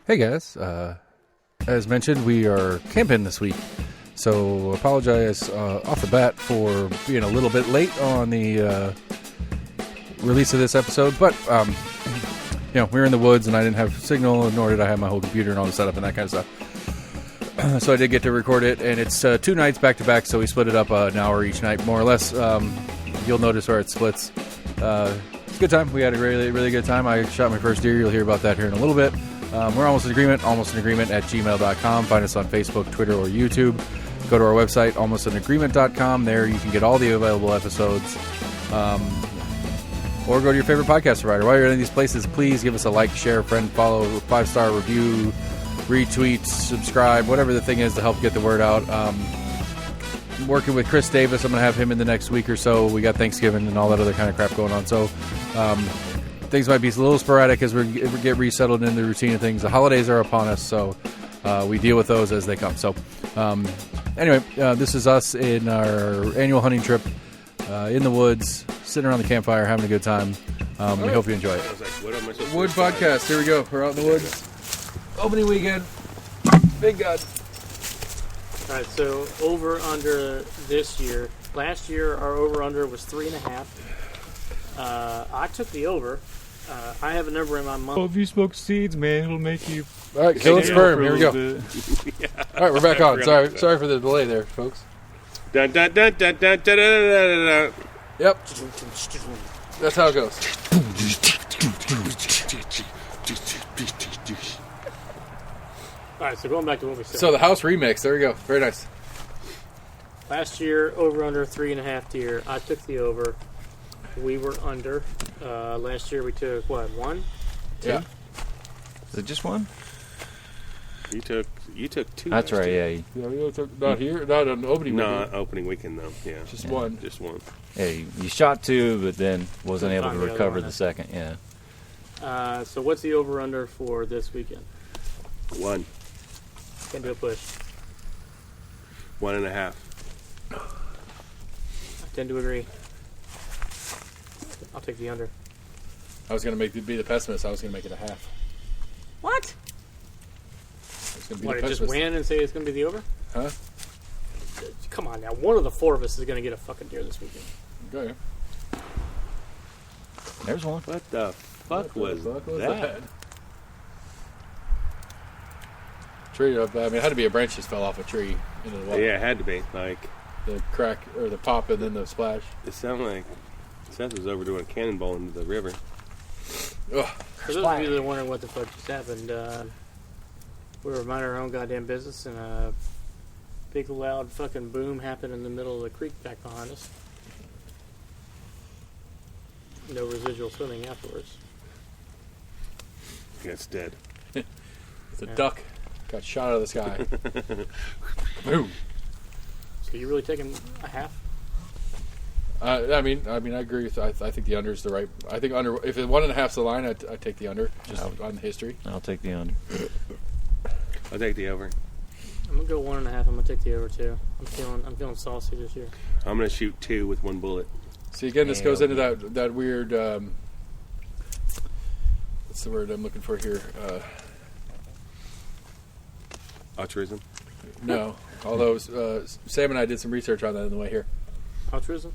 Hey guys, as mentioned, we are camping this week, so apologize off the bat for being a little bit late on the release of this episode, but we were in the woods and I didn't have signal, nor did I have my whole computer and all the setup and that kind of stuff. So I did get to record it, and it's 2 nights back to back, so we split it up an hour each night, more or less. You'll notice where it splits. It's a good time. We had a really, really good time. I shot my first deer. You'll hear about that here in a little bit. We're almost in agreement at gmail.com. Find us on Facebook, Twitter, or YouTube. Go to our website, almostinagreement.com. There you can get all the available episodes. Or go to your favorite podcast provider. While you're in these places, please give us a like, share, friend, follow, 5-star review, retweet, subscribe, whatever the thing is to help get the word out. I'm working with Chris Davis. I'm going to have him in the next week or so. We got Thanksgiving and all that other kind of crap going on. So things might be a little sporadic as we get resettled in the routine of things. The holidays are upon us, so we deal with those as they come. So anyway, this is us in our annual hunting trip in the woods, sitting around the campfire, having a good time. We hope you enjoy it. Wood podcast. Here we go. We're out in the woods. Opening weekend. Big God. All right, so over under this year. Last year, our over under was 3.5. I took the over. I have a number in my mind. Oh, if you smoke seeds, man, it'll make you. All right, killing sperm. Here we go. Yeah. All right, we're back on. Sorry for the delay there, folks. Dun, dun, dun, dun, dun, dun, dun, dun, dun. Yep. That's how it goes. All right, so going back to what we said. So the house remix. There we go. Very nice. Last year, over under 3.5 deer. I took the over. We were under. Last year we took, what, 1? 2? Yeah. Is it just one? You took 2. That's right, yeah. Yeah, we took not here, not on opening weekend. Not opening weekend though. Yeah. Just one. Just one. Yeah, you shot 2, but then wasn't able to Find the other recover one, the I second. Yeah. So what's the over under for this weekend? 1. Can do a push. 1.5. I tend to agree. I'll take the under. I was going to be the pessimist. I was going to make it a half. What? I was going to be What, the just pessimist. win and say it's going to be the over? Huh? Come on now. One of the 4 of us is going to get a fucking deer this weekend. Okay. There's one. What the fuck was that? Tree up. I mean, it had to be a branch just fell off a tree into the water. Yeah, it had to be. Like The crack or the pop and then the splash. it sounded like Seth was over doing a cannonball into the river. Ugh. For those of you that are wondering what the fuck just happened, we were minding our own goddamn business, and a big loud fucking boom happened in the middle of the creek back behind us. No residual swimming afterwards. It's dead. It's a duck. Got shot out of the sky. Boom. So you really taking a half? I mean, I agree with. I think the under is the right. I think under. If it 1.5's the line, I'd take the under just on the history. I'll take the under. I'll take the over. I'm gonna go 1.5. I'm gonna take the over too. I'm feeling saucy this year. I'm gonna shoot 2 with 1 bullet. See, again, this goes into that weird. What's the word I'm looking for here? Altruism. No, although Sam and I did some research on that on the way here. Altruism?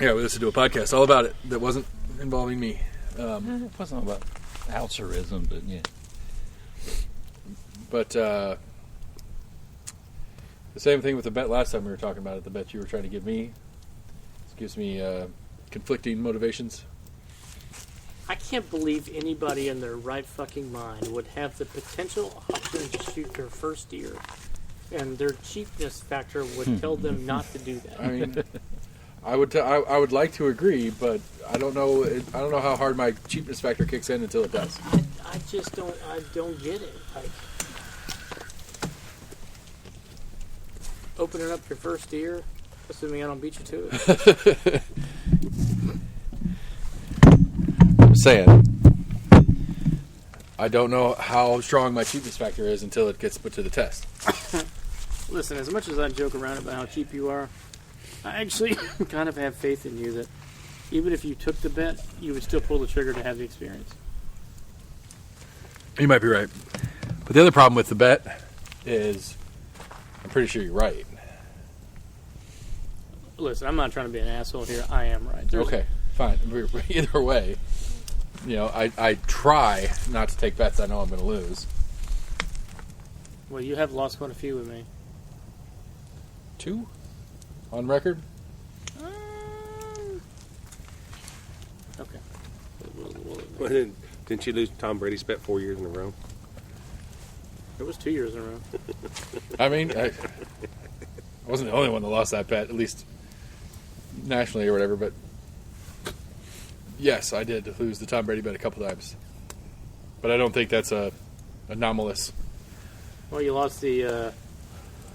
Yeah, we listened to a podcast all about it that wasn't involving me. It wasn't about altruism, but yeah. But the same thing with the bet last time we were talking about it. The bet you were trying to give me. It gives me conflicting motivations. I can't believe anybody in their right fucking mind would have the potential option to shoot their first deer, and their cheapness factor would tell them not to do that. I mean, I would like to agree, but I don't know. I don't know how hard my cheapness factor kicks in until it does. I just don't. I don't get it. Like, opening up your first deer, assuming I don't beat you to it. I'm saying, I don't know how strong my cheapness factor is until it gets put to the test. Listen, as much as I joke around about how cheap you are, I actually kind of have faith in you that even if you took the bet, you would still pull the trigger to have the experience. You might be right. But the other problem with the bet is I'm pretty sure you're right. Listen, I'm not trying to be an asshole here. I am right. Okay, fine. Either way, I try not to take bets I know I'm going to lose. Well, you have lost quite a few with me. 2 on record. Okay. Well, didn't you lose Tom Brady's bet 4 years in a row? It was 2 years in a row. I mean, I wasn't the only one that lost that bet, at least nationally or whatever, but yes, I did lose the Tom Brady bet a couple times. But I don't think that's anomalous. Well, you lost the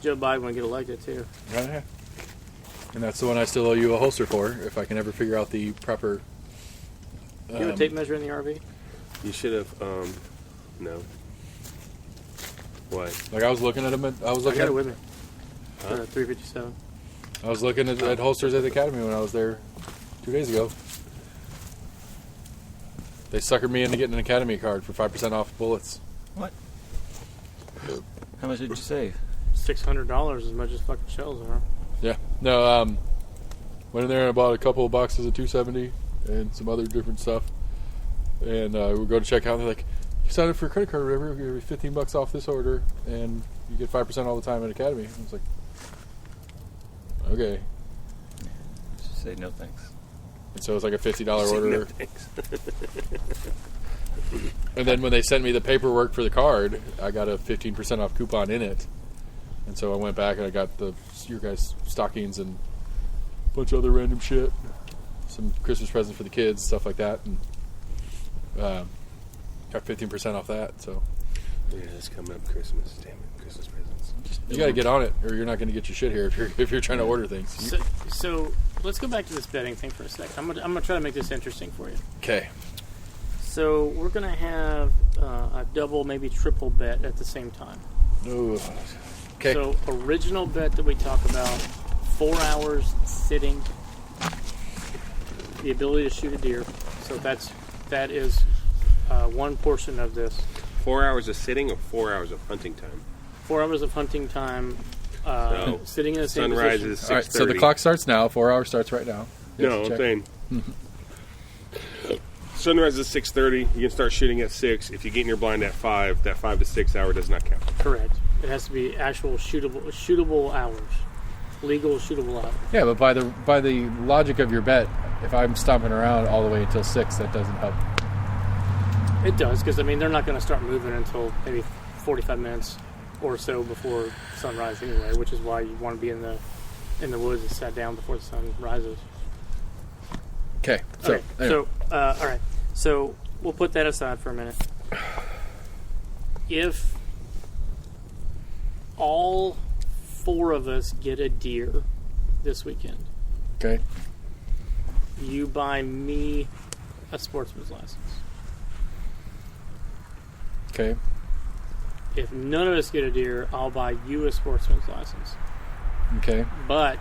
Joe Biden would get elected, too. Right. And that's the one I still owe you a holster for, if I can ever figure out the proper... You have a tape measure in the RV? You should have, no. What? Like, I was looking at them. I I got it with me. 357. I was looking at holsters at the Academy when I was there 2 days ago. They suckered me into getting an Academy card for 5% off bullets. What? How much did you save? $600 as much as fucking shells are. Yeah. No, went in there and I bought a couple of boxes of 270 and some other different stuff. And we go to check out and they're like, you signed up for a credit card or whatever, we'll give you $15 off this order and you get 5% all the time at Academy. I was like, okay. Just say no thanks. And so it was like a $50 order. No, thanks. And then when they sent me the paperwork for the card, I got a 15% off coupon in it. And so I went back and I got your guys' stockings and a bunch of other random shit. Some Christmas presents for the kids, stuff like that. And got 15% off that. So Yeah, it's coming up Christmas. Damn it, Christmas presents. you got to get on it or you're not going to get your shit here if you're trying to order things. So let's go back to this betting thing for a sec. I'm gonna try to make this interesting for you. Okay. So we're gonna have a double, maybe triple bet at the same time. Ooh. Okay. So original bet that we talk about, 4 hours sitting, the ability to shoot a deer. So that is one portion of this. 4 hours of sitting or 4 hours of hunting time? 4 hours of hunting time, So, sitting in the same Sunrise position. is 6:30. All right, so the clock starts now. 4 hours starts right now. You have No, to I'm check. saying sunrise is 6:30. You can start shooting at 6. If you get in your blind at 5, that 5 to 6 hour does not count. Correct. It has to be actual shootable hours, legal shootable hours. Yeah, but by the logic of your bet, if I'm stomping around all the way until 6, that doesn't help. It does, because I mean they're not going to start moving until maybe 45 minutes or so before sunrise anyway, which is why you want to be in the woods and sat down before the sun rises. Okay. So, Okay, anyway. all right. So we'll put that aside for a minute. If all 4 of us get a deer this weekend, Okay. you buy me a sportsman's license. Okay. If none of us get a deer, I'll buy you a sportsman's license. Okay. But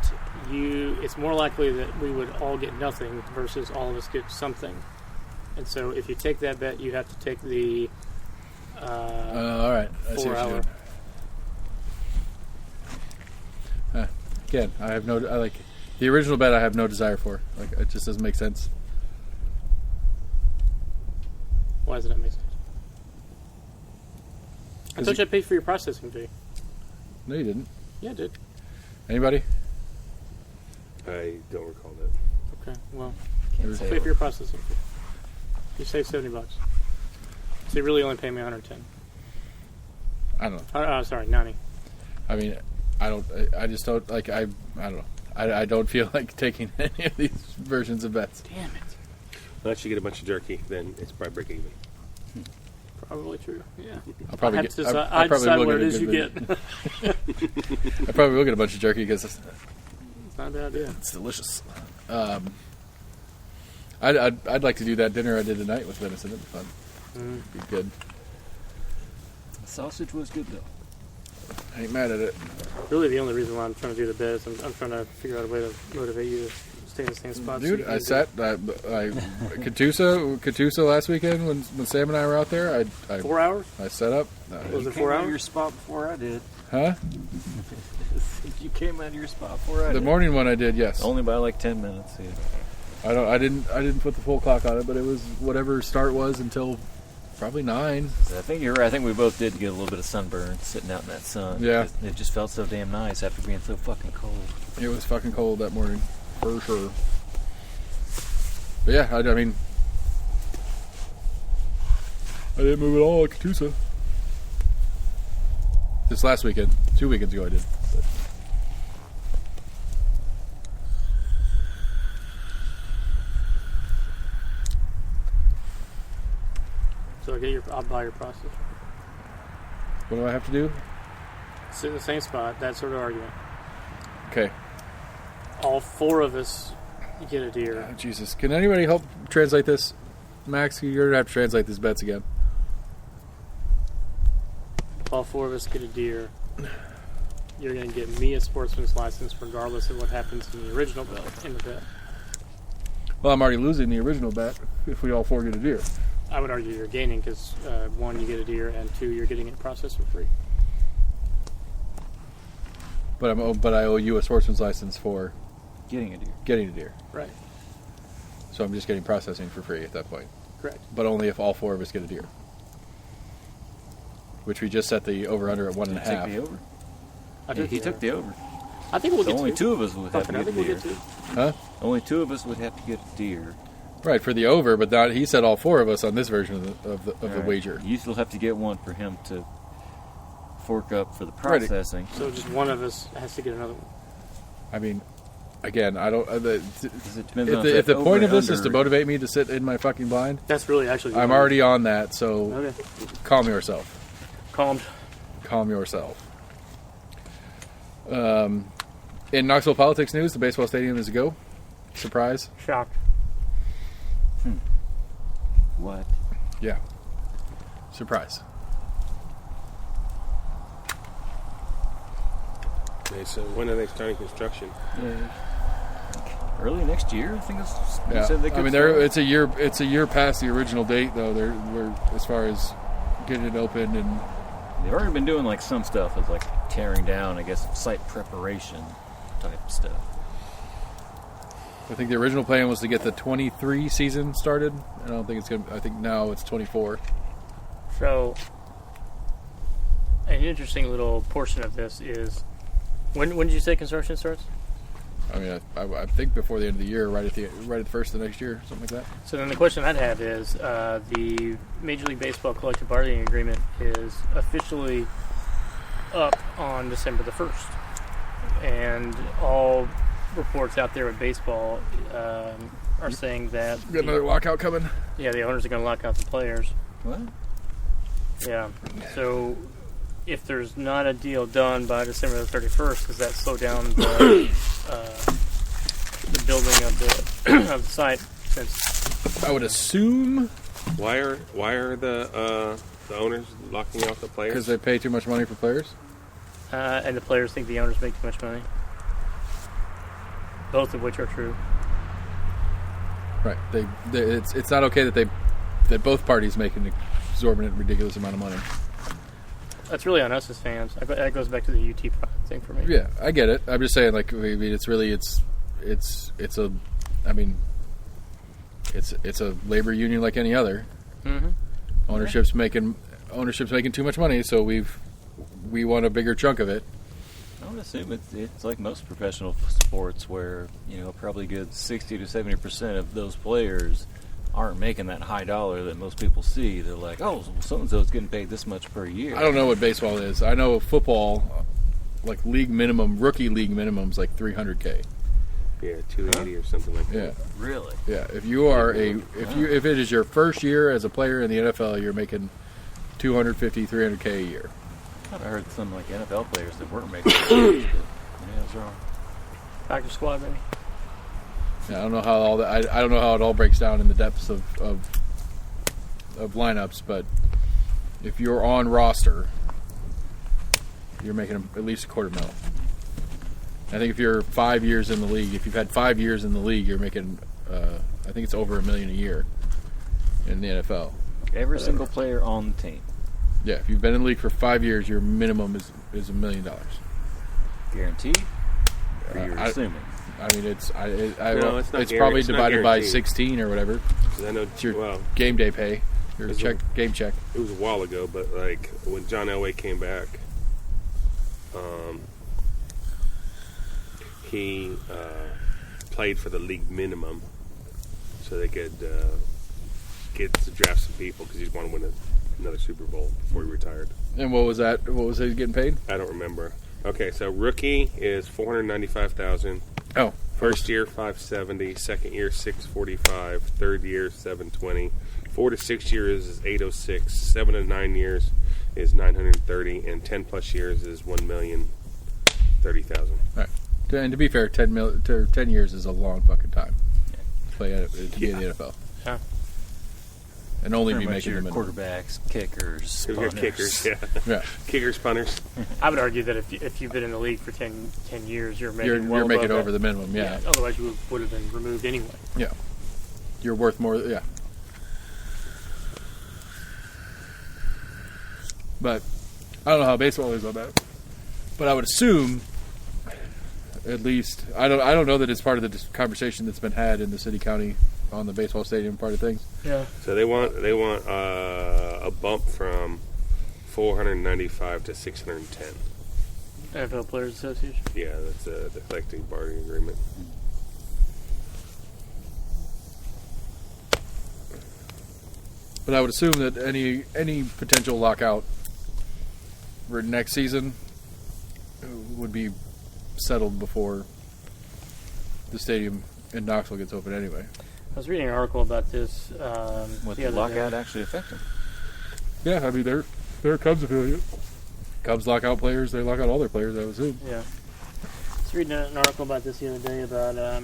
it's more likely that we would all get nothing versus all of us get something. And so if you take that bet, you have to take the All right. I see 4 what you're hour. doing. Again, I like the original bet. I have no desire for. Like, it just doesn't make sense. Why does that make sense? I 'Cause thought you paid for your processing fee. No, you didn't. Yeah, I did. Anybody? I don't recall that. Okay, well, Can't say pay for your processing fee. You save $70. So you really only pay me $110. I don't know. Oh, sorry, 90. I mean, I just don't like. I don't know. I don't feel like taking any of these versions of bets. Damn it. Unless you get a bunch of jerky, then it's probably break even. Probably true. Yeah. I'll probably I get. have to decide, I I probably decide will what get it a is you good get. I probably will get a bunch of jerky because It's not a bad idea. it's delicious. I'd like to do that dinner I did tonight with venison. It'd be fun. Be good. The sausage was good though. I ain't mad at it. Really, the only reason why I'm trying to do the bet is I'm trying to figure out a way to motivate you to stay in the same spot. so Dude, you I can sat. Catoosa last weekend when Sam and I were out there. do I 4 hours? I set up. Was You it came 4 out of hours? your spot before I did. Huh? You came out of your spot before I The did. morning one I did. Yes. Only by like 10 minutes. Yeah. I didn't put the full clock on it, but it was whatever start was until probably 9. I think you're right. I think we both did get a little bit of sunburn sitting out in that sun. Yeah. It just felt so damn nice after being so fucking cold. It was fucking cold that morning, for sure. But yeah, I mean, I didn't move at all at Catoosa. This last weekend, 2 weekends ago, I did. But. So I'll buy your processor. What do I have to do? Sit in the same spot. That sort of argument. Okay. All 4 of us get a deer. Oh, Jesus, can anybody help translate this? Max, you're gonna have to translate these bets again. All 4 of us get a deer. You're going to get me a sportsman's license regardless of what happens in the original bet. In the bet. Well, I'm already losing the original bet if we all 4 get a deer. I would argue you're gaining because 1, you get a deer, and 2, you're getting it processed for free. But I owe you a sportsman's license for Getting a deer. getting a deer. Right. So I'm just getting processing for free at that point. Correct. But only if all 4 of us get a deer. Which we just set the over-under at Did you take the 1.5. over? I Yeah, he took the over. I think we'll So get only 2. 2 of us would have Fucking, to I get a think we'll deer. get 2. Huh? Only 2 of us would have to get a deer. Right, for the over, but not, he said all 4 of us on this version of the All right. wager. You still have to get one for him to fork up for the Right. processing. So just one of us has to get another one. I mean, again, I don't. Because it depends on If the that point over of this is under- to motivate me to sit in my fucking blind, That's really actually. I'm already on that. So Okay. calm yourself. Calmed. Calm yourself. In Knoxville politics news, the baseball stadium is a go. Surprise. Shocked. What? Yeah. Surprise. Okay, so when are they starting construction? Early next year, I think it's. you Yeah. said they I could mean, start. it's a year. It's a year past the original date, though. We're as far as getting it open, and They've already been doing like some stuff with like tearing down, I guess, site preparation type stuff. I think the original plan was to get the 23 season started. I don't think it's gonna. I think now it's 24. So, an interesting little portion of this is when did you say construction starts? I mean, I think before the end of the year, right at the first of the next year, something like that. So then the question I'd have is the Major League Baseball collective bargaining agreement is officially up on December the 1st, and all reports out there with baseball are saying that We got another lockout coming. the owners are going to lock out the players. What? Yeah. So if there's not a deal done by December the 31st, does that slow down the building of the site? Since I would assume Why are the owners locking out the players? because they pay too much money for players. and the players think the owners make too much money, both of which are true. Right. It's not okay that both parties make an exorbitant, ridiculous amount of money. That's really on us as fans. That goes back to the UT thing for me. Yeah, I get it. I'm just saying, like, I mean, it's a labor union like any other. Mm-hmm. Ownership's making too much money, so we want a bigger chunk of it. I would assume it's like most professional sports where, probably a good 60 to 70% of those players aren't making that high dollar that most people see. They're like, oh, so-and-so's getting paid this much per year. I don't know what baseball is. I know football, like rookie league minimum's like $300K. Yeah, 280 or something like that. Yeah, Really? yeah. If it is your first year as a player in the NFL, you're making $250, $300K a year. I heard some like NFL players that weren't making that much, but yeah, that's wrong. Practice squad, maybe. Yeah, I don't know how all that. I don't know how it all breaks down in the depths of lineups, but if you're on roster, you're making at least $250,000. I think if you're 5 years in the league, if you've had 5 years in the league, you're making, I think it's over $1 million a year in the NFL. Every single player on the team. Yeah, if you've been in the league for 5 years, your minimum is $1 million. Guaranteed? Or you're assuming? I mean, it's No, it's not it's probably it's not divided by guaranteed. 16 or whatever. 'Cause I know, It's your well, game day pay, your Is it- game check. it was a while ago, but like when John Elway came back, he played for the league minimum, so they could get to draft some people because he wanted to win another Super Bowl before he retired. And what was that? What was he getting paid? I don't remember. Okay, so rookie is $495,000. Oh, First year $570, second year $645, third year $720, 4 to 6 years is $806, 7 to 9 years is $930, and 10 plus years is $1,030,000. right. And to be fair, 10 years is a long fucking time to play to be in the NFL. Yeah. And only Pretty be much making your the minimum. quarterbacks, kickers, We got punters. kickers, yeah, Yeah, kickers, punters. I would argue that if you've been in the league for 10 years, you're making you're well making above over that. the minimum. Yeah, Otherwise, you would have been removed anyway. yeah. You're worth more. Yeah. But I don't know how baseball is on that. But I would assume, at least, I don't know that it's part of the conversation that's been had in the city county on the baseball stadium part of things. Yeah. So they want a bump from 495 to 610. NFL Players Association. Yeah, that's the collective bargaining agreement. But I would assume that any potential lockout for next season would be settled before the stadium in Knoxville gets open anyway. I was reading an article about this Would the the other lockout day. actually affect them? Yeah, I mean they're a Cubs affiliate. Cubs lock out players; they lock out all their players. I would assume. Yeah. I was reading an article about this the other day about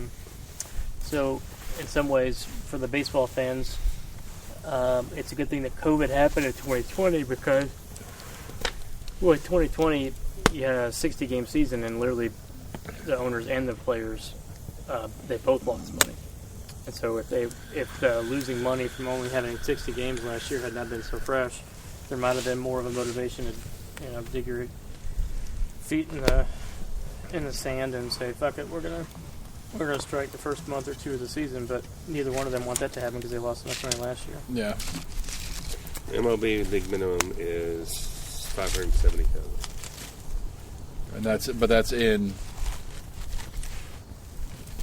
so in some ways for the baseball fans, it's a good thing that COVID happened in 2020 because 2020 you had a 60-game season and literally the owners and the players they both lost money. And so if losing money from only having 60 games last year had not been so fresh, there might have been more of a motivation to dig your feet in the sand and say, fuck it, we're gonna strike the first month or two of the season. But neither one of them want that to happen because they lost enough money last year. Yeah. MLB league minimum is 570,000. And that's in.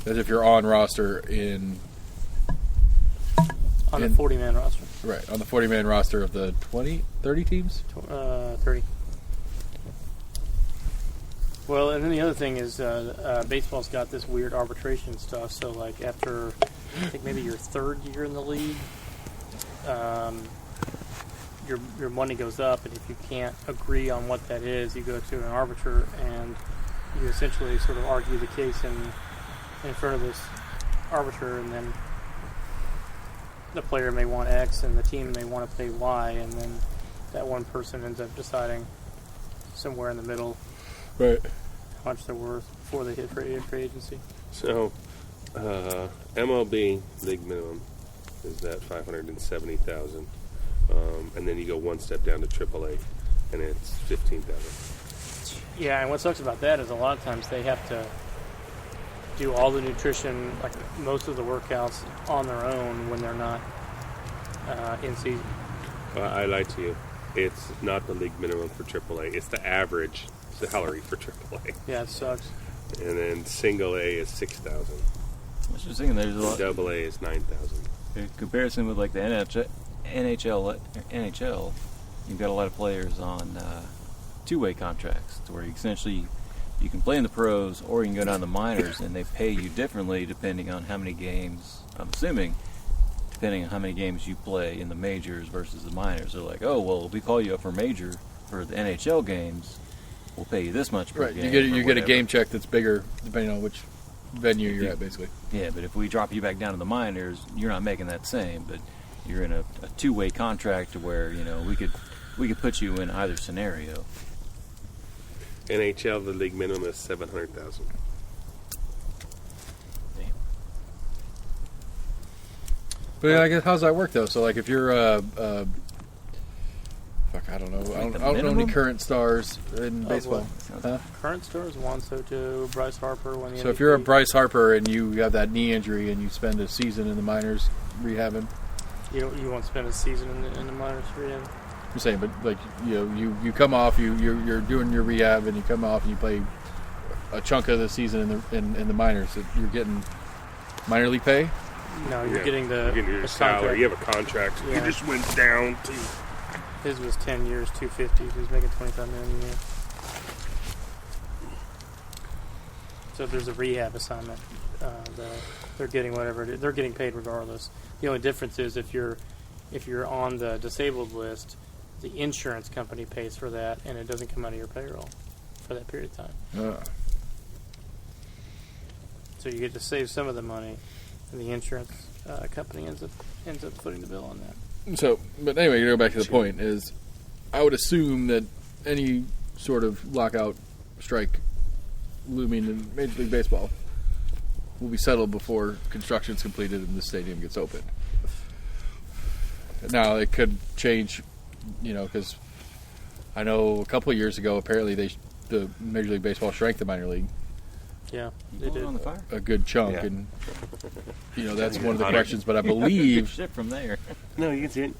As if you're on roster On the 40-man roster. right on the 40-man roster of the 30 teams. 30. Well, and then the other thing is baseball's got this weird arbitration stuff. So, like, after, I think maybe your third year in the league, your money goes up, and if you can't agree on what that is, you go to an arbiter, and you essentially sort of argue the case in front of this arbiter, and then the player may want X, and the team may want to pay Y, and then that one person ends up deciding somewhere in the middle Right. how much they're worth before they hit free agency. So MLB league minimum is that 570,000, and then you go one step down to AAA, and it's 15,000. Yeah, and what sucks about that is a lot of times they have to do all the nutrition, like most of the workouts, on their own when they're not in season. I lied to you. It's not the league minimum for AAA. It's the average salary for AAA, Yeah, it sucks. and then single A is 6,000. I was just thinking there's a lot. Double A is 9,000. In comparison with like the NHL, you've got a lot of players on two-way contracts, to where you essentially you can play in the pros or you can go down to the minors, and they pay you differently depending on how many games. I'm assuming depending on how many games you play in the majors versus the minors. They're like, oh well, we call you up for major for the NHL games, we'll pay you this much per Right. game. You get or a whatever. game check that's bigger depending on which venue you're at, basically. Yeah, but if we drop you back down to the minors, you're not making that same. But you're in a two-way contract to where we could put you in either scenario. NHL, the league minimum is 700,000. But I guess how's that work though? So like if you're I don't know. I don't know any minimum? current stars in baseball. Huh? Current stars: Juan Soto, Bryce Harper. Won the So MVP. if you're a Bryce Harper and you have that knee injury and you spend a season in the minors rehabbing, you won't spend a season in the minors for him. I'm saying, but like you come off, you're doing your rehab and you come off and you play a chunk of the season in the minors. You're getting minor league pay. No, you're getting you're getting your the salary. contract. You have a contract. Yeah. You just went down to. His was 10 years, 250. He was making $25 million a year. So if there's a rehab assignment, they're getting whatever it is. They're getting paid regardless. The only difference is if you're on the disabled list, the insurance company pays for that, and it doesn't come out of your payroll for that period of time. So you get to save some of the money, and the insurance company ends up footing the bill on that. So, but anyway, to go back to the point is, I would assume that any sort of lockout strike looming in Major League Baseball will be settled before construction's completed and the stadium gets open. Now, it could change, because I know a couple of years ago, apparently the Major League Baseball shrank the minor league Yeah, You they pulling did. on the fire? a good chunk, Yeah. and that's one of the Hotter. questions. But I Good believe shit from there. No, you can see it.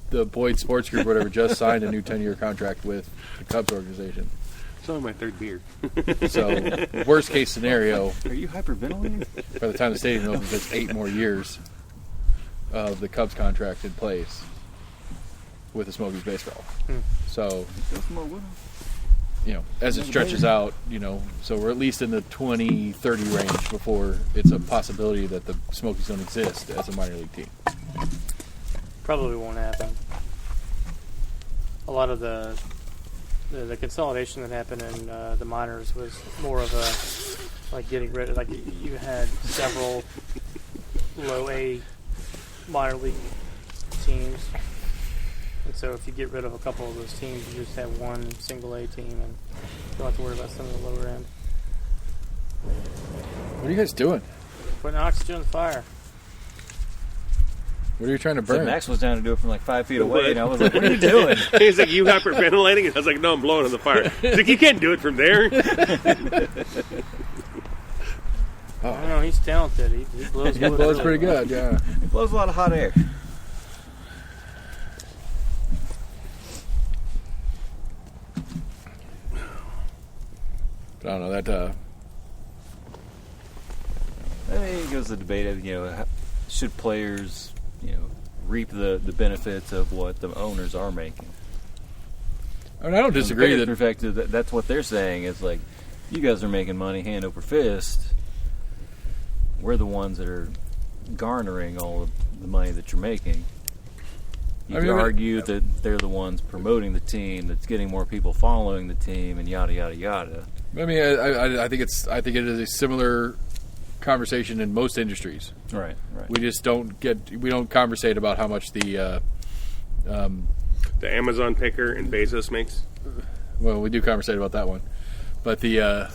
the Boyd Sports Group, whatever, just signed a new 10-year contract with the Cubs organization. It's only my third beer. So, worst case scenario, Are you hyperventilating? by the time the stadium opens, there's 8 more years of the Cubs contract in place with the Smokies baseball. So, Throw some more wood on. as it stretches out, so we're at least in the 2030 range before it's a possibility that the Smokies don't exist as a minor league team. Probably won't happen. A lot of the consolidation that happened in the minors was more of a getting rid of, you had several low A minor league teams, and so if you get rid of a couple of those teams, you just have one single A team, and you don't have to worry about some of the lower end. What are you guys doing? Putting oxygen on the fire. What are you trying to So burn? Max was down to do it from like 5 feet What? away, and I was like, "What are you doing?" He's like, you hyperventilating? And I was like, no, I'm blowing on the fire. He's like, you can't do it from there. I don't know, he's talented. He blows It wood blows really pretty well. good, yeah. It blows a lot of hot air. But I don't know that. I mean, it goes the debate of should players reap the benefits of what the owners are making. I mean, I don't disagree From their that. perspective, that's what they're saying is like, you guys are making money hand over fist. We're the ones that are garnering all of the money that you're making. You could argue that they're the ones promoting the team, that's getting more people following the team, and yada yada yada. I mean, I think it is a similar conversation in most industries. Right. We just don't conversate about how much the Amazon picker and Bezos makes. well, we do conversate about that one, but the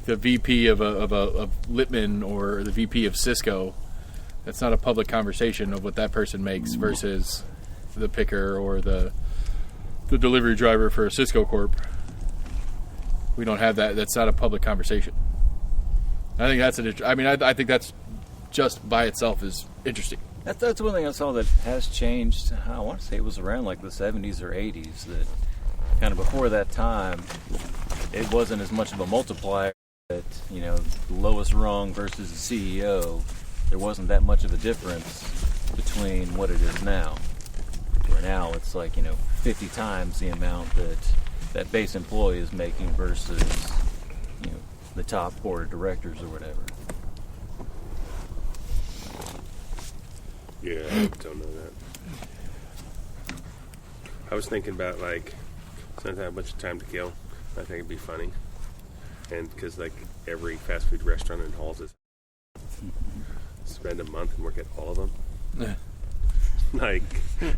the VP of Littman or the VP of Cisco, that's not a public conversation of what that person makes versus the picker or the delivery driver for a Cisco Corp. We don't have that. That's not a public conversation. I think that's I think that's just by itself is interesting. That's one thing I saw that has changed. I want to say it was around like the 70s or 80s that kind of before that time, it wasn't as much of a multiplier that, the lowest rung versus the CEO, there wasn't that much of a difference between what it is now. Where now it's like, 50 times the amount that base employee is making versus, the top board of directors or whatever. Yeah, I don't know that. I was thinking about, since I have a bunch of time to kill, I think it'd be funny. And because, every fast food restaurant in Halls is spend a month and work at all of them.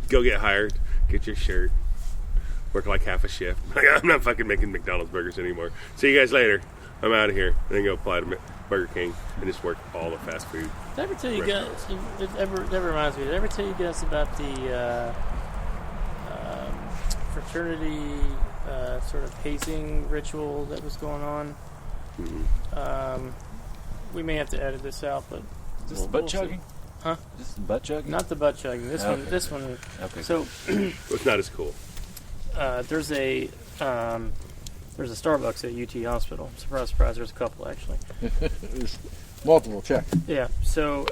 Go get hired, get your shirt, work half a shift. I'm not fucking making McDonald's burgers anymore. See you guys later. I'm out of here. And then go apply to Burger King, and just work all the fast food. Did I ever tell you guys? That reminds me. Did I ever tell you guys about the fraternity sort of hazing ritual that was going on? Mm-hmm. We may have to edit this out, but Just butt chugging? Huh? Just butt chugging? Not the butt chugging. This one. Okay. This one. Okay. So It's not as cool. there's a Starbucks at UT Hospital. Surprise, surprise. There's a couple actually. There's multiple, check. Yeah. So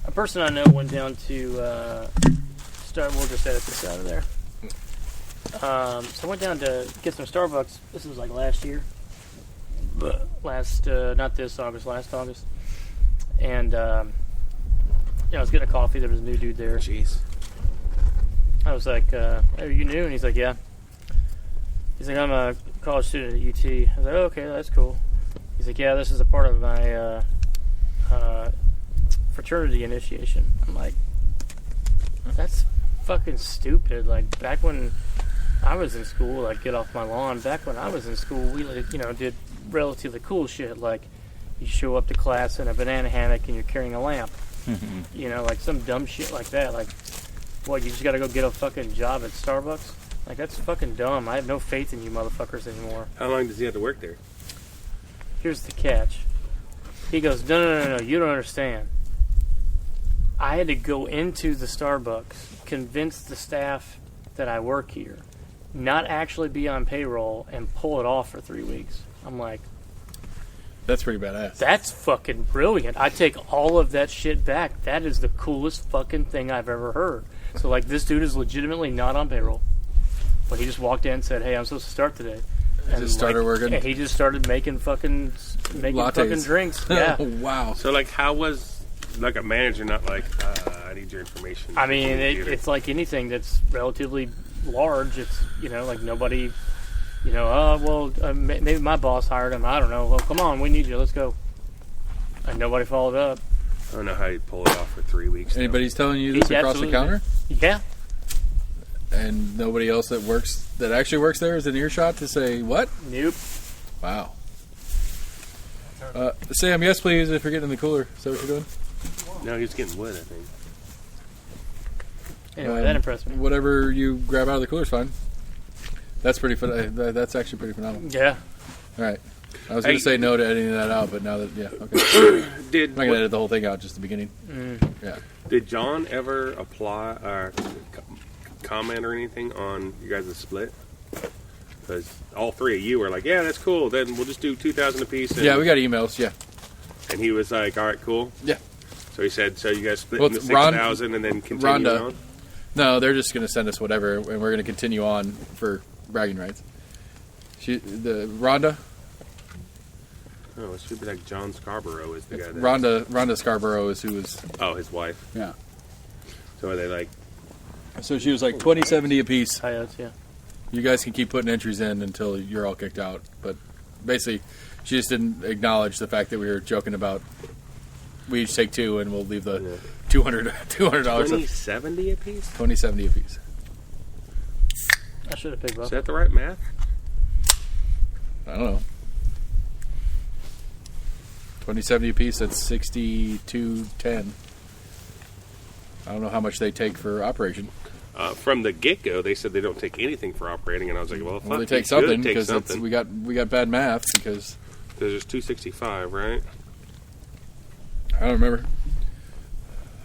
a person I know went down to start. We'll just edit this out of there. So I went down to get some Starbucks. This was like last year. Not this August, last August. And I was getting a coffee. There was a new dude there. Jeez. I was like, "Are you new?" And he's like, "Yeah." He's like, "I'm a college student at UT." I was like, "Oh, okay, that's cool." He's like, "Yeah, this is a part of my fraternity initiation." I'm like, "That's fucking stupid." Like, back when I was in school, like, get off my lawn. Back when I was in school, we, did relatively cool shit. Like, you show up to class in a banana hammock and you're carrying a lamp. Like some dumb shit like that. Like, what, you just gotta go get a fucking job at Starbucks? Like, that's fucking dumb. I have no faith in you motherfuckers anymore. How long does he have to work there? Here's the catch. He goes, no, you don't understand. I had to go into the Starbucks, convince the staff that I work here, not actually be on payroll, and pull it off for 3 weeks. I'm like, That's pretty badass. that's fucking brilliant. I take all of that shit back. That is the coolest fucking thing I've ever heard. So, like, this dude is legitimately not on payroll, but he just walked in and said, "Hey, I'm supposed to start today." And Just started working? And he just started making fucking Lattes. drinks. Yeah. Wow. So, like, how was, like, a manager not like, I need your information? I mean, it's like anything that's relatively large. It's, like nobody, maybe my boss hired him. I don't know. Well, come on, we need you. Let's go. And nobody followed up. I don't know how you pull it off for 3 weeks. though. Anybody's telling you this He across the absolutely- counter? Yeah. And nobody else that actually works there is in earshot to say, what? Nope. Wow. Sam, yes, please, if you're getting in the cooler. Is that what you're doing? No, he's getting wood, I think. Anyway, that impressed me. Whatever you grab out of the cooler is fine. That's pretty. That's actually pretty phenomenal. Yeah. All right. I was going Hey. to say no to editing that out, but now that okay, Did I'm not going to edit the whole thing out, just the beginning. Yeah. Did John ever apply or comment or anything on you guys' split? Because all three of you were like, "Yeah, that's cool. Then we'll just do 2,000 apiece." And, Yeah, we got emails. Yeah. and he was like, "All right, cool." Yeah. So he said, "So you guys split Well, into it's Ron- 6,000 and then continue Rhonda. on." No, they're just going to send us whatever, and we're going to continue on for bragging rights. Rhonda Oh, it should be like John Scarborough is the guy. That Rhonda Scarborough is who was. Oh, his wife. Yeah. So are they like? So she was like 2070 apiece. Coyotes, yeah. You guys can keep putting entries in until you're all kicked out. But basically, she just didn't acknowledge the fact that we were joking about we each take two and we'll leave the Yeah. $200 2070 apiece? 2070 apiece. I should have picked Is both. that the right math? I don't know. 2070 apiece, that's 6210. I don't know how much they take for operation. From the get-go, they said they don't take anything for operating, and I was like, "Well, fuck, Well, they you take should something take because something. we got bad math because There's 265, right? I don't remember.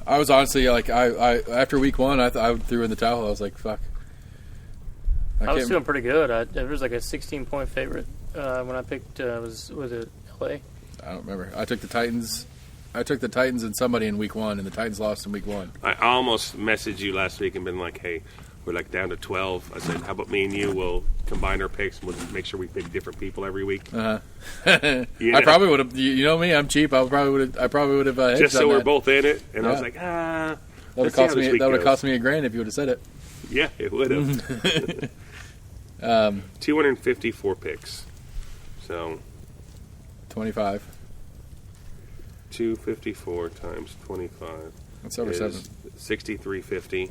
I was honestly like I after week one I threw in the towel. I was like, fuck. I was can't- doing pretty good. There was like a 16-point favorite when I picked. Was it LA? I don't remember. I took the Titans. I took the Titans and somebody in week one, and the Titans lost in week one. I almost messaged you last week and been like, "Hey, we're like down to 12." I said, "How about me and you will combine our picks and we'll make sure we pick different people every week." I Yeah. probably would have. You know me, I'm cheap. I probably would have. Just so on we're that. both in it. And I was Yeah. like, That would let's have see how cost this me. week That would have goes. cost me $1,000 if you would have said it. yeah, it would have. 254 picks. So 25. 254 times 25 That's over is 7. 6350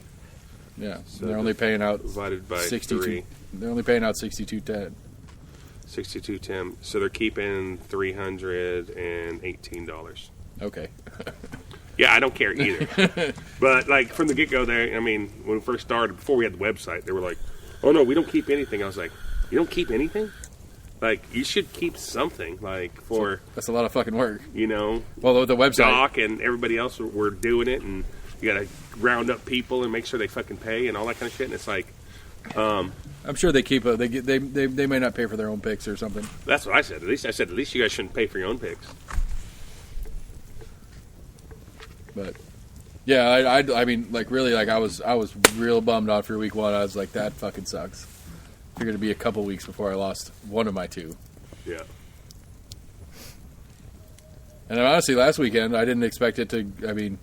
Yeah. So They're only paying out divided by 62. 3. They're only paying out 62.10. 62 Tim. So they're keeping $318. Okay. Yeah, I don't care either. But like from the get go, there. I mean, when we first started, before we had the website, they were like, "Oh no, we don't keep anything." I was like, "You don't keep anything? Like you should keep something like for That's a lot of fucking work. Well, the website. Doc and everybody else were doing it, and you got to round up people and make sure they fucking pay and all that kind of shit." And it's like, I'm sure they keep they may not pay for their own picks or something. that's what I said. At least you guys shouldn't pay for your own picks. But yeah, I mean, like really, like I was real bummed out for week 1. I was like, that fucking sucks. Figured it'd be a couple weeks before I lost one of my 2. Yeah. And honestly, last weekend I didn't expect it to. I mean,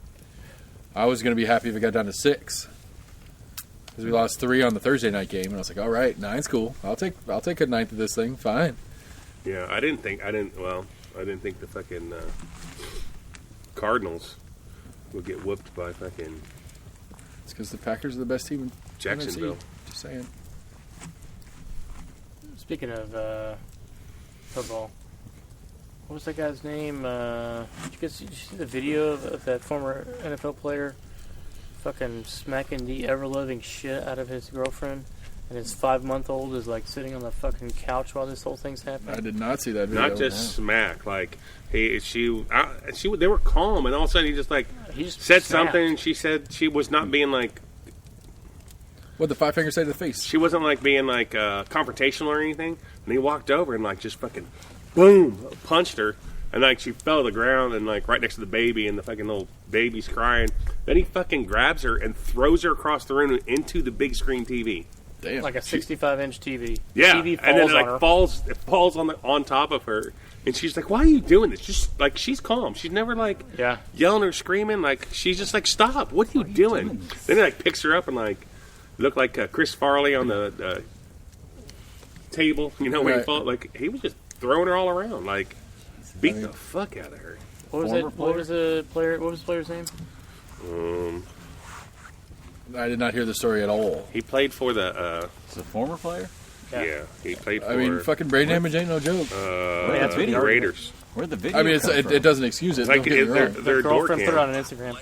I was going to be happy if it got down to 6 because we lost 3 on the Thursday night game, and I was like, all right, 9's cool. I'll take a 9th of this thing. Fine. Yeah, I didn't think the fucking Cardinals would get whooped by fucking It's because the Packers are the best team in Jacksonville. NFC. Just saying. Speaking of football, what was that guy's name? Did you see the video of that former NFL player fucking smacking the ever-loving shit out of his girlfriend? And his 5-month-old is like sitting on the fucking couch while this whole thing's happening. I did not see that video. Not just smack, like they were calm, and all of a sudden he just said snapped. something. And she said she was not being like What'd the 5 finger say to the face? she wasn't like being like confrontational or anything. And he walked over and like just fucking boom punched her, and like she fell to the ground and like right next to the baby, and the fucking little baby's crying. Then he fucking grabs her and throws her across the room into the big screen TV. Damn. Like a 65-inch TV. Yeah, TV falls and then it on her. falls on top of her, and she's like, "Why are you doing this?" Just like she's calm. She's never like yelling or screaming. Like she's just like, "Stop! What are you doing?" Then he like picks her up and like looked like Chris Farley on the table. When he Right. fought, like he was just throwing her all around, like beat the fuck out of her. What was it? What was the player? What was the player's name? I did not hear the story at all. He played for the It's a former player. yeah. He played for I mean, fucking brain damage ain't no joke. that's the video. Raiders. Where'd the video? I mean, come from? it doesn't excuse it. Like Don't get me wrong. their door Girlfriend put it cam. on Instagram.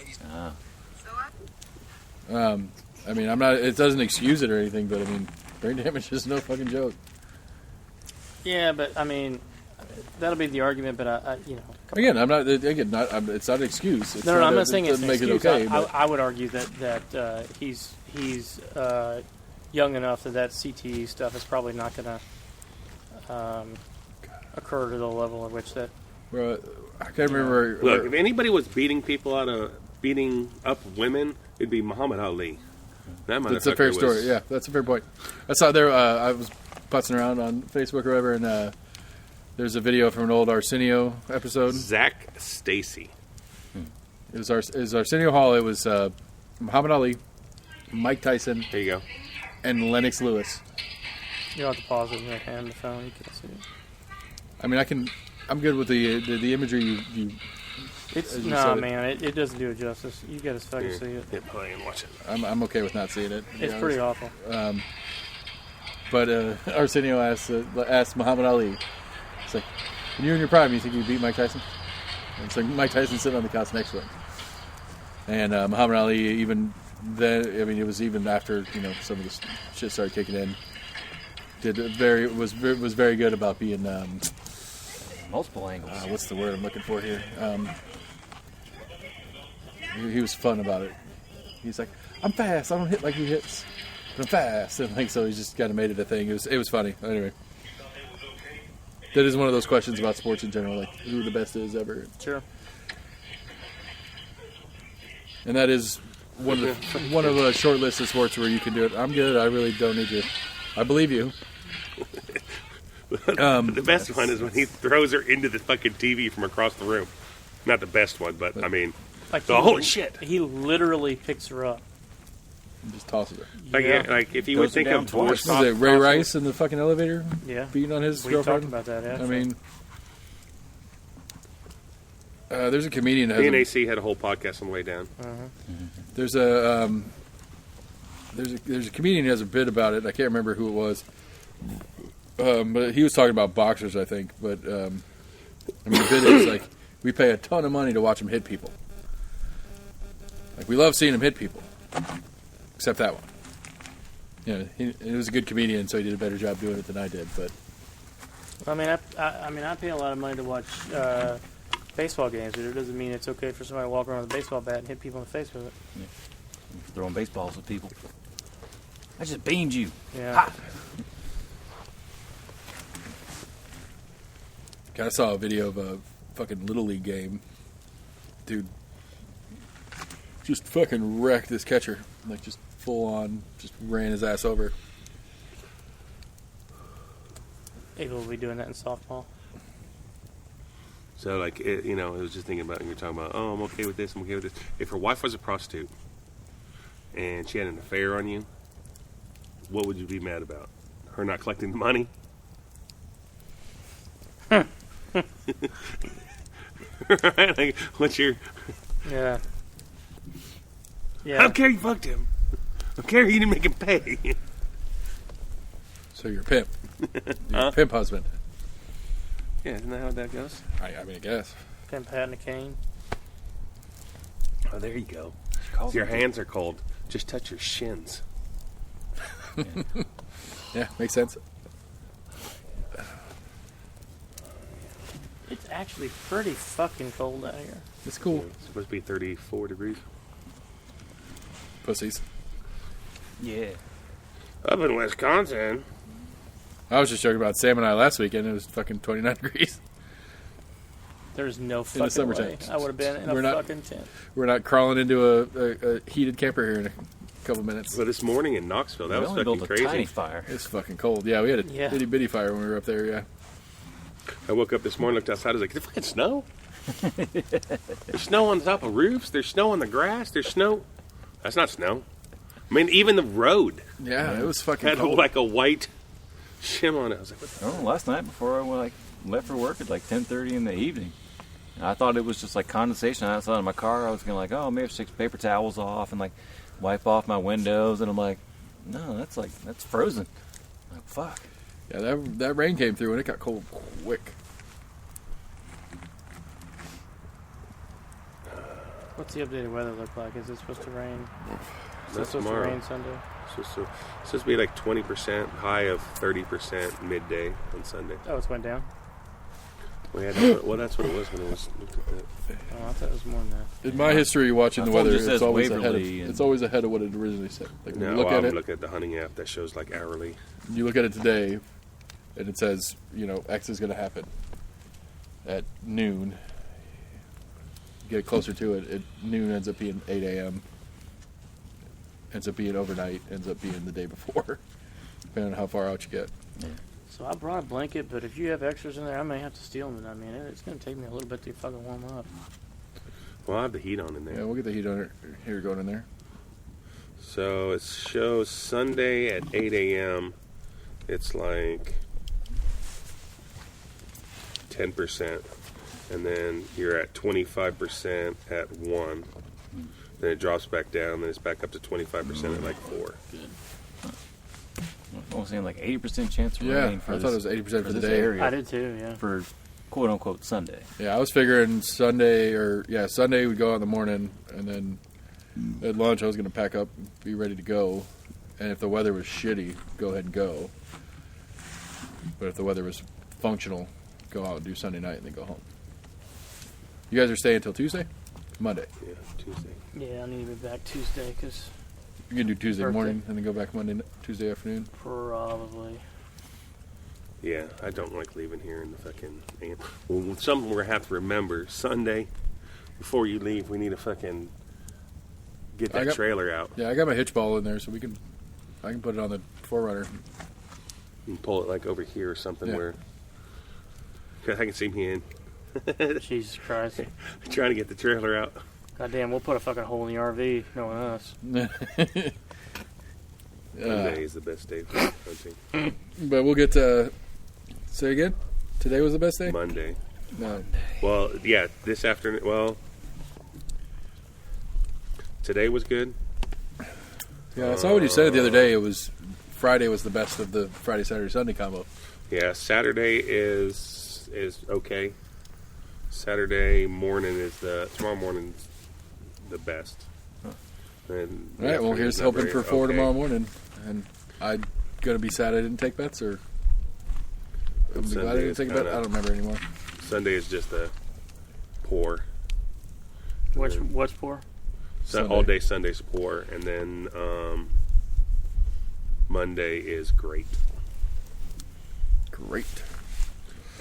I mean, I'm not. It doesn't excuse it or anything, but I mean, brain damage is no fucking joke. Yeah, but I mean, that'll be the argument. But I Again, I'm not. Again, not. It's not an excuse. It's no, I'm a- not saying it it's doesn't an make excuse. it okay. I would argue that he's young enough that CTE stuff is probably not going to occur to the level at which that. Bro, I can't remember. Look, if anybody was beating up women, it'd be Muhammad Ali. That That's a fair story. Yeah, that's a fair point. I saw there. I was putzing around on Facebook or whatever, and there's a video from an old Arsenio episode. Zach Stacy. It was Arsenio Hall. It was Muhammad Ali, Mike Tyson, There you go. and Lennox Lewis. You'll have to pause it and hand the phone. You can't see it. I mean, I'm good with the imagery you It's As you no said it. man. It doesn't do it justice. You got to fucking Here, see it. hit play and watch it. I'm okay with not seeing it. to be It's pretty honest. awful. But Arsenio asked Muhammad Ali, it's like, when you're in your prime, you think you beat Mike Tyson? And it's like Mike Tyson sitting on the couch next to him. And Muhammad Ali, even then, I mean, it was even after some of the shit started kicking in. Was very good about being Multiple angles. what's the word I'm looking for here? He was fun about it. He's like, I'm fast. I don't hit like he hits, but I'm fast. And like, so he just kind of made it a thing. It was funny. Anyway, that is one of those questions about sports in general, like who the best is ever. Sure. And that is one of a short list of sports where you can do it. I'm good. I really don't need you. I believe you. The best one is when he throws her into the fucking TV from across the room. Not the best one, but I mean, Like holy shit. He literally picks her up. And just tosses her. Like if you would Goes think down of twice. worst Was it Ray Rice in the fucking elevator Yeah. beating on his We girlfriend? talked about that. Yeah. I mean, there's a comedian that has a, BNAC had a whole podcast on the way down. there's a comedian who has a bit about it. I can't remember who it was, But he was talking about boxers, I think. But I mean, the bit is like we pay a ton of money to watch him hit people. Like we love seeing him hit people, except that one. He was a good comedian, so he did a better job doing it than I did. But I mean, I pay a lot of money to watch baseball games, but it doesn't mean it's okay for somebody to walk around with a baseball bat and hit people in the face with it. Yeah. Throwing baseballs at people. I just beamed you. Yeah. Ha! I saw a video of a fucking Little League game. Dude just fucking wrecked this catcher. Like, just full on, just ran his ass over. Able to be doing that in softball. So, like, it was just thinking about, and you're talking about, oh, I'm okay with this, I'm okay with this. If her wife was a prostitute and she had an affair on you, what would you be mad about? Her not collecting the money? Right? Like, what's your... Yeah. I don't care you fucked him. I don't care you didn't make him pay. So you're a pimp. You're a pimp husband. Yeah, isn't that how that goes? I mean, I guess. Pimp hat and a cane. Oh, there you go. Your hands are cold. Just touch your shins. Yeah, makes sense. It's actually pretty fucking cold out here. It's cool. It's supposed to be 34 degrees. Pussies. Yeah. Up in Wisconsin. I was just joking about Sam and I last weekend. It was fucking 29 degrees. There's no a fucking summer way. tent. I would have been in We're a not- fucking tent. We're not crawling into a heated camper here in a couple minutes. But this morning in Knoxville, that We was only fucking built a crazy. tiny fire. It's fucking cold. Yeah, we had a Yeah. itty bitty fire when we were up there, yeah. I woke up this morning, looked outside, I was like, "Is it fucking snow?" There's snow on the top of roofs. There's snow on the grass. There's snow. That's not snow. I mean, even the road Yeah, it was fucking had cold. like a white shim on it. I was like, "What the?" Oh, last night before I left for work at like 10:30 in the evening, and I thought it was just like condensation outside of my car. I was gonna oh, maybe stick paper towels off and like wipe off my windows, and I'm like, no, that's frozen. I'm like, fuck. Yeah, that rain came through and it got cold quick. What's the updated weather look like? Is it supposed to rain? Is it That's supposed tomorrow. to rain Sunday? It's supposed to be like 20%, high of 30% midday on Sunday. Oh, it's went down? Well, that's what it was when it was looked at that. Oh, I thought it was more than that. In my history watching My the phone weather, just says it's always Waverly and- it's always ahead of what it originally said. Like when No, you look at I'm it, looking at the hunting app that shows like hourly. you look at it today, and it says, X is going to happen at noon. You get closer to it, at noon ends up being 8 a.m. Ends up being overnight, ends up being the day before, depending on how far out you get. So I brought a blanket, but if you have extras in there, I may have to steal them. I mean, it's going to take me a little bit to fucking warm up. Well, I have the heat on in there. Yeah, we'll get the heat on it here going in there. So it shows Sunday at 8 a.m. It's like 10%. And then you're at 25% at 1. Then it drops back down. Then it's back up to 25% at like 4. I was saying like 80% chance of Yeah, rain for I thought it was 80% for the this day. area I did too, yeah. for quote unquote Sunday. Yeah, I was figuring Sunday we'd go out in the morning, and then at lunch I was going to pack up and be ready to go. And if the weather was shitty, go ahead and go. But if the weather was functional, go out and do Sunday night and then go home. You guys are staying until Tuesday? Monday. Yeah, Tuesday. Yeah, I need to be back Tuesday because You can do Tuesday Birthday. morning and then go back Tuesday afternoon. probably. Yeah, I don't like leaving here in the fucking... Well, something we're going to have to remember. Sunday, before you leave, we need to fucking get I that got- trailer out Yeah, I got my hitch ball in there, so I can put it on the 4Runner. and pull it like over here or something Yeah. where... Cause I can see me in. Jesus Christ. Trying to get the trailer out. Goddamn, we'll put a fucking hole in the RV, knowing us. Monday is the best day for hunting. But we'll get to... Say again? Today was the best day? Monday. No. Well, yeah, this afternoon. Well, today was good. Yeah, I saw what you said the other day. It was Friday was the best of the Friday, Saturday, Sunday combo. Yeah, Saturday is okay. Saturday morning is tomorrow morning's the best. And All right, well, here's not hoping very for 4 okay. tomorrow morning. And I'm going to be sad I didn't take bets, or I'm And glad I Sunday didn't is take a bet. I kinda- don't remember anymore. Sunday is just a poor. What's for? Sunday. All day Sunday's poor, and then Monday is great Great.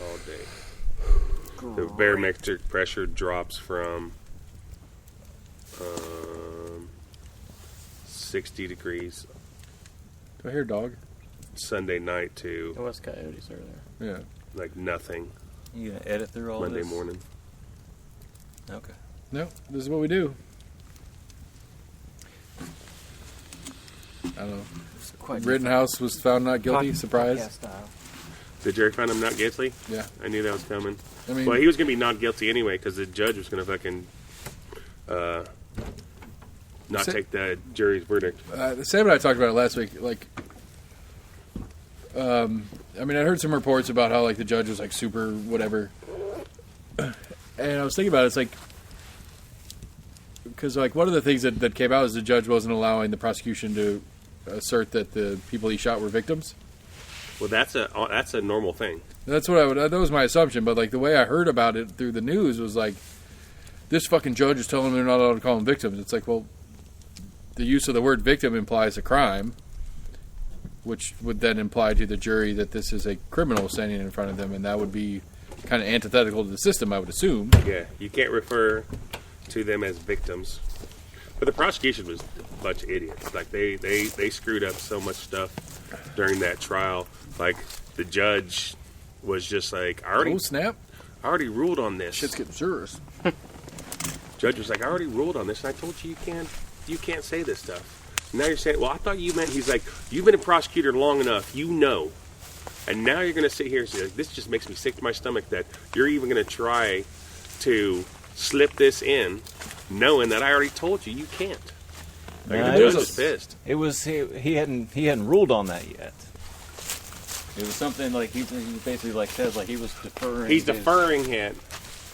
all day. The barometric pressure drops from 60 degrees Do I hear a dog? Sunday night to There was coyotes over there. Yeah. like nothing You gonna edit through all Monday this? morning. Okay. No, this is what we do. I don't know. Quite Rittenhouse was found not guilty. Surprise. Podcast style. Did Jerry find him not guilty? Yeah. I knew that was coming. I mean, Well, he was going to be not guilty anyway because the judge was going to fucking not Sa- take the jury's verdict. Sam and I talked about it last week. Like, I mean, I heard some reports about how like the judge was like super whatever, and I was thinking about it. It's like because like one of the things that came out is the judge wasn't allowing the prosecution to assert that the people he shot were victims. Well, that's a normal thing. That's what that was my assumption. But like the way I heard about it through the news was like this fucking judge is telling them they're not allowed to call them victims. It's like, well, the use of the word victim implies a crime, which would then imply to the jury that this is a criminal standing in front of them, and that would be kind of antithetical to the system, I would assume. Yeah, you can't refer to them as victims. But the prosecution was a bunch of idiots. Like they screwed up so much stuff during that trial. Like the judge was just like, I Oh snap! already ruled on this. Shit's getting serious. Judge was like, I already ruled on this, and I told you you can't say this stuff. Now you're saying, well, I thought you meant. He's like, you've been a prosecutor long enough, you know, and now you're going to sit here and say, like, this just makes me sick to my stomach that you're even going to try to slip this in, knowing that I already told you can't. Like, Nah, the it judge was was pissed. It was he hadn't ruled on that yet. It was something like he basically like says like he was deferring. He's his- deferring it,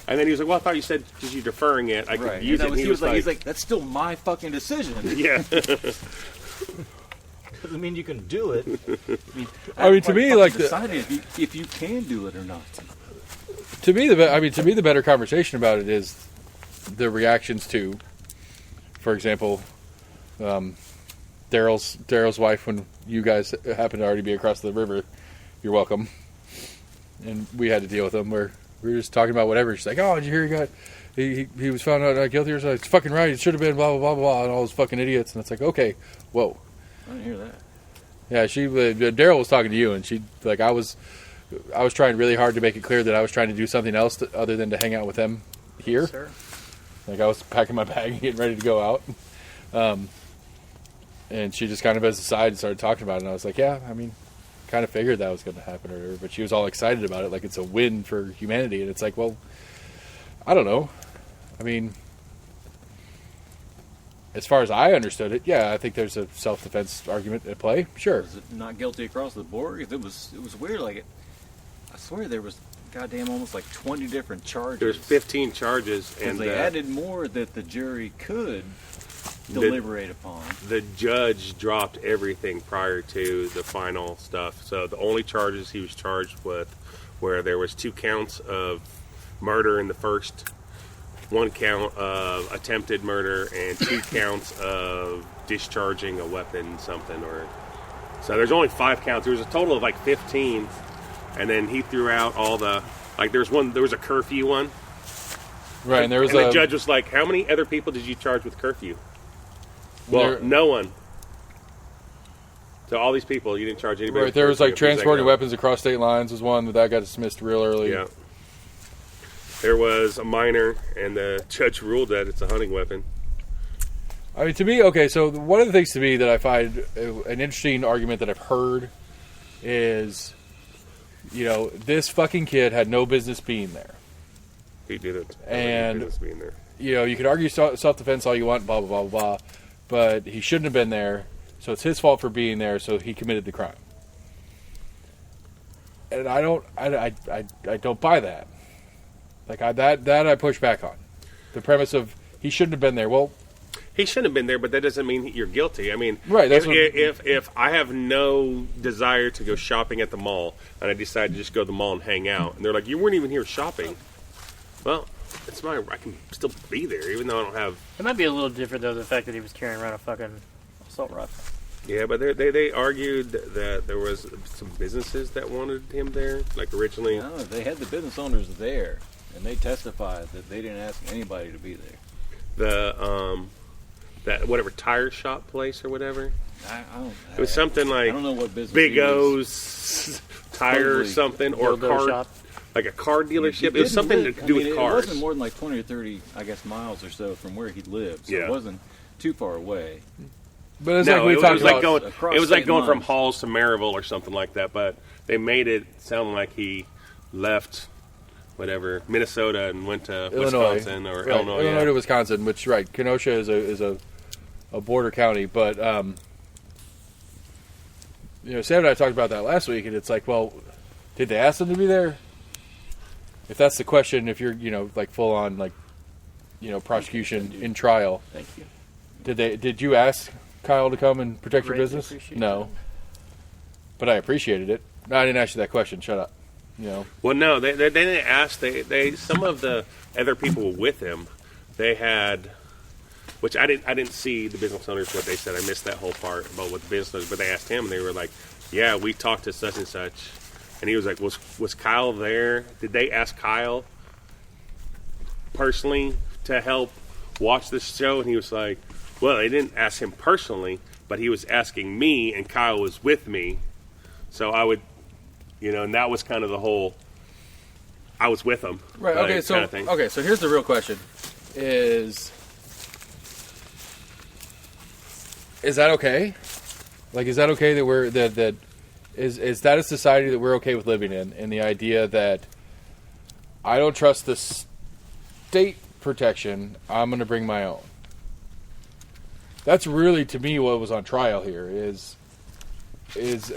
and then he was like, well, I thought you said because you're deferring it, I could Right. use And it. that And he was like, he's like, that's still my fucking decision. yeah. Doesn't mean you can do it. I mean, to me, like the- decided if you can do it or not. To me, the better conversation about it is the reactions to, for example, Daryl's wife when you guys happened to already be across the river. You're welcome. And we had to deal with them where we were just talking about whatever. She's like, "Oh, did you hear he was found out not guilty?" Or something. It's fucking right. It should have been blah blah blah blah, and all those fucking idiots. And it's like, okay, whoa. I didn't hear that. Yeah, Daryl was talking to you, and she like I was trying really hard to make it clear that I was trying to do something else other than to hang out with them here. Sir. Like I was packing my bag and getting ready to go out, and she just kind of as a side started talking about it. And I was like, yeah, I mean, kind of figured that was going to happen or whatever. But she was all excited about it, like it's a win for humanity. And it's like, well, I don't know. I mean, as far as I understood it, yeah, I think there's a self-defense argument at play. Sure. Was it not guilty across the board? It was weird. Like I swear there was goddamn almost like 20 different charges. There's 15 charges, And and they added more that the jury could deliberate upon. the judge dropped everything prior to the final stuff. So the only charges he was charged with, where there was 2 counts of murder in the first, 1 count of attempted murder, and 2 counts of discharging a weapon, something. Or so there's only 5 counts. There was a total of like 15, and then he threw out all the like. There was a curfew one. Right, and there was the judge was like, "How many other people did you charge with curfew?" Well, There- no one. So all these people, you didn't charge anybody. right, with there was like curfew. It transporting no. weapons across state lines was one that got dismissed real early. Yeah. There was a minor, and the judge ruled that it's a hunting weapon. I mean, to me, okay, so one of the things to me that I find an interesting argument that I've heard is, you know, this fucking kid had no business being there. He didn't. And- Business being there. You know, you could argue self-defense all you want, blah, blah, blah, blah, blah, but he shouldn't have been there, so it's his fault for being there, so he committed the crime. and I don't buy that. Like that I push back on. The premise of he shouldn't have been there. Well, he shouldn't have been there, but that doesn't mean you're guilty. I mean, right, that's if I have no desire to go shopping at the mall and I decide to just go to the mall and hang out, and they're like, "You weren't even here shopping," well, it's I can still be there even though I don't have. It might be a little different though, the fact that he was carrying around a fucking assault rifle. Yeah, but they argued that there was some businesses that wanted him there, like originally. No, they had the business owners there, and they testified that they didn't ask anybody to be there. That whatever tire shop place or whatever. It was something like I don't know what business. Big O's tire or something, or a car shop. Like a car dealership. It was something to do with cars. It wasn't more than like 20 or 30, I guess, miles or so from where he lived. So Yeah. It wasn't too far away. but it's No, like we it talked was like about. going. across It was like state going from lines. Halls to Maryville or something like that. But they made it sound like he left, whatever, Minnesota and went to Illinois. Wisconsin or Right, Illinois. Illinois Yeah. to Wisconsin, which right, Kenosha is a border county, but Sam and I talked about that last week, and it's like, well, did they ask them to be there? If that's the question, if you're like full on like prosecution in trial, Thank you. did you ask Kyle to come and protect your Greatly business? appreciate No, that. but I appreciated it. No, I didn't ask you that question. Shut up. Well, no, they didn't ask. They some of the other people with him, they had, which I didn't see the business owners what they said. I missed that whole part about what the business owners. But they asked him, and they were like, "Yeah, we talked to such and such," and he was like, "Was Kyle there? Did they ask Kyle personally to help watch this show?" And he was like, "Well, they didn't ask him personally, but he was asking me, and Kyle was with me, so I would." And that was kind of the whole. I was with them, Right. like, Okay. So kind of thing. okay. So here's the real question: Is that okay? Like, is that okay that we're that is that a society that we're okay with living in? And the idea that I don't trust the state protection, I'm going to bring my own. That's really, to me, what was on trial here. Is as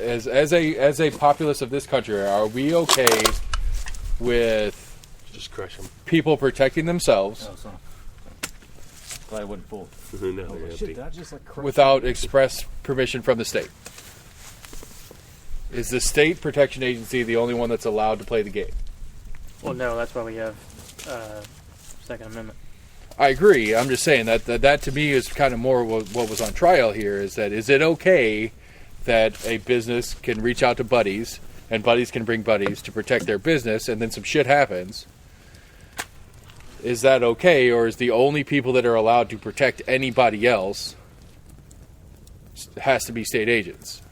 a populace of this country, are we okay with Just crush them. people protecting themselves Oh, so. Glad I wasn't full. No, Oh, yeah, shit, did I just like crush without express permission from the state? Is the state protection agency the only one that's allowed to play the game? Well, no, that's why we have Second Amendment. I agree. I'm just saying that to me is kind of more what was on trial here. Is it okay that a business can reach out to buddies and buddies can bring buddies to protect their business, and then some shit happens? Is that okay, or is the only people that are allowed to protect anybody else has to be state agents?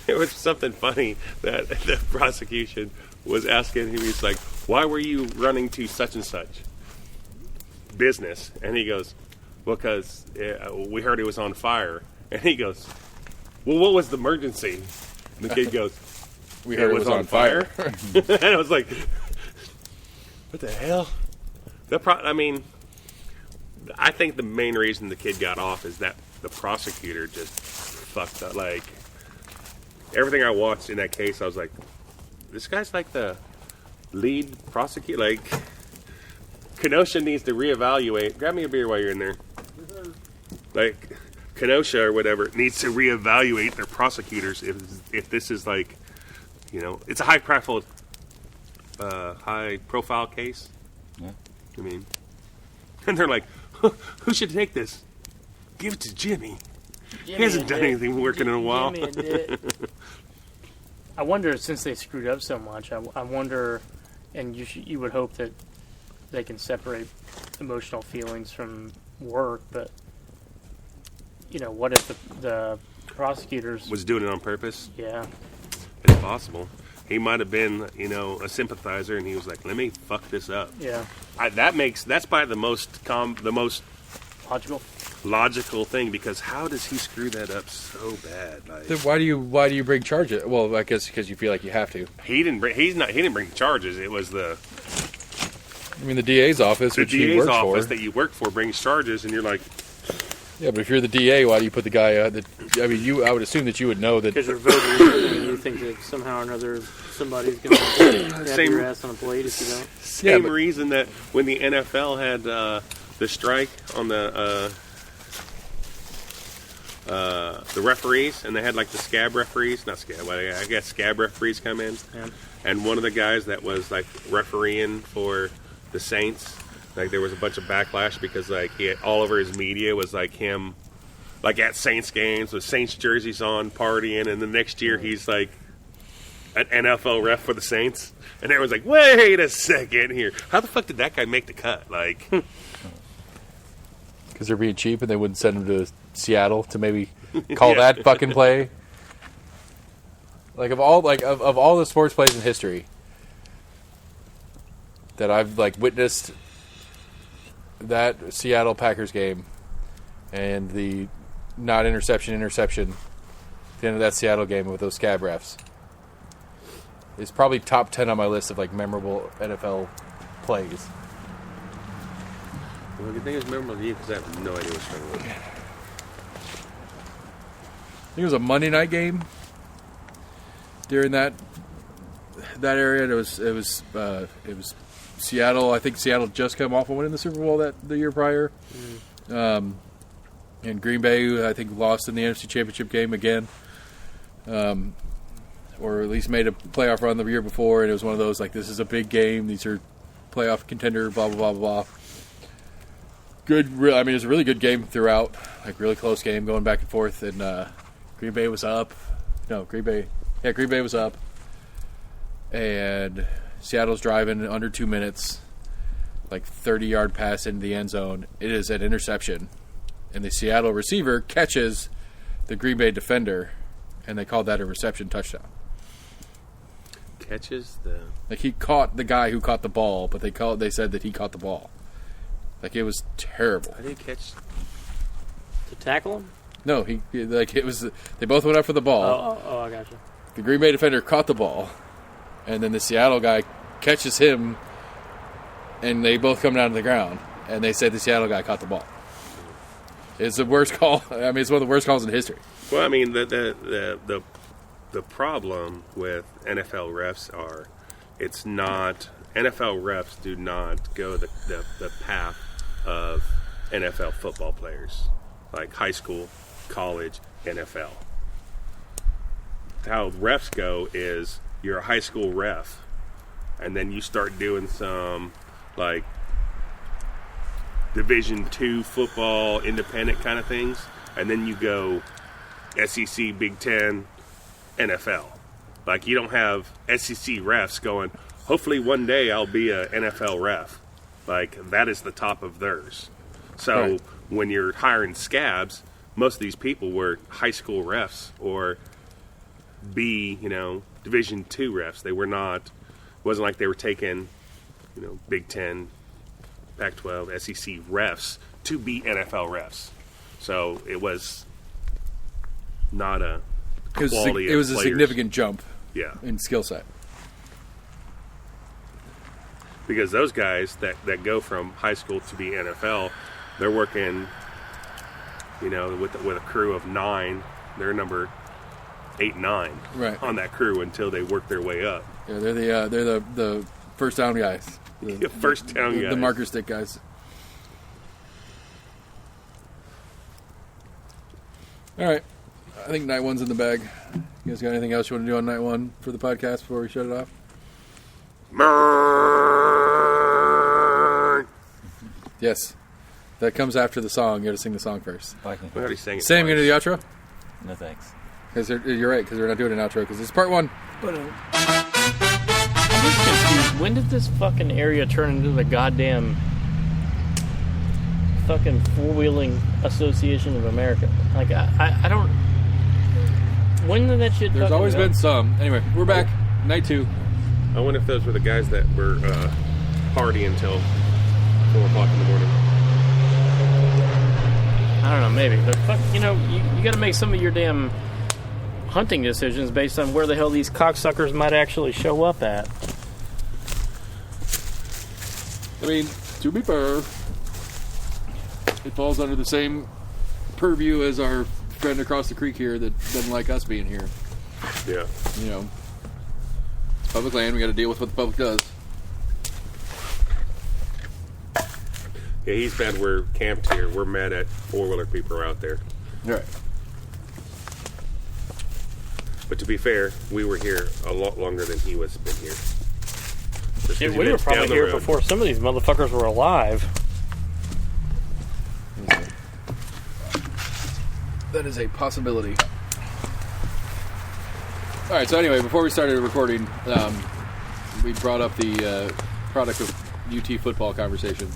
It was something funny that the prosecution was asking him. He was like, "Why were you running to such and such business?" And he goes, "Well, because we heard it was on fire." And he goes, "Well, what was the emergency?" And the kid goes, We heard it was on fire. And I was like, "What the hell?" I think the main reason the kid got off is that the prosecutor just fucked up. Like, everything I watched in that case, I was like, this guy's like the lead prosecutor. Like, Kenosha needs to reevaluate. Grab me a beer while you're in there. Like, Kenosha or whatever needs to reevaluate their prosecutors if this is like, it's a high profile case. Yeah. I mean, and they're like, who should take this? Give it to Jimmy. He hasn't done anything working in a while. Jimmy did. I wonder, since they screwed up so much, I wonder, and you would hope that they can separate emotional feelings from work, but what if the prosecutors Was doing it on purpose? Yeah. It's possible. He might have been, a sympathizer, and he was like, "Let me fuck this up." Yeah. That's probably the most Logical. logical thing, because how does he screw that up so bad? Then why do you bring charges? Well, I guess because you feel like you have to. He didn't bring charges. It was the DA's office, which he DA's works office for. that you work for brings charges, and you're like, Yeah, but if you're the DA, why do you put the guy? I would assume that you would know that. Because you're voting. think that somehow or another somebody's going to have Same- your ass on a plate if you don't? Same but- reason that when the NFL had the strike on the referees, and they had like the scab referees, not scab, well, I guess scab referees come in, Yeah. and one of the guys that was like refereeing for the Saints, like there was a bunch of backlash because like he had, all over his media was like him, like at Saints games with Saints jerseys on, partying, and the next year he's like an NFL ref for the Saints, and everyone's like, wait a second here, how the fuck did that guy make the cut? Like, Because they're being cheap and they wouldn't send him to Seattle to maybe call Yeah. that fucking play. Like of all the sports plays in history that I've like witnessed, that Seattle Packers game and the not interception at the end of that Seattle game with those scab refs is probably top 10 on my list of like memorable NFL plays. well, the thing is memorable to you because I have no idea what's going on. I think it was a Monday night game during that area. It was Seattle. I think Seattle just come off of winning the Super Bowl the year prior, and Green Bay I think lost in the NFC Championship game again, or at least made a playoff run the year before. And it was one of those like, this is a big game. These are playoff contender. Blah blah blah blah. Good. I mean, it was a really good game throughout. Like really close game, going back and forth, and Green Bay was up. No, Green Bay was up. And Seattle's driving under 2 minutes, like 30-yard pass into the end zone. It is an interception. And the Seattle receiver catches the Green Bay defender, and they called that a reception touchdown. Catches the... Like he caught the guy who caught the ball, but they said that he caught the ball. Like it was terrible. I didn't catch... To tackle him? No, it was. They both went up for the ball. Oh, I got you. The Green Bay defender caught the ball, and then the Seattle guy catches him, and they both come down to the ground, and they said the Seattle guy caught the ball. It's the worst call. I mean, it's one of the worst calls in history. Well, I mean, the problem with NFL refs are, it's not... NFL refs do not go the path of NFL football players, like high school, college, NFL. How refs go is you're a high school ref, and then you start doing some like Division II football, independent kind of things, and then you go SEC, Big Ten, NFL. Like you don't have SEC refs going, hopefully one day I'll be a NFL ref. Like that is the top of theirs. So Right. when you're hiring scabs, most of these people were high school refs or Division II refs. They were not, it wasn't like they were taking, Big Ten, Pac-12, SEC refs to be NFL refs. So it was not a quality It was of a players. significant jump Yeah. in skill set. Because those guys that go from high school to be NFL, they're working, with a crew of 9. They're number 8, 9 Right. on that crew until they work their way up. Yeah, they're the first down guys. The, First down guys. the marker stick guys. All right. I think night one's in the bag. You guys got anything else you want to do on night one for the podcast before we shut it off? Yes. That comes after the song. You got to sing the song first. Viking We already sang it. Sam, you twice. going to do the outro? No thanks. Because you're right, because we're not doing an outro, because it's part one. I'm just confused. When did this fucking area turn into the goddamn fucking Four-Wheeling Association of America? Like, I don't... When did that shit There's fucking always go? been some. Anyway, we're back. Night 2. I wonder if those were the guys that were partying until 4 o'clock in the morning. I don't know, maybe. But fuck, you got to make some of your damn hunting decisions based on where the hell these cocksuckers might actually show up at. I mean, to be fair, it falls under the same purview as our friend across the creek here that doesn't like us being here. Yeah. You know, it's public land. We got to deal with what the public does. Yeah, he's mad we're camped here. We're mad at four-wheeler people are out there. All right. But to be fair, we were here a lot longer than he was been here. Just 'cause Yeah, he we were lives down probably the here road. before some of these motherfuckers were alive. That is a possibility. All right. So anyway, before we started recording, we brought up the product of UT football conversation.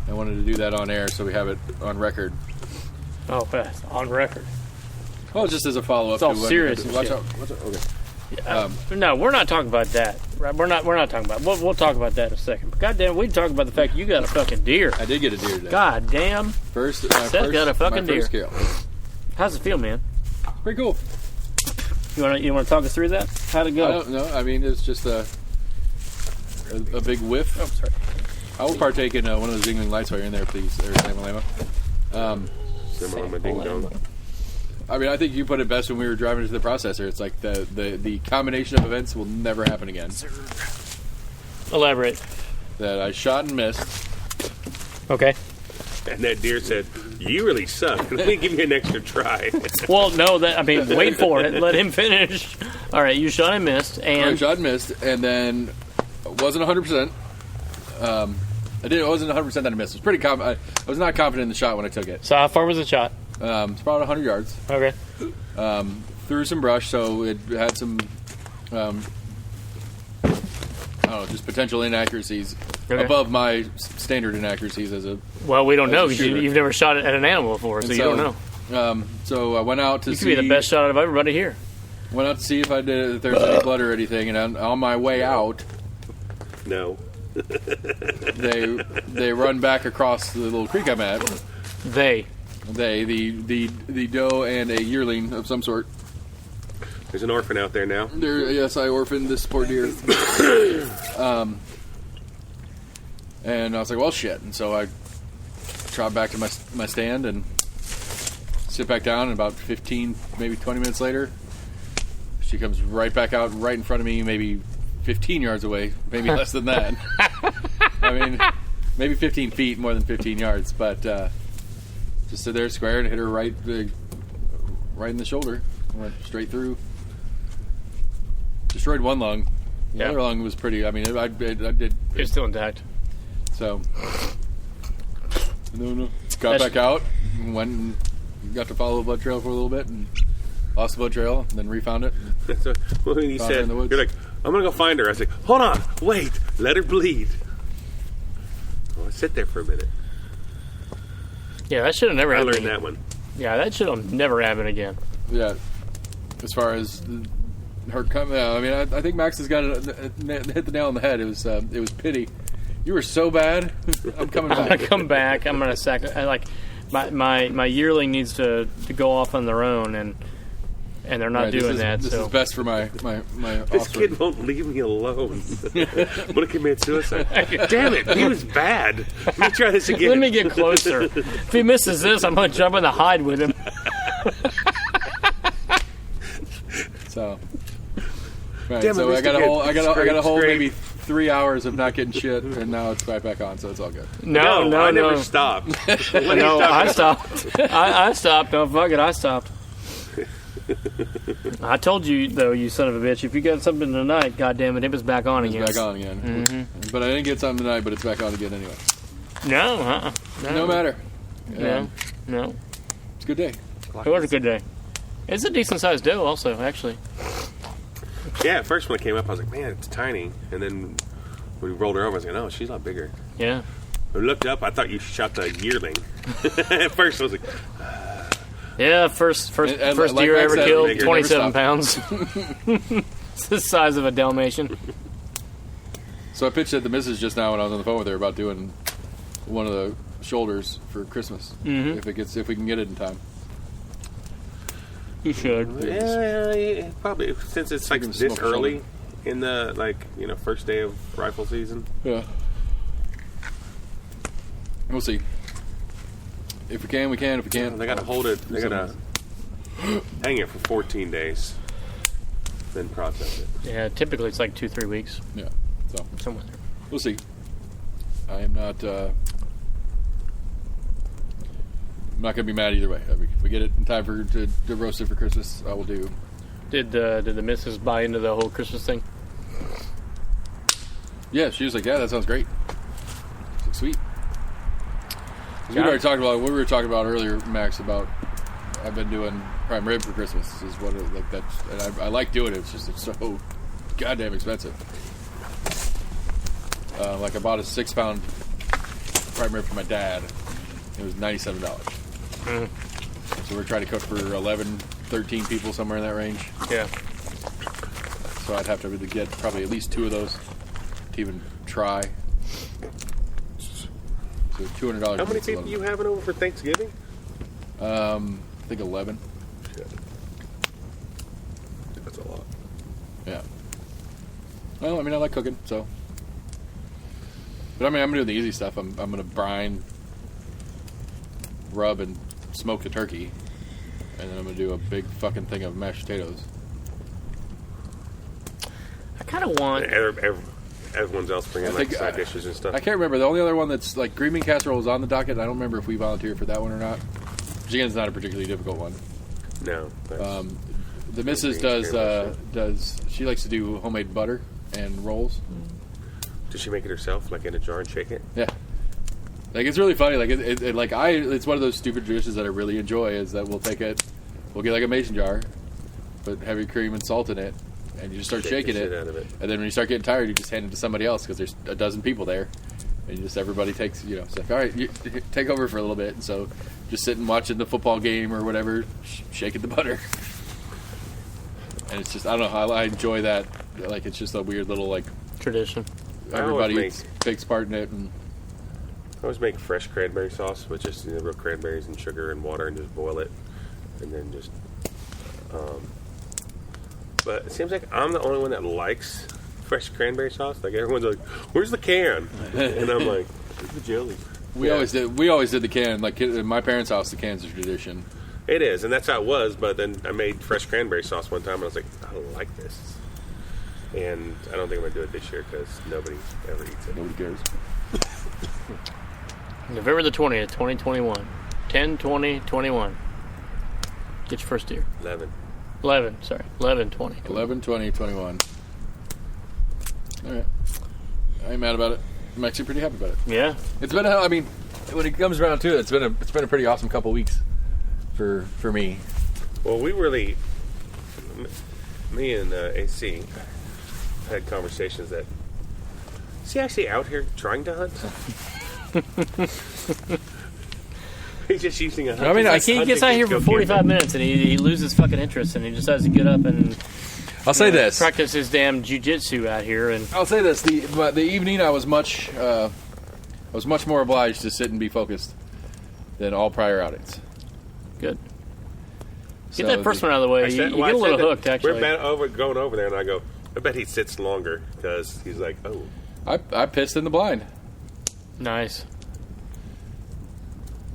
I wanted to do that on air, so we have it on record. Oh, fast. On record. Well, just as a follow-up. It's all to what- serious Watch shit. out! Watch out! Okay. No, we're not talking about that. Right? We're not talking about. We'll talk about that in a second. But goddamn, we can talk about the fact you got a fucking deer. I did get a deer today. God damn. First, Seth got a fucking my first deer. kill. How's it feel, man? Pretty cool. You want to talk us through that? How'd it go? I don't know. I mean, it's just a big whiff. Oh, sorry. I will partake in one of those dingling lights while you're in there, please. Or Samalama. Samalama Ding Dong. I mean, I think you put it best when we were driving to the processor. It's like the combination of events will never happen again. Elaborate. That I shot and missed. Okay. And that deer said, "You really suck. Let me give you an extra try." Well, no, wait for it. Let him finish. All right, you shot and missed, I and shot and missed, and then wasn't 100%. It wasn't 100% that I missed. It was pretty I was not confident in the shot when I took it. so how far was the shot? It's about 100 yards. Okay. Through some brush, so it had some, I don't know, just potential inaccuracies Okay. above my standard inaccuracies as a. Well, we don't As know a because shooter. you've never shot it at an animal before, so And you don't know. So I went out to You could see. be the best shot out of everybody here. Went out to see if if there's any blood or anything, and on my way out, No. they run back across the little creek I'm at. They. The doe and a yearling of some sort. There's an orphan out there now. Yes, I orphaned this poor deer. And I was like, well, shit. And so I trot back to my stand and sit back down. And about 15, maybe 20 minutes later, she comes right back out right in front of me, maybe 15 yards away, maybe less than that. I mean, maybe 15 feet, more than 15 yards. But just stood there square and hit her right in the shoulder. Went straight through. Destroyed one lung. The Yeah. other lung was pretty. I mean, I did. It's still intact. So, no. Got back out, and went and got to follow the blood trail for a little bit, and lost the blood trail, and then refound it. So when he Found her said, in the woods. "You're like, I'm gonna go find her," I was like, "Hold on, wait, let her bleed." Well, I sit there for a minute. Yeah, that should have never I happened. learned that one. Yeah, that should have never happened again. Yeah. As far as her coming, I mean, I think Max has got it, hit the nail on the head. It was pity. You were so bad. I'm coming I'm gonna back. come back. I'm gonna my yearling needs to go off on their own, and they're not Right, doing this that. is best for my This offspring. kid won't leave me alone. What if he committed suicide? Damn it, he was bad. Let me try this again. Let me get closer. If he misses this, I'm gonna jump in the hide with him. So, right, Damn it, so I Mr. got a Kid. whole, I got a whole Scrape. maybe 3 hours of not getting shit, and now it's right back on, so it's all good. No, I never stopped. When he No, I stopped, stopped. I stopped. No, fuck it, I stopped. I told you, though, you son of a bitch, if you got something tonight, goddammit, it was back on It's again. back on again. But I didn't get something tonight, but it's back on again anyway. No, No matter. No. It's a good day. It was a good day. It's a decent sized doe, also, actually. yeah, at first when it came up, I was like, man, it's tiny. And then when we rolled her over, I was like, no, she's a lot bigger. Yeah. I looked up, I thought you shot the yearling. At first, I was like, Yeah, first And first like deer Mike ever said, killed, never 27 stop. pounds. It's the size of a Dalmatian. So I pitched at the missus just now when I was on the phone with her about doing one of the shoulders for Christmas. If we can get it in time. You should. yeah, probably. Since it's like Give him this smoke early in the, first day of rifle season. Yeah. We'll see. If we can, we can. If we can't, They got to hold it. They got to hang it for 14 days. then process it. Yeah, typically it's like 2-3 weeks. Yeah. So Somewhere there. we'll see. I am not. I'm not gonna be mad either way. If we get it in time to roast it for Christmas, I will do. Did the missus buy into the whole Christmas thing? Yeah, she was like, "Yeah, that sounds great." I was like, sweet. 'Cause we Yeah. already talked about what we were talking about earlier, Max. About I've been doing prime rib for Christmas. Is what it, like that's, and I like doing it. It's so goddamn expensive. Like I bought a 6-pound prime rib for my dad. It was $97. So we're trying to cook for 11, 13 people, somewhere in that range. Yeah. So I'd have to really get probably at least 2 of those to even try. So $200. How many people you having over for Thanksgiving? I think 11. Shit. That's a lot. Yeah. Well, I mean, I like cooking, so. But I mean, I'm doing the easy stuff. I'm gonna brine, rub, and smoke the turkey, and then I'm gonna do a big fucking thing of mashed potatoes. I kind of want. Everyone's else bringing I like think side dishes and stuff. I can't remember. The only other one that's like green bean casserole is on the docket. I don't remember if we volunteered for that one or not. Which again is not a particularly difficult one. No. That's, The missus does. She likes to do homemade butter and rolls. does she make it herself, like in a jar and shake it? Yeah. Like it's really funny. Like it's one of those stupid dishes that I really enjoy. Is that we'll get like a mason jar, put heavy cream and salt in it, and you just start Shake the shaking shit it. out of it. And then when you start getting tired, you just hand it to somebody else because there's a dozen people there, and you just everybody takes it's like all right, you take over for a little bit. And so just sitting watching the football game or whatever, shaking the butter. And it's just I don't know. I enjoy that. Like it's just a weird little like Tradition. everybody takes part in it and. I always make fresh cranberry sauce with just real cranberries and sugar and water and just boil it, and then just. But it seems like I'm the only one that likes fresh cranberry sauce. Like everyone's like, "Where's the can?" And I'm like, "Where's the jelly?" We always did the can. Like in my parents' house, the can's a tradition. It is, and that's how it was. But then I made fresh cranberry sauce one time, and I was like, "I don't like this," and I don't think I'm gonna do it this year because nobody ever eats it. Nobody cares. November the 20th, 2021. 10/20/21. Get your first deer. 11. 11/20. 11/20/21. All right. I ain't mad about it. I'm actually pretty happy about it. Yeah. It's been I mean, when it comes around to it, it's been a pretty awesome couple weeks for me. Well, we really, me and AC had conversations that. Is he actually out here trying to hunt? He's just using a hunt. I mean, He gets out here for 45 minutes and he loses fucking interest and he decides to get up and I'll say this. practice his damn jiu-jitsu out here. And I'll say this: the evening I was much more obliged to sit and be focused than all prior outings. good. So Get that first one out of the way. You get a little hooked, actually. We're going over there, and I go, I bet he sits longer because he's like, oh. I pissed in the blind. Nice.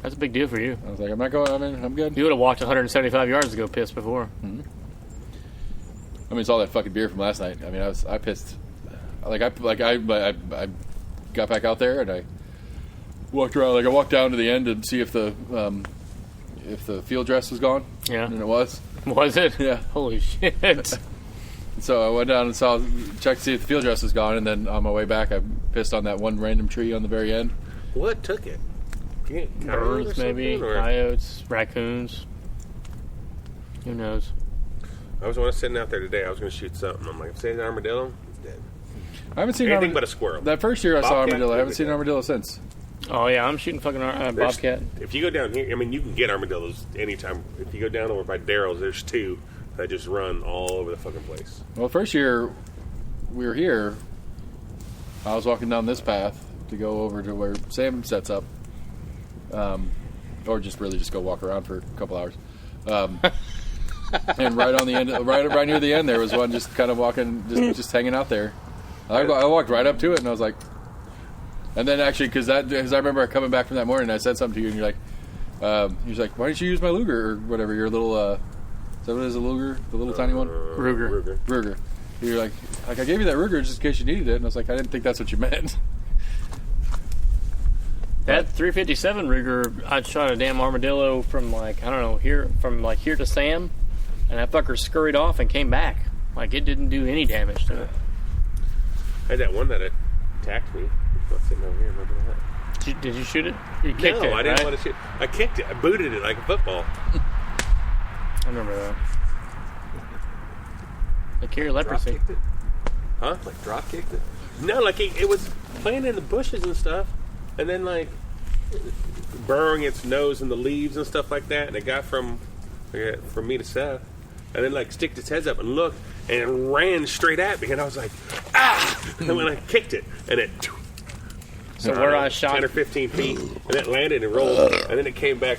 That's a big deal for you. I was like, I'm not going. I mean, I'm good. You would have walked 175 yards to go piss before. I mean, it's all that fucking beer from last night. I mean, I pissed. I got back out there and I walked around. Like I walked down to the end to see if the field dress was gone. Yeah. And it was. Was it? Yeah. Holy shit. So I went down and checked to see if the field dress was gone, and then on my way back, I pissed on that one random tree on the very end. What took it? Birds, maybe. Coyotes, raccoons. Who knows? I was sitting out there today. I was going to shoot something. I'm like, if it's an armadillo, he's dead. I haven't seen Anything but a squirrel. That first year I saw Bobcat, armadillo. I haven't seen dead. armadillo since. Oh, yeah, I'm shooting fucking bobcat. If you go down here, I mean, you can get armadillos anytime. If you go down over by Daryl's, there's 2 that just run all over the fucking place. Well, first year we were here, I was walking down this path to go over to where Sam sets up, or just go walk around for a couple hours. And right on the end, right near the end, there was one just kind of walking, just hanging out there. I walked right up to it, and I was like, and then actually, because I remember coming back from that morning, I said something to you, and you're like, why didn't you use my Luger or whatever, your little Is that what it is, a Luger? The little tiny one? Ruger. Ruger. You're like, I gave you that Ruger just in case you needed it. And I was like, I didn't think that's what you meant. That 357 Ruger, I shot a damn armadillo from here to Sam, and that fucker scurried off and came back. Like, it didn't do any damage to it. I had that one that attacked me. It's sitting over here. Remember that? Did you shoot it? You kicked it, I didn't right? want to shoot. I kicked it. I booted it like a football. I remember that. They carry leprosy. Drop kicked it? Huh? Like drop kicked it? No, like it was playing in the bushes and stuff, and then like burrowing its nose in the leaves and stuff like that. And it got from me to Seth, and then like sticked its heads up and looked, and it ran straight at me, and I was like, ah! And then when I kicked it, and it. So where I shot 10 or 15 feet, and it landed and rolled, and then it came back,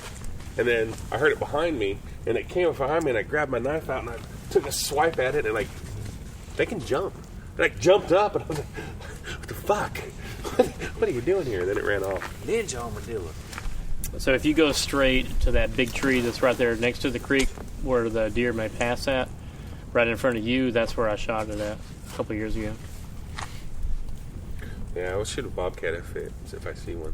and then I heard it behind me, and it came up behind me, and I grabbed my knife out, and I took a swipe at it, and like, they can jump. It like jumped up, and I was like, what the fuck? What are you doing here? And then it ran off. Ninja armadillo. So if you go straight to that big tree that's right there next to the creek where the deer may pass at, right in front of you, that's where I shot it at a couple years ago. Yeah, I will shoot a bobcat if I see one.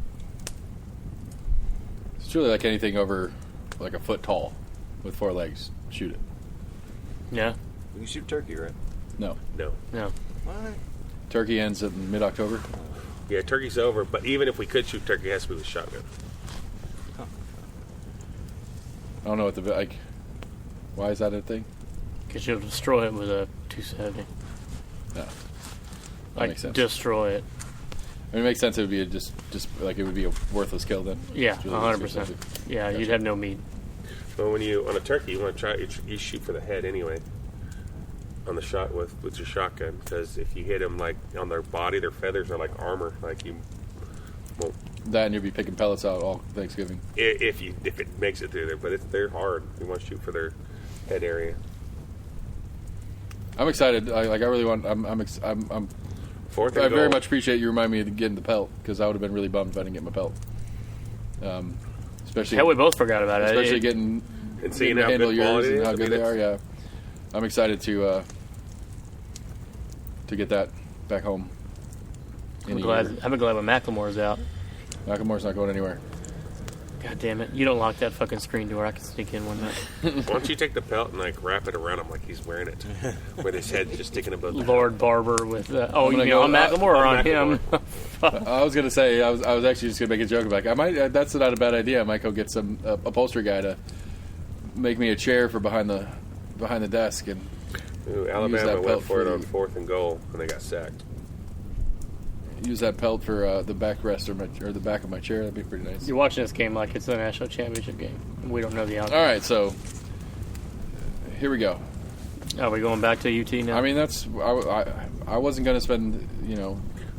It's really like anything over like a foot tall with 4 legs. Shoot it. Yeah? You can shoot turkey, right? No. No. No. What? Turkey ends in mid-October. Yeah, turkey's over, but even if we could shoot turkey, it has to be with a shotgun. I don't know what like. Why is that a thing? Because you'll destroy it with a 270. No. That Like, makes sense. destroy it. I mean, it makes sense. It would be just like it would be a worthless kill then. Yeah, It's really 100%. expensive. Yeah, Gotcha. you'd have no meat. Well, when you on a turkey, you want to try you shoot for the head anyway. On the shot with your shotgun, because if you hit them like on their body, their feathers are like armor. Like you won't That and you'll be picking pellets out all Thanksgiving. if it makes it through there. But they're hard. You want to shoot for their head area. I'm excited. I really want. I'm Fourth and I very goal. much appreciate you reminding me of getting the pelt because I would have been really bummed if I didn't get my pelt. Especially Hell, we both forgot about it. especially It- getting and seeing getting to how handle good yours quality it and is. how I good mean, they are. Yeah, I'm excited to get that back home. I'm glad when Macklemore's out. Macklemore's not going anywhere. God damn it. You don't lock that fucking screen door. I can sneak in one night. Why don't you take the pelt and like wrap it around him like he's wearing it, with his head just sticking above the Lord Barber with... you gonna mean go- on Macklemore or on on him? I was gonna say I was actually just gonna make a joke about. I might. That's not a bad idea. I might go get some upholstery guy to make me a chair for behind the desk and Ooh, Use Alabama that went pelt for it for on the- 4th and goal, and they got sacked. use that pelt for the backrest or the back of my chair. That'd be pretty nice. You're watching this game like it's a national championship game. We don't know the outcome. All right, so here we go. Are we going back to UT now? I mean, I wasn't going to spend,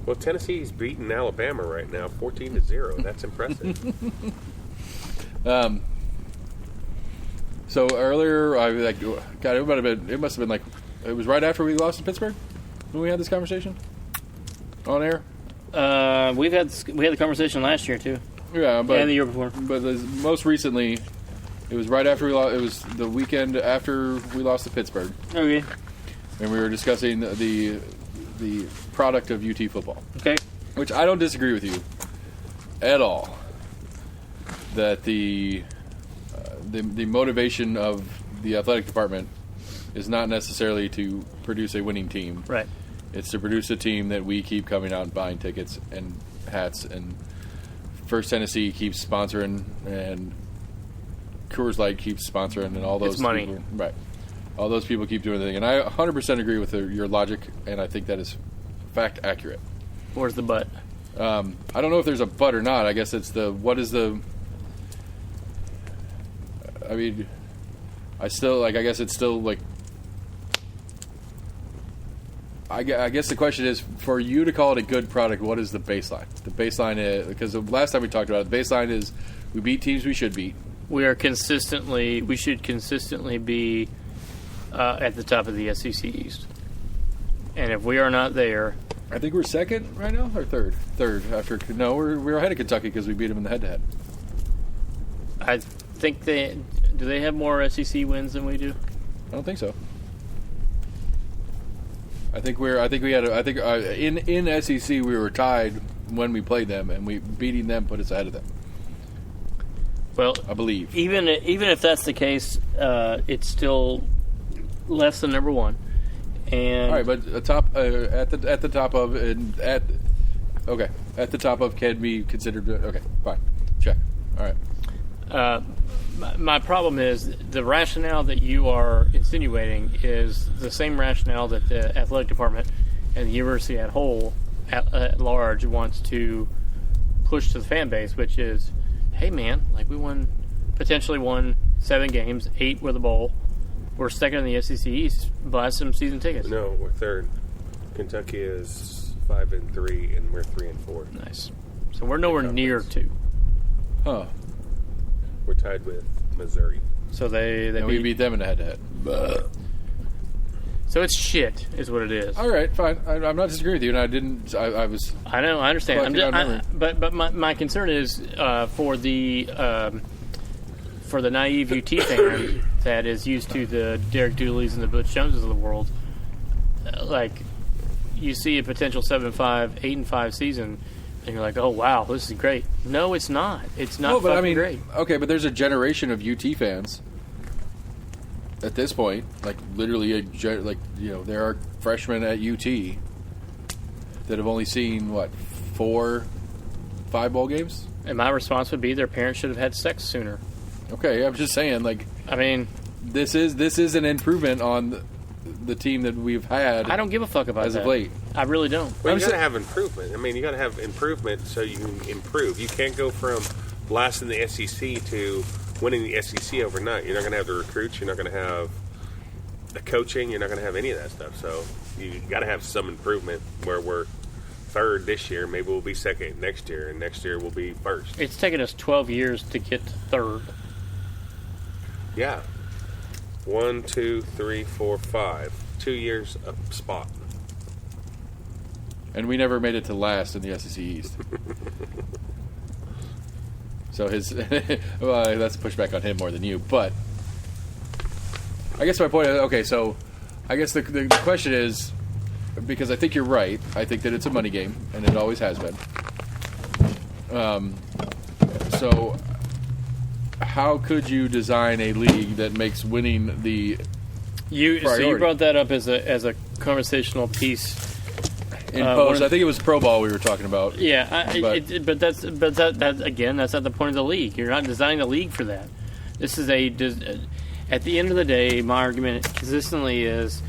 Well, Tennessee's beating Alabama right now, 14-0. That's impressive. So earlier, God, it must have been like, it was right after we lost to Pittsburgh when we had this conversation on air. we had the conversation last year too, Yeah, but and the year before. But most recently, it was right after we lost. It was the weekend after we lost to Pittsburgh, Okay. and we were discussing the product of UT football, Okay. which I don't disagree with you at all. That the motivation of the athletic department is not necessarily to produce a winning team. Right. It's to produce a team that we keep coming out and buying tickets and hats, and First Tennessee keeps sponsoring, and Coors Light keeps sponsoring, and all those It's money. people, right? All those people keep doing the thing, and I 100% agree with your logic, and I think that is fact accurate. Where's the butt? I don't know if there's a but or not. I guess it's what is the. I mean, I guess it's still like. I guess the question is, for you to call it a good product, what is the baseline? The baseline is, because the last time we talked about it, the baseline is we beat teams we should beat. We should consistently be at the top of the SEC East. And if we are not there, I think we're second right now, or third. Third after we're ahead of Kentucky because we beat them in the head-to-head. I think do they have more SEC wins than we do? I don't think so. In SEC we were tied when we played them, and beating them put us ahead of them. Well, I believe. even if that's the case, it's still less than number one. And All right, but at the top of can be considered. Okay, fine, check. All right. my problem is the rationale that you are insinuating is the same rationale that the athletic department and the university at large wants to push to the fan base, which is, hey man, like we potentially won 7 games, 8 with a bowl. We're second in the SEC East. Buy some season tickets. No, we're third. Kentucky is 5-3, and we're 3-4. Nice. So we're nowhere near 2. Huh. We're tied with Missouri. So they And we beat them in a head-to-head. So it's shit, is what it is. All right, fine. I'm not disagreeing with you, and I didn't. I was. I know, I understand. Collecting on memory. But my concern is for the naive UT fan that is used to the Derek Dooley's and the Butch Joneses of the world. Like, you see a potential 7-5, 8-5 season, and you're like, oh wow, this is great. No, it's not. It's not. But fucking great. Okay, but there's a generation of UT fans. At this point, like literally, there are freshmen at UT that have only seen 4-5 bowl games. And my response would be their parents should have had sex sooner. Okay, I'm just saying, I mean, this is an improvement on the team that we've had. I don't give a fuck about as that. of late. I really don't. Well, you got to have improvement. I mean, you got to have improvement so you can improve. You can't go from last in the SEC to winning the SEC overnight. You're not going to have the recruits. You're not going to have the coaching. You're not going to have any of that stuff. So you got to have some improvement. Where we're third this year, maybe we'll be second next year, and next year we'll be first. It's taken us 12 years to get to third. Yeah. 1, 2, 3, 4, 5. 2 years a spot. And we never made it to last in the SEC East. So that's pushback on him more than you. But I guess my point is, okay, so I guess the question is, because I think you're right, I think that it's a money game, and it always has been. So how could you design a league that makes winning the So you priority? brought that up as a conversational piece. In post, I think it was Pro Ball we were talking about. Yeah, but that's again, that's not the point of the league. You're not designing a league for that. This is at the end of the day, my argument consistently is,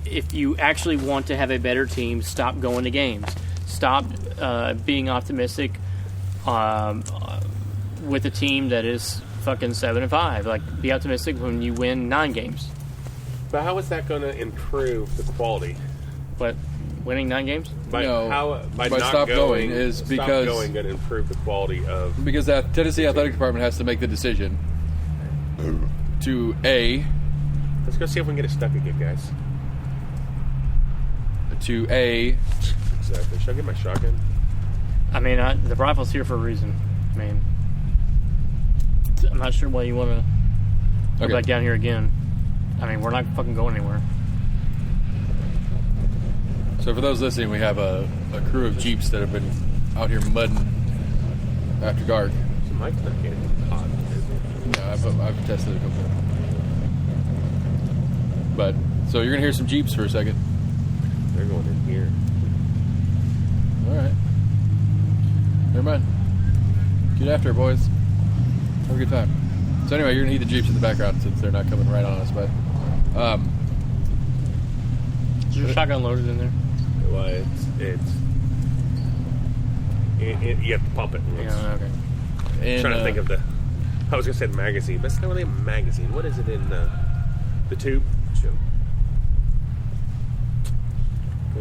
if you actually want to have a better team, stop going to games. Stop being optimistic with a team that is fucking 7-5. Like, be optimistic when you win 9 games. But how is that going to improve the quality? But winning 9 games? By by not stop going is stop because going going to improve the quality of. because the Tennessee Athletic Department has to make the decision to Let's go see if we can get it stuck again, guys. Exactly. Should I get my shotgun? I mean, the rifle's here for a reason. I mean, I'm not sure why you want to go Okay. back down here again. I mean, we're not fucking going anywhere. So for those listening, we have a crew of Jeeps that have been out here mudding after dark. So Mike's not getting hot, is it? Yeah, I've tested a couple. But so you're gonna hear some Jeeps for a second. They're going in here. All right. Never mind. Get after it, boys. Have a good time. So anyway, you're gonna hear the Jeeps in the background since they're not coming right on us. But Is your shotgun loaded in there? Well, you have to pump it. Yeah, okay. in, Trying to think of I was going to say magazine, but it's not really a magazine. What is it in the tube? Tube. I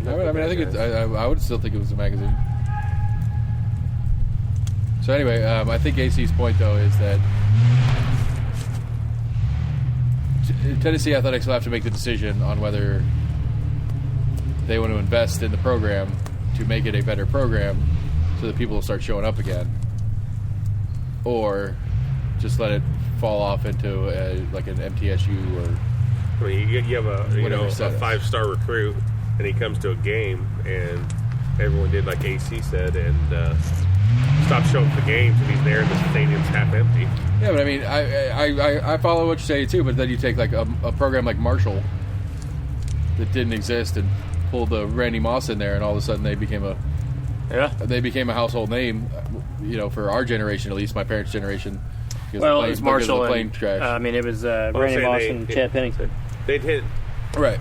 think it's. I would still think it was a magazine. So anyway, I think AC's point though is that Tennessee Athletics will have to make the decision on whether they want to invest in the program to make it a better program, so that people will start showing up again, or just let it fall off into like an MTSU or I mean, you have a Whatever a status. 5-star recruit, and he comes to a game, and everyone did like AC said, and stop showing up the games, and he's there, and the stadium's half empty. Yeah, but I mean, I follow what you say too. But then you take like a program like Marshall that didn't exist and pulled the Randy Moss in there, and all of a sudden they became a household name. For our generation, at least my parents' generation. Well, it was Marshall the plane and crash. it was Randy saying Moss they- and Chad Pennington. They didn't Right,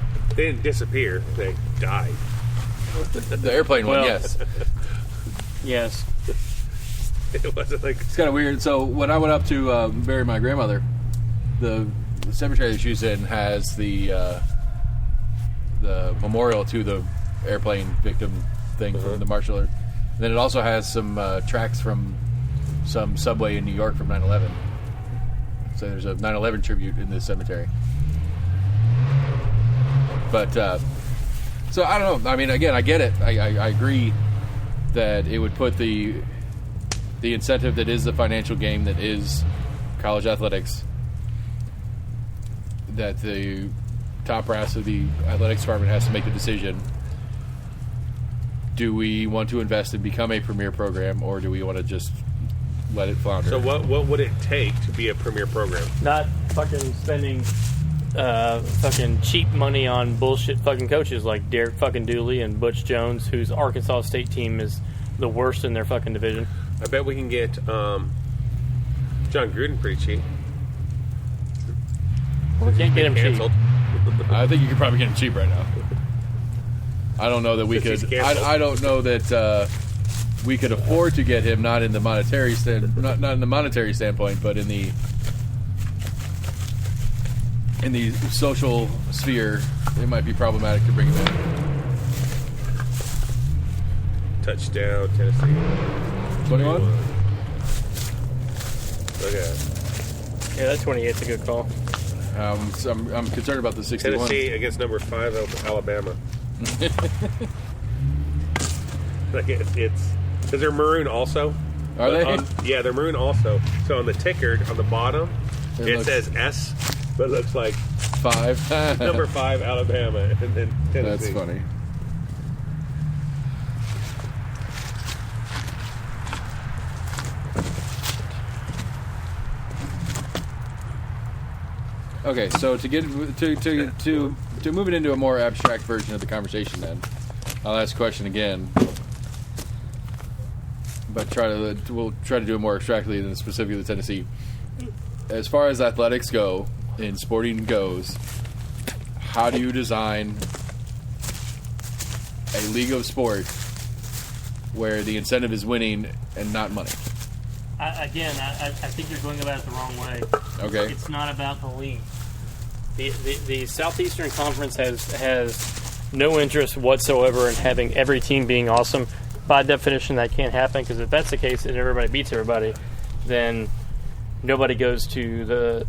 disappear; they died. the airplane one. Well- Yes, Yes. It wasn't like it's kind of weird. So when I went up to bury my grandmother, the cemetery that she was in has the memorial to the airplane victim thing from the Marshall. And then it also has some tracks from some subway in New York from 9/11. So there's a 9/11 tribute in this cemetery. But so I don't know. I mean, again, I get it. I agree that it would put the incentive that is the financial game that is college athletics, that the top brass of the athletics department has to make the decision. Do we want to invest and become a premier program, or do we want to just let it flounder? so. What would it take to be a premier program? Not fucking spending fucking cheap money on bullshit fucking coaches like Derek fucking Dooley and Butch Jones, whose Arkansas State team is the worst in their fucking division. I bet we can get John Gruden pretty cheap. We can't get him cheap. Canceled. I think you could probably get him cheap right now. I don't know that we Since could. he's canceled. I don't know that we could afford to get him. Not in the monetary not in the monetary standpoint, but in the social sphere, it might be problematic to bring him in. Touchdown, Tennessee. 21. Look at that. Yeah, that 28's a good call. So I'm concerned about the 61. Tennessee against number 5 Alabama. Like it's because they're maroon also. Are they? Yeah, they're maroon also. So on the ticker on the bottom, It it looks- says S, but it looks like 5. number 5 Alabama and then Tennessee. That's funny. Okay, so to get to move it into a more abstract version of the conversation, then I'll ask a question again, but we'll try to do it more abstractly than specifically the Tennessee. As far as athletics go, in sporting goes, how do you design a league of sport where the incentive is winning and not money? I think you're going about it the wrong way. Okay. It's not about the league. The Southeastern Conference has no interest whatsoever in having every team being awesome. By definition, that can't happen, because if that's the case and everybody beats everybody, then nobody goes to the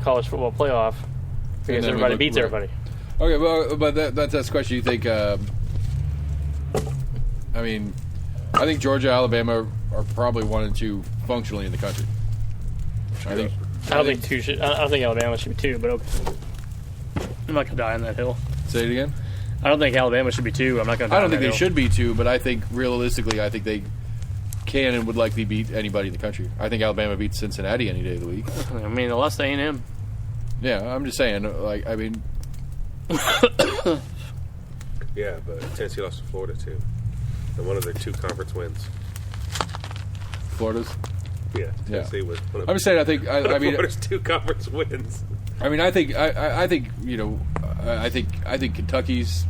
college football playoff because then we everybody look- beats right. everybody. Okay, well, but that's the question. You think? I mean, I think Georgia, Alabama are probably 1 and 2 functionally in the country. I think. I don't think Alabama should be 2, but okay. I'm not gonna die on that hill. Say it again. I don't think Alabama should be 2. I'm not gonna die I don't on think that they hill. should be 2, but I think realistically, I think they can and would likely beat anybody in the country. I think Alabama beats Cincinnati any day of the week. I mean, unless A&M. Yeah, I'm just saying. Like, I mean, Yeah, but Tennessee lost to Florida too. And one of their 2 conference wins. Florida's. Yeah, Tennessee was one of I'm just saying. I think. I mean, Florida's 2 conference wins. I mean, I think I think I think Kentucky's.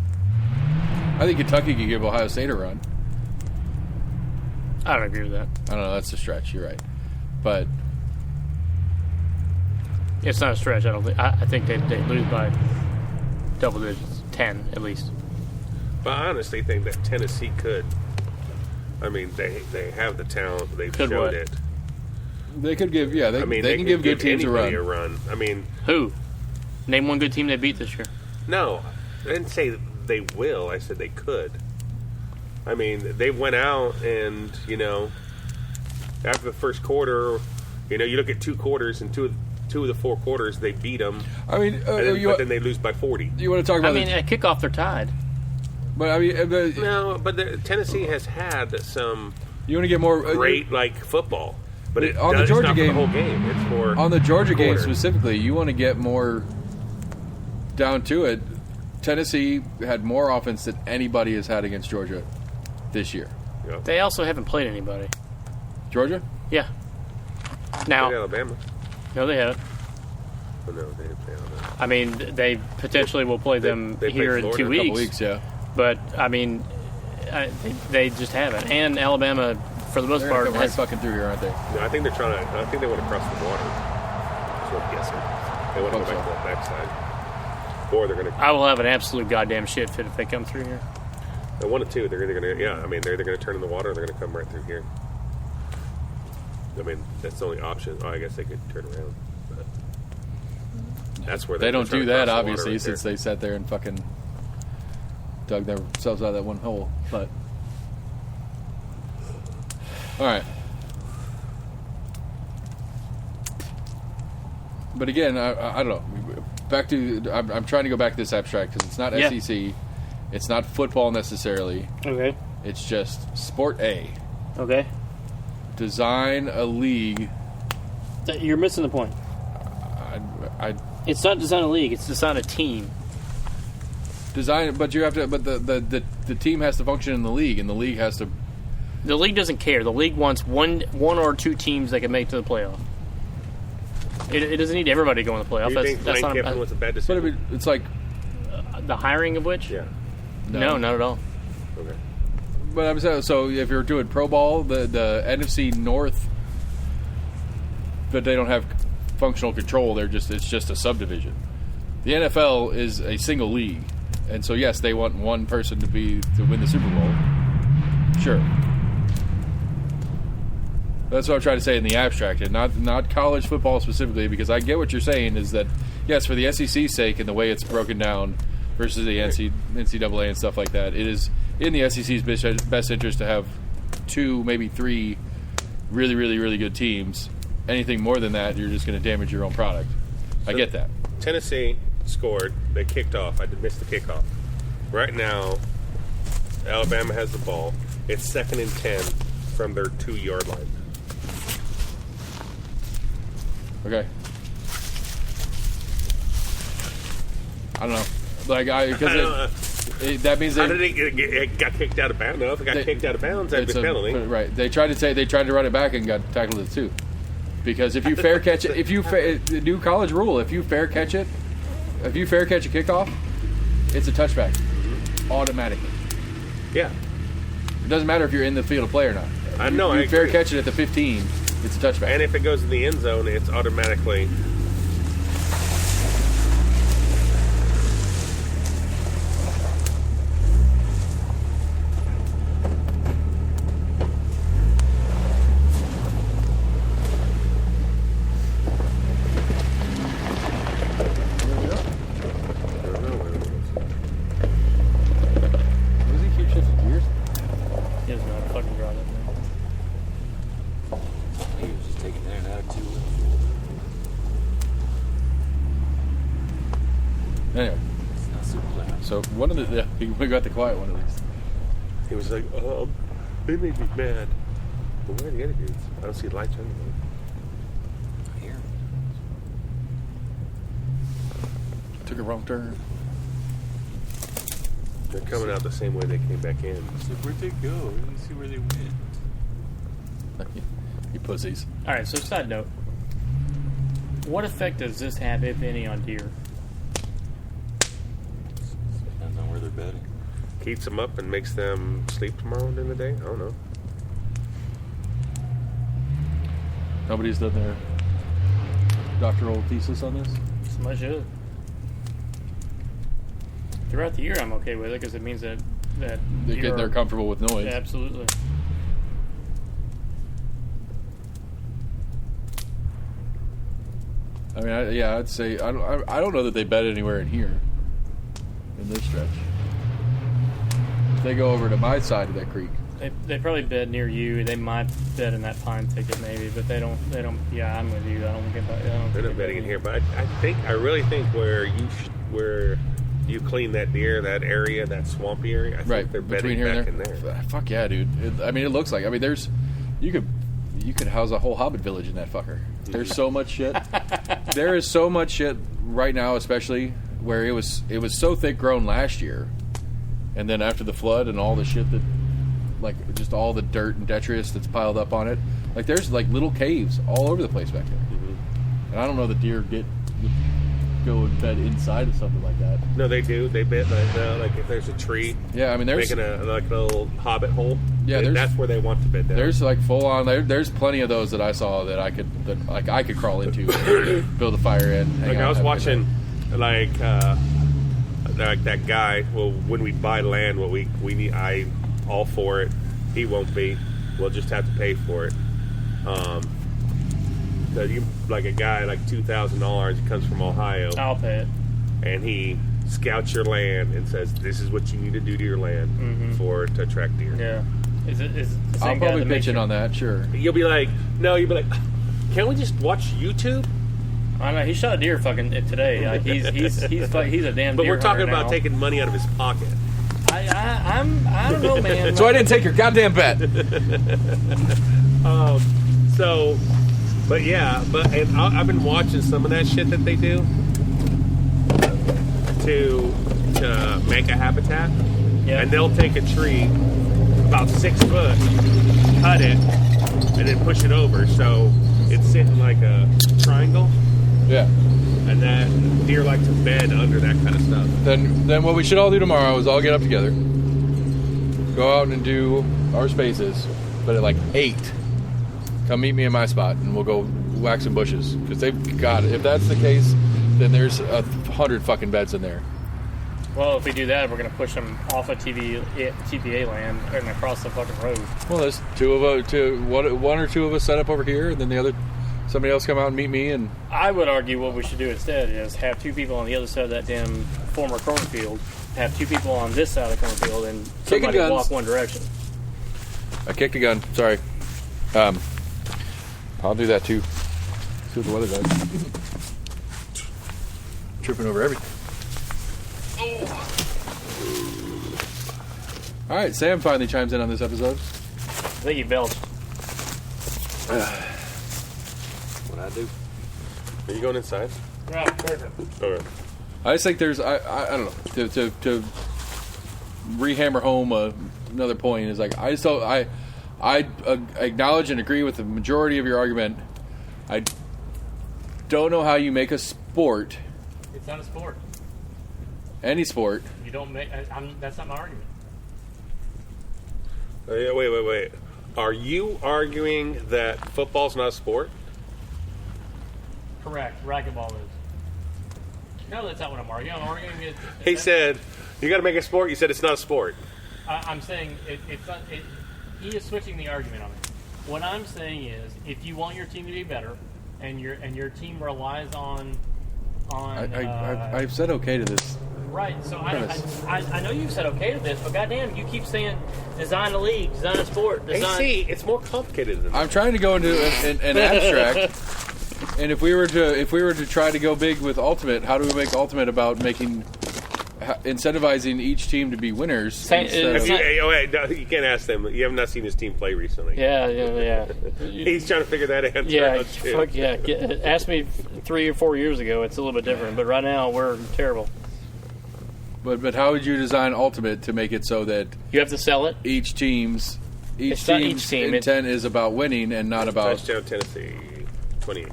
I think Kentucky could give Ohio State a run. I don't agree with that. I don't know. That's a stretch. You're right, but It's not a stretch. I think they lose by double digits, 10 at least. But I honestly think that Tennessee could. I mean, they have the talent. They've Could showed what? it. they could give. Yeah, they can give good teams a anybody run. I mean, Who? Name one good team they beat this year. no, I didn't say they will. I said they could. I mean, they went out and after the first quarter, you look at 2 quarters and two 2 of the 4 quarters they beat them, I mean, but then they lose by 40. you want to talk I about? mean, at kickoff they're tied. But I mean, No, but Tennessee has had some you want to get more great football, but on the Georgia it's not game, for the whole game. It's for on the Georgia game quarter. specifically. You want to get more down to it. Tennessee had more offense than anybody has had against Georgia this year. Yeah. They also haven't played anybody. Georgia? Yeah. Played Now, Alabama. no, they haven't. Oh, no, they didn't play Alabama. I mean, they potentially will play them they here played in Florida 2 a Couple weeks. weeks, yeah. But I mean, they just haven't. And Alabama, for the most They're gonna part, come right has, fucking through here, aren't they? No, I think they're trying to. I think they want to cross the water. That's what I'm guessing. They want to go Hope back so. to that backside, or they're going to. I will have an absolute goddamn shit fit if they come through here. One of two. They're either going to. Yeah, I mean, they're either going to turn in the water, or they're going to come right through here. I mean, that's the only option. Oh, I guess they could turn around. But that's where They don't trying do to cross that, the water obviously, right since there. they sat there and fucking dug themselves out of that one hole. But all right. But again, I don't know. Back to I'm trying to go back to this abstract because it's not Yeah. SEC, it's not football necessarily. Okay. It's just sport A. Okay. Design a league. You're missing the point. I It's not design a league. It's design a team. design, but you have to. But the team has to function in the league, and the league has to. The league doesn't care. The league wants one or two teams that can make it to the playoff. It doesn't need everybody to go in the playoff. Do you think Lane Kiffin was a bad But decision? it's like the hiring of which? Yeah. No, not at all. Okay. But I'm saying, so if you're doing pro ball, the NFC North, but they don't have functional control. It's just a subdivision. The NFL is a single league, and so yes, they want one person to win the Super Bowl. Sure, that's what I'm trying to say in the abstract, and not college football specifically, because I get what you're saying is that yes, for the SEC's sake and the way it's broken down versus the NCAA and stuff like that, it is in the SEC's best interest to have 2, maybe 3 really, really, really good teams. Anything more than that, you're just going to damage your own product. I get that. Tennessee scored. They kicked off. I missed the kickoff. Right now, Alabama has the ball. It's 2nd and 10 from their 2-yard line. Okay. I don't know. Like that means How did it got kicked out of bounds? No, if it got kicked out of bounds, that'd be a penalty. Right. They tried to run it back and got tackled at 2. Because if you fair catch it, the new college rule, if you fair catch a kickoff, it's a touchback automatically. Yeah. It doesn't matter if you're in the field of play or not. I know. You I fair agree. catch it at the 15, it's a touchback. And if it goes in the end zone, it's automatically. Does he keep shifting gears? He doesn't know how to fucking draw that thing. He was just taking that out too. Anyway, It's not super loud. so one of the we got the quiet one at least. He was like, they made me mad. But where are the other dudes? I don't see lights on them. Here. Took a wrong turn. They're coming out the same way they came back in. So where'd they go? Let me see where they went. You pussies. All right. So, side note: what effect does this have, if any, on deer? Depends on where they're bedding. Keeps them up and makes them sleep tomorrow during the day? I don't know. Nobody's done their doctoral thesis on this. Somebody should. Throughout the year, I'm okay with it because it means that deer They're are- comfortable with noise. Yeah, absolutely. I mean, I'd say I don't know that they bet anywhere in here in this stretch. If they go over to my side of that creek, They probably bed near you. They might bed in that pine thicket maybe, but they don't. Yeah, I'm with you. I don't get. They're not betting in here, but I really think where you clean that deer, that area, that swampy area, I think they're betting back in there. Fuck yeah, dude. It looks like. I mean, you could house a whole Hobbit village in that fucker. There's so much shit. There is so much shit right now, especially where it was so thick grown last year, and then after the flood and all the shit that, like, just all the dirt and detritus that's piled up on it. Like, there's like little caves all over the place back there, and I don't know the deer go and bed inside of something like that. No, they do. They bet like if there's a tree. Yeah, I mean, there's making a little hobbit hole. Yeah, that's where they want to bed down. There's like full on. There's plenty of those that I saw that I could crawl into, and build a fire in. Hang Like out, I was have a good watching, night. like that guy. Well, when we buy land, what we need, I all for it. He won't be. We'll just have to pay for it. So you like a guy like $2,000. He comes from Ohio. I'll pay it. And he scouts your land and says, "This is what you need to do to your land to attract deer." Yeah. Is it the same I'll guy probably that makes pitch in your- on that. Sure. You'll be like, "Can't we just watch YouTube?" I know he shot a deer fucking today. Like he's a damn. But deer we're talking hunter about now. taking money out of his pocket. I don't know, man. So I didn't take your goddamn bet. But I've been watching some of that shit that they do to make a habitat. Yeah. And they'll take a tree about 6 foot, cut it, and then push it over so it's sitting like a triangle. Yeah. And that deer like to bed under that kind of stuff. Then what we should all do tomorrow is all get up together, go out and do our spaces, but at like 8, come meet me in my spot, and we'll go whack some bushes. Because they've got, if that's the case, then there's 100 fucking beds in there. Well, if we do that, we're going to push them off of TPA land and across the fucking road. Well, there's one or two of us set up over here, and then somebody else come out and meet me. And I would argue what we should do instead is have 2 people on the other side of that damn former cornfield, have 2 people on this side of the cornfield, and Kicking somebody guns. walk one direction. I kicked a gun. Sorry. I'll do that too. See what the weather does. Tripping over everything. All right, Sam finally chimes in on this episode. I think he belched. What I do? Are you going inside? Yeah, perfect. Okay. I just think there's I don't know to rehammer home another point is like I just don't I acknowledge and agree with the majority of your argument. I don't know how you make a sport, It's not a sport. any sport. You don't make. That's not my argument. Wait. Are you arguing that football's not a sport? Correct. Racquetball is. No, that's not what I'm arguing. I'm arguing it. He said, "You got to make a sport." You said it's not a sport. I'm saying it's not. He is switching the argument on it. What I'm saying is, if you want your team to be better, and your team relies on I've said okay to this. right. So premise. I know you've said okay to this, but goddamn, you keep saying design a league, design a sport, design. AC, it's more complicated than that. I'm trying to go into an abstract. And if we were to try to go big with Ultimate, how do we make Ultimate about incentivizing each team to be winners? Same- instead of- No, you can't ask them. You have not seen his team play recently. Yeah. He's trying to figure that answer Yeah, out too. fuck yeah. Ask me 3 or 4 years ago. It's a little bit different, but right now we're terrible. But how would you design Ultimate to make it so that You have to sell it. each team's It's not each team, intent is about winning and not about? Touchdown Tennessee, 28.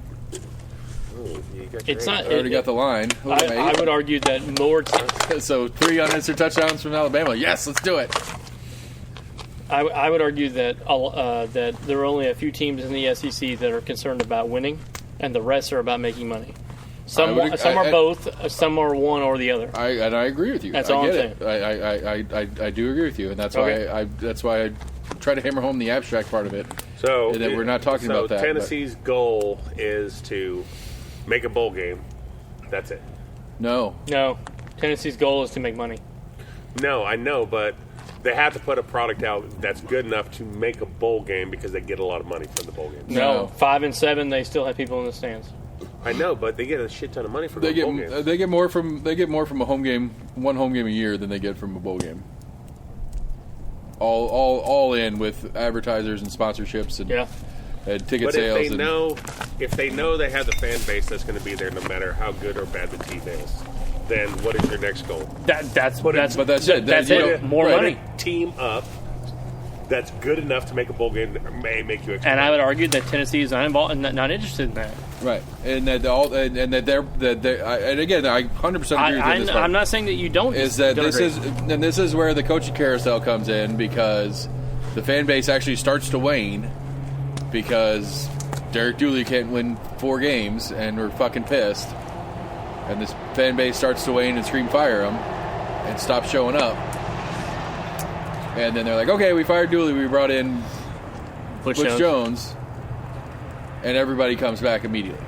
Oh, you got It's your not. I already got the line. I would argue that more. So 3 unanswered touchdowns from Alabama. Yes, let's do it. I would argue that that there are only a few teams in the SEC that are concerned about winning, and the rest are about making money. Some are both. Some are one or the other. I agree with you. That's I all I'm get it. I do agree with you, and that's Okay. why I try to hammer home the abstract part of it. So And then we're not talking about that, So Tennessee's goal is to make a bowl game. That's it. No, No, Tennessee's goal is to make money. No, I know, but They have to put a product out that's good enough to make a bowl game because they get a lot of money from the bowl game. No, 5 and 7, they still have people in the stands. I know, but they get a shit ton of money from They the bowl game. get more from a home game, one home game a year than they get from a bowl game. All in with advertisers and sponsorships and Yeah. and ticket But sales. if they know they have the fan base that's going to be there no matter how good or bad the team is, then what is your next goal? That's but that's it. That's You it. know, More right. money. Put a team up that's good enough to make a bowl game that may make you. And I would argue that Tennessee is not involved, not interested in that. Right, and that and again, I 100% agree with you. This part. I'm not saying that you don't. Is that don't agree. this is where the coaching carousel comes in because the fan base actually starts to wane because Derek Dooley can't win 4 games and we're fucking pissed, and this fan base starts to wane and scream fire him and stop showing up, and then they're like, okay, we fired Dooley, we brought in Butch Butch Jones. Jones, and everybody comes back immediately.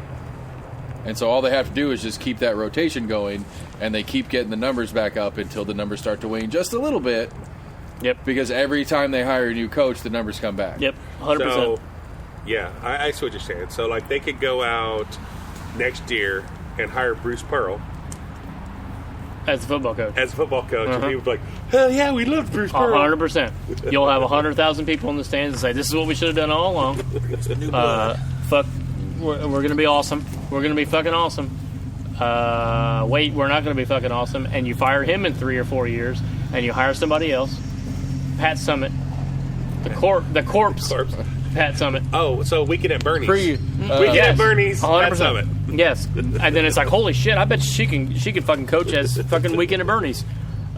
And so all they have to do is just keep that rotation going, and they keep getting the numbers back up until the numbers start to wane just a little bit. Yep. Because every time they hire a new coach, the numbers come back. Yep. 100%. So, yeah, I see what you're saying. So, like, they could go out next year and hire Bruce Pearl As a football coach. as a football coach, and Uh-huh. he would be like, hell yeah, we love Bruce Pearl. 100%. You'll have 100,000 people in the stands and say, "This is what we should have done all along." Fuck, we're going to be awesome. We're going to be fucking awesome. Wait, we're not going to be fucking awesome. And you fire him in 3 or 4 years, and you hire somebody else. Pat Summitt, the corpse. Corpse. Pat Summitt. Oh, so Weekend at Bernie's. Pre-, Weekend at Bernie's. 100%. That's of it. Yes, and then it's like, holy shit! I bet she could fucking coach as fucking Weekend at Bernie's,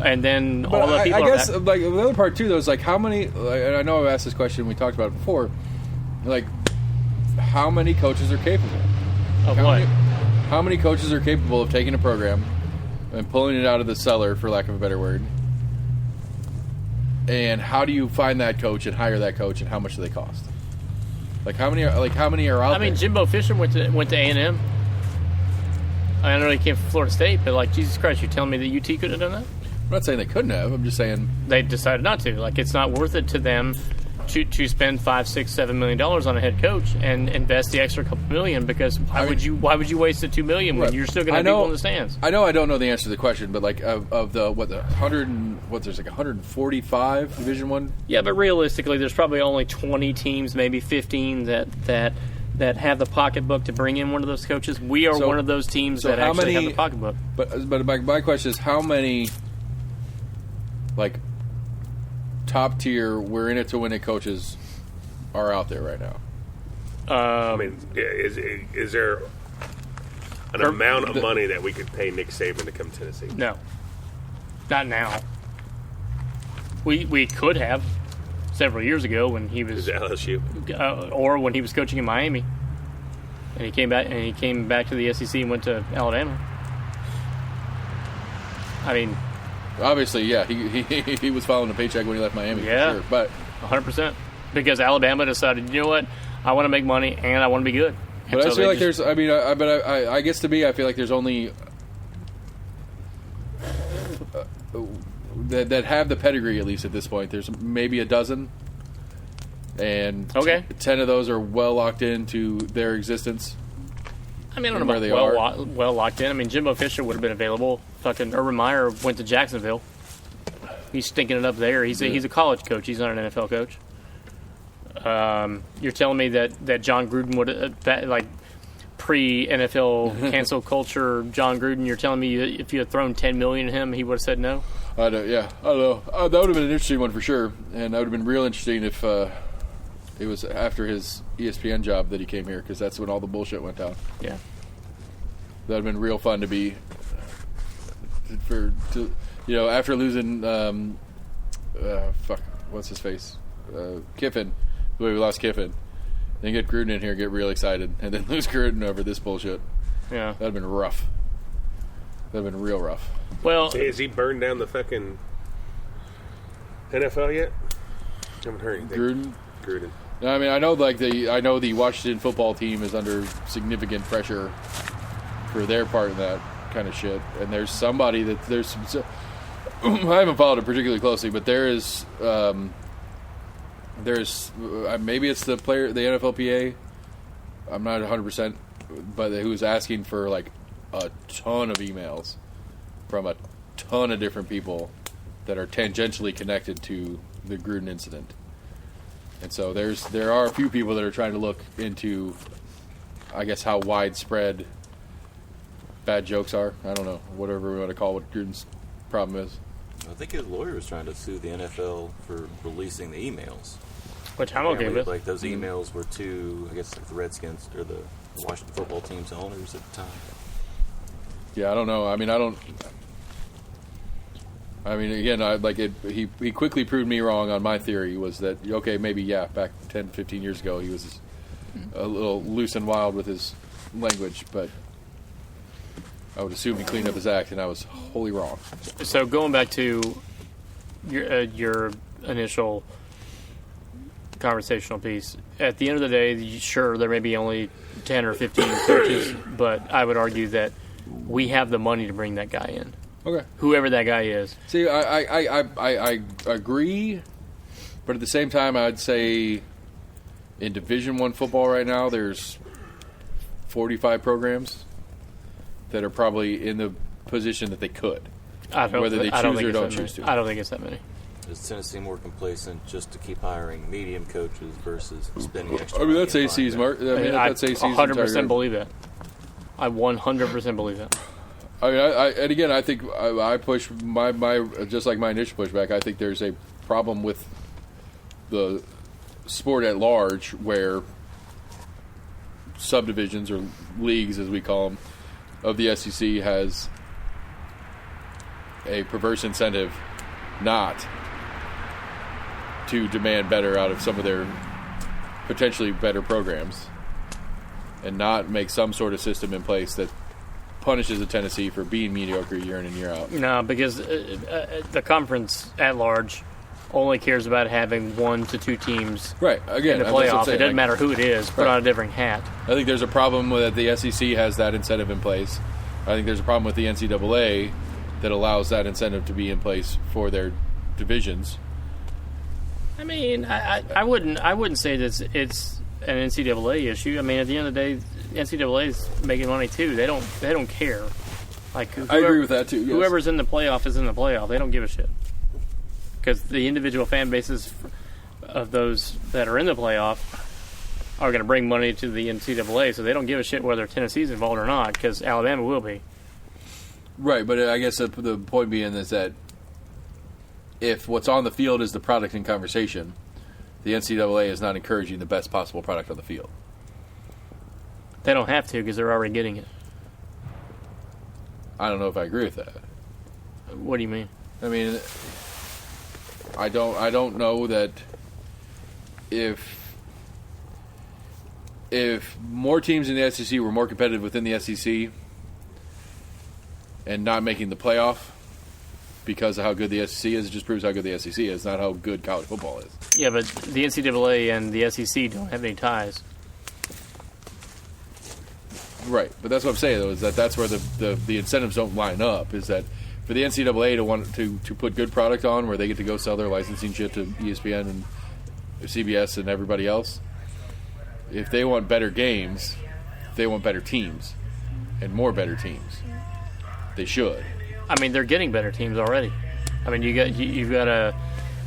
and then all the people. I guess are like the other part too, though, is like how many. Like, and I know I've asked this question. We talked about it before. Like, how many coaches are capable? of what? How many coaches are capable of taking a program and pulling it out of the cellar, for lack of a better word? And how do you find that coach and hire that coach, and how much do they cost? Like how many are out I mean, there? Jimbo Fisher went to A&M. I know he came from Florida State, but like, Jesus Christ, you're telling me that UT could have done that? I'm not saying they couldn't have. I'm just saying They decided not to. Like, it's not worth it to them to spend $5, $6, $7 million on a head coach and invest the extra couple million, because why would you waste the $2 million when Right. you're still going to I have know- people in the stands? I know I don't know the answer to the question, but like of the 100 and there's like 145 Division One. Yeah, but realistically, there's probably only 20 teams, maybe 15 that have the pocketbook to bring in one of those coaches. We are So- one of those teams so that how actually many- have the pocketbook. But my question is, how many like top tier, we're in it to win it coaches are out there right now? I mean, is there an amount of money that we could pay Nick Saban to come to Tennessee? No, not now. We could have several years ago when he was Is it LSU? or when he was coaching in Miami, and he came back to the SEC and went to Alabama. I mean, Obviously, yeah, he was following a paycheck when he left Miami. Yeah. For sure. But 100%, because Alabama decided, you know what, I want to make money and I want to be good. And I so feel they like just- there's. I mean, I guess to me, I feel like there's only that have the pedigree, at least at this point. There's maybe a dozen, and Okay. 10 of those are well locked into their existence. I mean, I don't and know where they about are. well locked in. I mean, Jimbo Fisher would have been available. Fucking Urban Meyer went to Jacksonville. He's stinking it up there. He's a college coach. He's not an NFL coach. You're telling me that John Gruden would like pre-NFL cancel culture John Gruden? You're telling me if you had thrown $10 million at him, he would have said no? I don't know. That would have been an interesting one for sure, and that would have been real interesting if it was after his ESPN job that he came here, because that's when all the bullshit went down. Yeah. That would have been real fun to be after losing what's his face, Kiffin, the way we lost Kiffin, then get Gruden in here, get real excited, and then lose Gruden over this bullshit. Yeah. That'd have been rough. That'd have been real rough. Well, Hey, has he burned down the fucking NFL yet? I haven't heard anything. Gruden. No, I mean, I know the Washington football team is under significant pressure for their part of that kind of shit, and there's somebody that I haven't followed it particularly closely, but there's maybe it's the NFLPA. I'm not 100%, but who's asking for like a ton of emails from a ton of different people that are tangentially connected to the Gruden incident. And so there are a few people that are trying to look into, I guess, how widespread bad jokes are. I don't know, whatever we want to call what Gruden's problem is. I think his lawyer was trying to sue the NFL for releasing the emails. Which I'm okay with. Like those emails were to, I guess, like the Redskins or the Washington football team's owners at the time. Yeah, I don't know. I mean, again, he quickly proved me wrong on my theory was that, okay, maybe, yeah, back 10, 15 years ago he was a little loose and wild with his language, but I would assume he cleaned up his act, and I was wholly wrong. So going back to your initial conversational piece, at the end of the day, sure, there may be only 10 or 15 coaches, but I would argue that we have the money to bring that guy in. Okay. Whoever that guy is. See, I agree, but at the same time, I'd say in Division I football right now, there's 45 programs that are probably in the position that they could, whether they choose or don't choose to. I don't think it's that many. Is Tennessee more complacent just to keep hiring medium coaches versus spending extra? I mean, that's money AC's on mark. That's AC's 100% believe that. I 100% believe that. I mean, and again, I think I push my just like my initial pushback. I think there's a problem with the sport at large where subdivisions or leagues, as we call them, of the SEC has a perverse incentive not to demand better out of some of their potentially better programs and not make some sort of system in place that punishes a Tennessee for being mediocre year in and year out. No, because the conference at large only cares about having 1 to 2 teams right. Again, in the playoff. It doesn't matter who it is. Put on a different hat. I think there's a problem with that the SEC has that incentive in place. I think there's a problem with the NCAA that allows that incentive to be in place for their divisions. I mean, I wouldn't say that it's an NCAA issue. I mean, at the end of the day, NCAA is making money too. They don't care. Like I agree with that too. Yes. Whoever's in the playoff is in the playoff. They don't give a shit because the individual fan bases of those that are in the playoff are going to bring money to the NCAA. So they don't give a shit whether Tennessee's involved or not because Alabama will be. Right, but I guess the point being is that if what's on the field is the product in conversation, the NCAA is not encouraging the best possible product on the field. They don't have to because they're already getting it. I don't know if I agree with that. What do you mean? I mean, I don't know that if more teams in the SEC were more competitive within the SEC and not making the playoff because of how good the SEC is, it just proves how good the SEC is, not how good college football is. Yeah, but the NCAA and the SEC don't have any ties. Right, but that's what I'm saying, though, is that's where the incentives don't line up, is that for the NCAA to want to put good product on where they get to go sell their licensing shit to ESPN and CBS and everybody else, if they want better games, they want better teams and more better teams. They should. I mean, they're getting better teams already. I mean, you've got a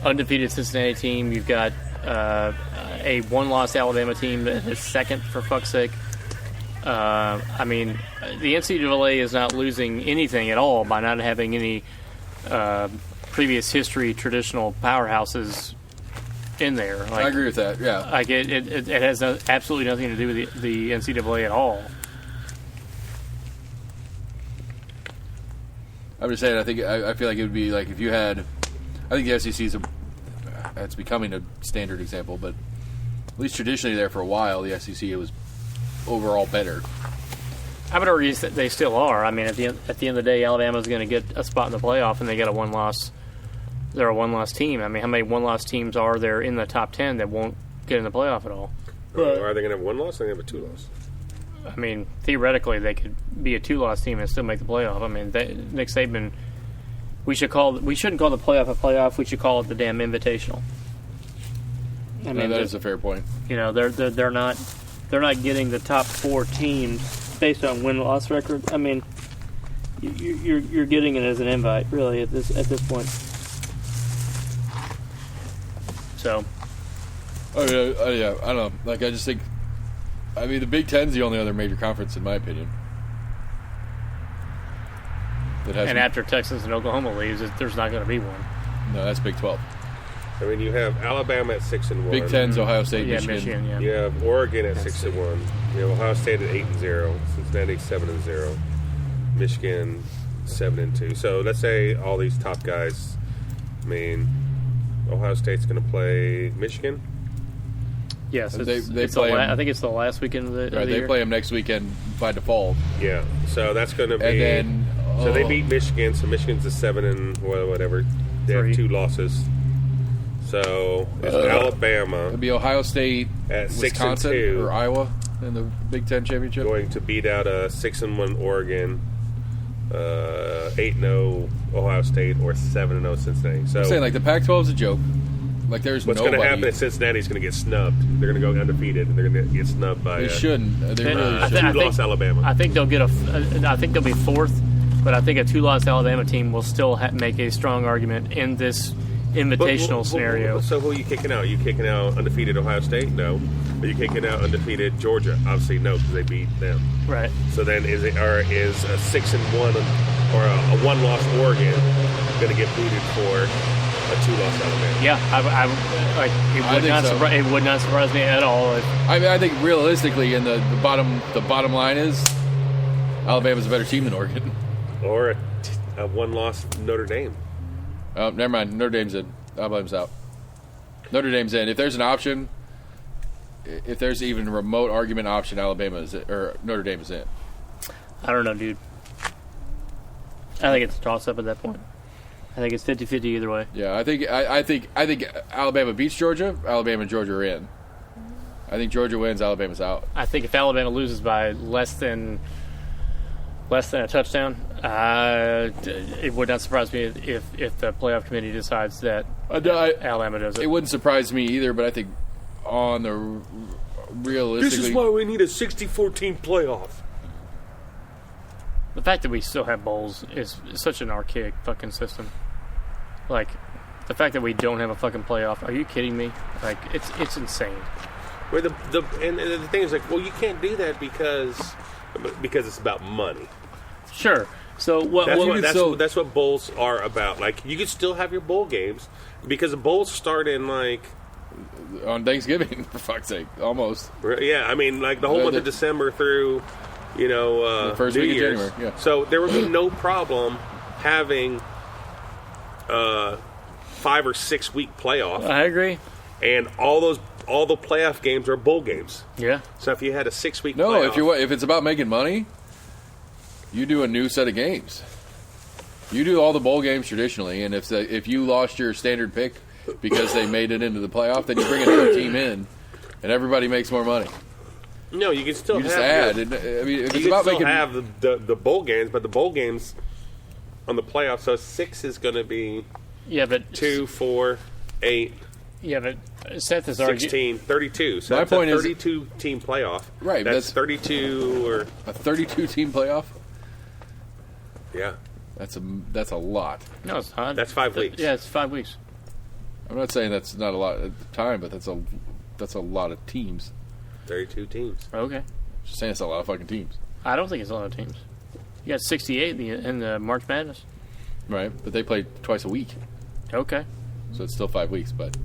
undefeated Cincinnati team. You've got a one-loss Alabama team that is second, for fuck's sake. I mean, the NCAA is not losing anything at all by not having any previous history traditional powerhouses in there. Like, I agree with that, yeah. Like it has absolutely nothing to do with the NCAA at all. I'm just saying, I feel like it would be like if you had, I think the SEC it's becoming a standard example, but at least traditionally there for a while, the SEC was overall better. I would argue that they still are. I mean, at the end of the day, Alabama's going to get a spot in the playoff, and they got a one-loss. They're a one-loss team. I mean, how many one-loss teams are there in the top 10 that wonon't get in the playoff at all? Are they going to have one loss? Or are they going to have a 2-loss? I mean, theoretically, they could be a 2-loss team and still make the playoff. I mean, Nick Saban We shouldn't call the playoff a playoff. We should call it the damn invitational. I mean, that is a fair point. You know, they're not getting the top 4 teams based on win-loss record. I mean, you're getting it as an invite, really, at this point. So. Oh yeah, I don't know. Like, I just think, I mean, the Big Ten's the only other major conference, in my opinion. And after Texas and Oklahoma leaves, there's not going to be one. No, that's Big 12. I mean, you have Alabama at 6-1. Big Ten's Ohio State, Yeah, Michigan. yeah. You have Oregon at 6-1. You have Ohio State at 8-0. Cincinnati 7-0. Michigan 7-2. So let's say all these top guys. I mean, Ohio State's going to play Michigan. Yes, They play 'em. I think it's the last weekend of the, Right, of the they year. play them next weekend by default. Yeah. So that's going to be. And then So they beat Michigan. So Michigan's a 7 and whatever. They have 3. 2 losses. So it's Alabama It'll be Ohio State, at Wisconsin, 6-2 or Iowa in the Big Ten championship. going to beat out a 6-1 Oregon, 8-0 Ohio State, or 7-0 Cincinnati. So I'm saying, like, the Pac-12 is a joke. Like, there's what's going to nobody. happen is Cincinnati's going to get snubbed. They're going to go undefeated, and they're going to get snubbed by They shouldn't. They really I should. think- two-loss Alabama. I think they'll get I think they'll be 4th, but I think a 2-loss Alabama team will still make a strong argument in this invitational scenario. So who are you kicking out? Are you kicking out undefeated Ohio State? No. Are you kicking out undefeated Georgia? Obviously no, because they beat them. Right. So then is a 6-1 or a 1-loss Oregon going to get booted for a 2-loss Alabama? Yeah, it would not surprise me at all. I mean, I think realistically, in the bottom line is Alabama's a better team than Oregon. Or a 1-loss Notre Dame. Oh, never mind. Notre Dame's in. Alabama's out. Notre Dame's in. If there's an option, if there's even a remote argument option, Alabama is in, or Notre Dame is in. I don't know, dude. I think it's a toss-up at that point. I think it's 50-50 either way. Yeah, I think Alabama beats Georgia. Alabama and Georgia are in. I think Georgia wins. Alabama's out. I think if Alabama loses by less than a touchdown, it would not surprise me if the playoff committee decides that Alabama does it. It wouldn't surprise me either, but I think on the realistically, This is why we need a 64-team playoff. The fact that we still have bowls is such an archaic fucking system. Like, the fact that we don't have a fucking playoff, are you kidding me? Like, it's insane. Where the thing is like, well, you can't do that because it's about money. Sure. So That's what bowls are about. Like, you could still have your bowl games because the bowls start in like on Thanksgiving, for fuck's sake, almost. Yeah, I mean, like the whole month of December through, the first New week Year's. of January. Yeah. So there would be no problem having 5 or 6 week playoff, I agree. and all the playoff games are bowl games. Yeah. So if you had a 6 week No, playoff, if it's about making money, you do a new set of games. You do all the bowl games traditionally, and if you lost your standard pick because they made it into the playoff, then you bring another team in, and everybody makes more money. no, you can still You just have add. I mean, if you it's can about still making have the bowl games, but the bowl games on the playoffs. So 6 is going to be Yeah, but 2, 4, 8, Yeah, but Seth is arguing. 16, 32. So My that's point a is- 32 team playoff. Right, That's that's- 32 or a 32-team playoff. yeah. That's a lot. No, it's not. That's 5 weeks. Yeah, it's 5 weeks. I'm not saying that's not a lot of time, but that's a lot of teams. 32 teams. Okay. Just saying it's a lot of fucking teams, I don't think it's a lot of teams. You got 68 in the March Madness. right? But they play twice a week, Okay. so it's still 5 weeks. But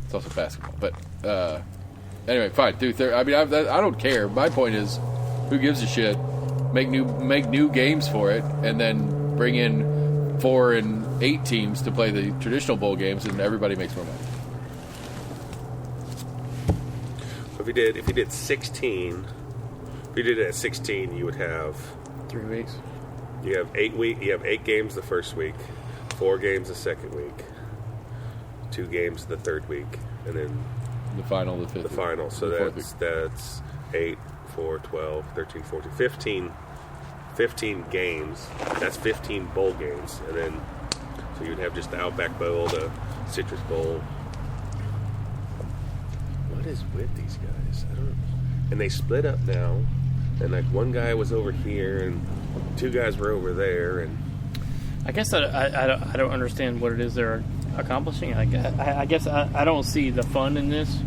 it's also basketball. But anyway, fine. Dude, I mean, I don't care. My point is, who gives a shit? Make new games for it, and then bring in 4 and 8 teams to play the traditional bowl games, and everybody makes more money. If you did 16, if you did it at 16, you would have 3 weeks. you have 8 games the first week, 4 games the second week, 2 games the third week, and then The final, the fifth, the final. So the fourth that's 8, 4, 12, 13, 14, 15 games. That's 15 bowl games, and then so you'd have just the Outback Bowl, the Citrus Bowl. What is with these guys? I don't know. And they split up now, and like one guy was over here, and two guys were over there, and I guess I don't understand what it is they're accomplishing. I guess I don't see the fun in this.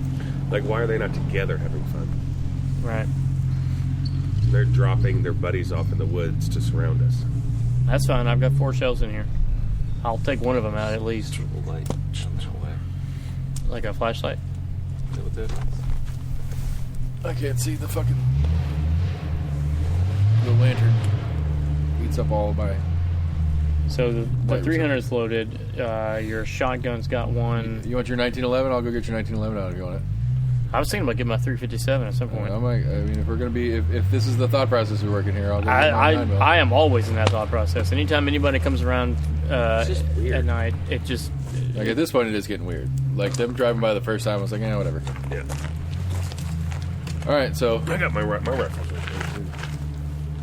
like why are they not together having fun? Right. They're dropping their buddies off in the woods to surround us. That's fine. I've got 4 shells in here. I'll take one of them out at least. Triple light on that way. Like a flashlight. Is that what that is? I can't see the fucking... The lantern eats up all of my... So the Wait, 300 is loaded. Your shotgun's got one. You want your 1911? I'll go get your 1911 out if you want it. I was thinking about getting my 357 at some point. I mean, if we're going to be... If this is the thought process we're working here, I'll go get my 9mm. I am always in that thought process. Anytime anybody comes around just weird. at night, it just... Like, at this point, it is getting weird. Like, them driving by the first time, I was like, whatever. Yeah. All right, so... I got my rifles.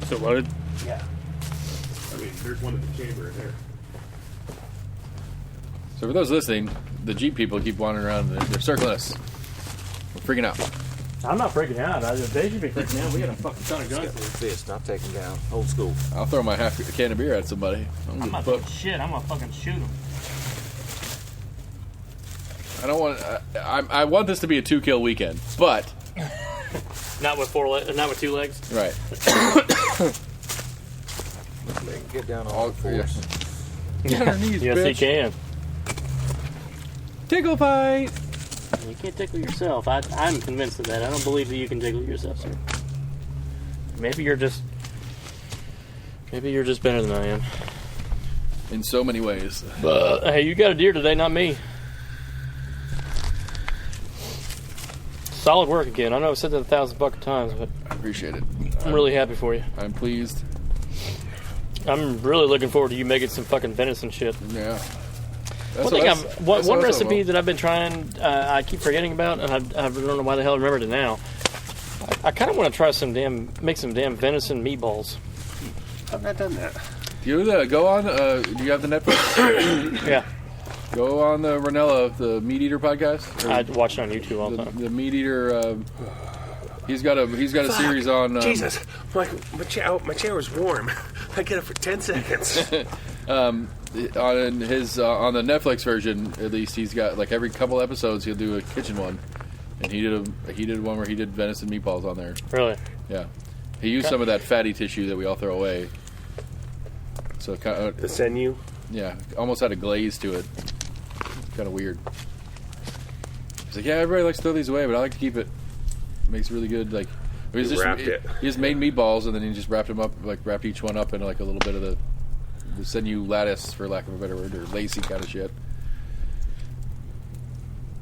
Is it loaded? Yeah. I mean, there's one in the chamber in there. So for those listening, the Jeep people keep wandering around and they're circling us. We're freaking out. I'm not freaking out. They should be freaking out. We got a fucking ton of guns. Fist, not taking down. Old school. I'll throw my half a can of beer at somebody. I'm not doing shit. I'm gonna fucking shoot them. I don't want. I want this to be a 2-kill weekend, but Not with not with 2 legs. right. They can get down on All all fours. Get on your knees, Yes, bitch. he can. Tickle fight. You can't tickle yourself. I'm convinced of that. I don't believe that you can tickle yourself, sir. Maybe you're just better than I am. In so many ways. Hey, you got a deer today, not me. Solid work again. I know I've said that 1,000 fucking times, but I appreciate it. I'm really happy for you. I'm pleased. I'm really looking forward to you making some fucking venison shit. Yeah. One recipe that I've been trying, I keep forgetting about, and I don't know why the hell I remembered it now. I kind of want to try make some damn venison meatballs. I've not done that. Do you go on? Do you have the Netflix? Yeah, Go on the Ranella, the Meat Eater podcast. I watch it on YouTube all the time. The Meat Eater. He's got a series on. Jesus, my chair was warm. I get it for 10 seconds. On the Netflix version, at least, he's got like every couple episodes he'll do a kitchen one, and he did one where he did venison meatballs on there. Really? Yeah, he used some of that fatty tissue that we all throw away. So it kind of, The sinew. yeah, almost had a glaze to it. Kind of weird. He's like, yeah, everybody likes to throw these away, but I like to keep it. Makes it really good. Like He wrapped it. He just made meatballs and then he just wrapped them up, like wrapped each one up in like a little bit of the sinew lattice, for lack of a better word, or lacy kind of shit.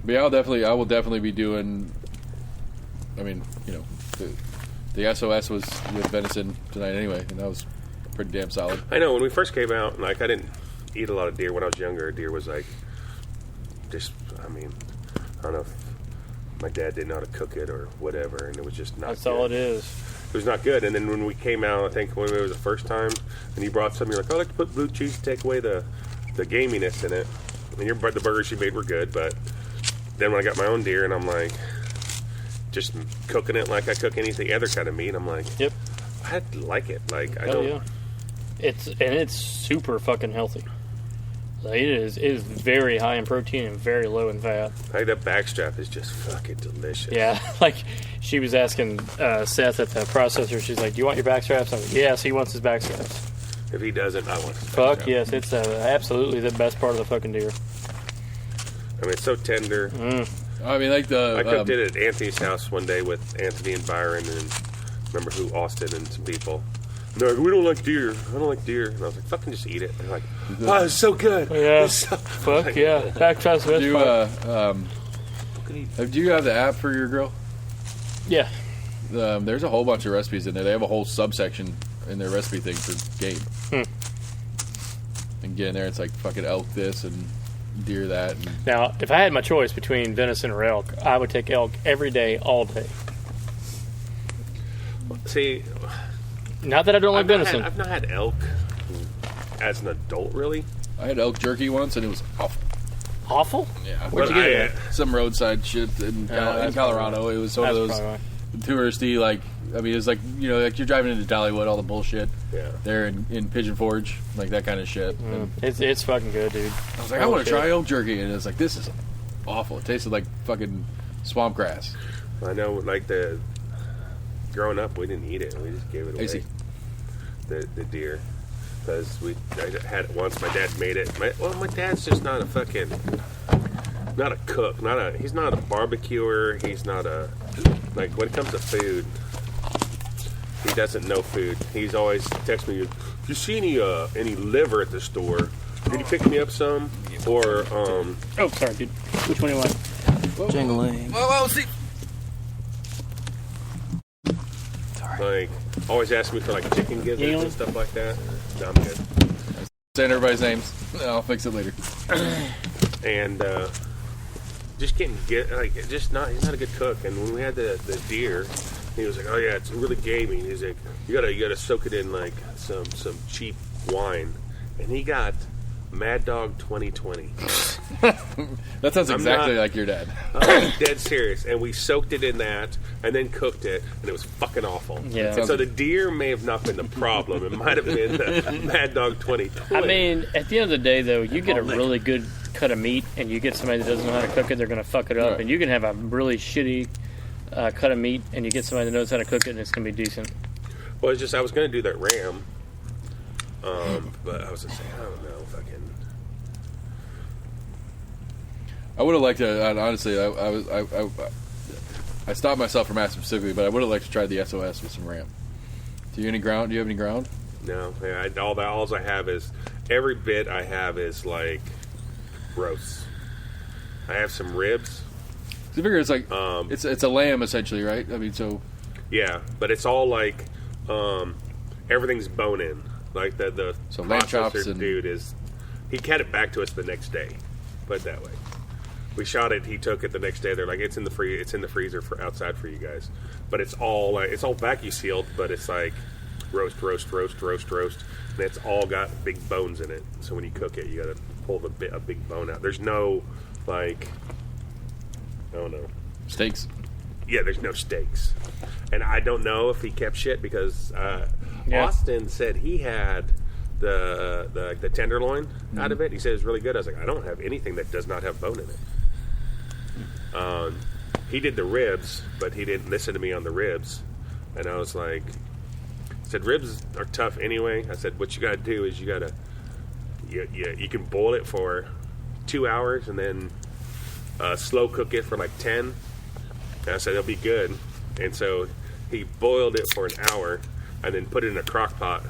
But yeah, I will definitely be doing. I mean, the SOS was with venison tonight anyway, and that was pretty damn solid. I know, when we first came out, like, I didn't eat a lot of deer when I was younger. Deer was like, I don't know if my dad didn't know how to cook it or whatever, and it was just not That's good. all it is. It was not good. And then when we came out, I think when it was the first time, and you brought some, you're like, I like to put blue cheese to take away the gaminess in it. And the burgers you made were good, but then when I got my own deer, and I'm like, just cooking it like I cook anything other kind of meat, I'm like, Yep. I like it. Like, I Hell don't. yeah. It's super fucking healthy. Like, it is very high in protein and very low in fat. Like, that backstrap is just fucking delicious. Yeah, like she was asking Seth at the processor. She's like, "Do you want your backstraps?" I'm like, "Yes, he wants his backstraps." If he doesn't, I want his Fuck backstrap. yes, it's absolutely the best part of the fucking deer. I mean, it's so tender. I mean, like I cooked it at Anthony's house one day with Anthony and Byron and remember who, Austin and some people. And they're like, we don't like deer. I don't like deer. And I was like, fucking just eat it. And they're like, oh, it's so good. Yeah, It's so... fuck like, yeah, backstraps the best part. Do you have the app for your grill? Yeah, There's a whole bunch of recipes in there. They have a whole subsection in their recipe thing for game. And get in there, it's like fucking elk this and deer that. And now if I had my choice between venison or elk, I would take elk every day, all day. See, Not that I don't like venison. I've not had elk as an adult, really. I had elk jerky once, and it was awful. Awful? Yeah. Where'd you get it? Some roadside shit in Colorado. It was one of those touristy, like, I mean, it was like, you know, like you're driving into Dollywood, all the bullshit. Yeah. There in Pigeon Forge, like that kind of shit. And It's fucking good, dude. I was like, I want to try elk jerky, and it's like, this is awful. It tasted like fucking swamp grass. I know, like growing up, we didn't eat it. We just gave it away. Easy. The deer, because I had it once. My dad made it. My dad's just not a cook. He's not a barbecuer. He's not like when it comes to food. He doesn't know food. He's always text me, "You see any liver at the store? Did you pick me up some?" Or Oh, sorry, dude. Which one do you want? Jingling. Well, see. like always ask me for like chicken gizzards and stuff like that. No, I'm good. Saying everybody's names. I'll fix it later. And just he's not a good cook. And when we had the deer, he was like, "Oh yeah, it's really gamey." He's like, "You gotta soak it in like some cheap wine," and he got Mad Dog 2020. That sounds exactly like your dad. I'm dead serious. And we soaked it in that and then cooked it, and it was fucking awful. Yeah. And so the deer may have not been the problem. It might have been the Mad Dog 2020. I mean, at the end of the day, though, you get a really good cut of meat, and you get somebody that doesn't know how to cook it, they're going to fuck it up. Right. And you can have a really shitty cut of meat, and you get somebody that knows how to cook it, and it's going to be decent. Well, it's just I was going to do that ram, but I was just saying, I don't know, fucking. I would have liked to. Honestly, I stopped myself from asking specifically, but I would have liked to try the SOS with some ram. Do you have any ground? No, all I have is every bit I have is like roasts. I have some ribs. So I figure it's like it's a lamb essentially, right? I mean, so Yeah, but it's all like everything's bone in. Like the So lamb chops processor and- dude he had it back to us the next day. Put it that way. We shot it. He took it the next day. They're like, it's in the freezer for outside for you guys. But it's all vacuum sealed. But it's like roast, and it's all got big bones in it. So when you cook it, you got to pull a big bone out. There's no like, I don't know. steaks. There's no steaks. And I don't know if he kept shit because Austin said he had the tenderloin out of it. He said it was really good. I was like, I don't have anything that does not have bone in it. He did the ribs, but he didn't listen to me on the ribs. And I was like, I said, ribs are tough anyway. I said, what you got to do is you can boil it for 2 hours and then slow cook it for like 10. And I said, it'll be good. And so he boiled it for an hour and then put it in a crock pot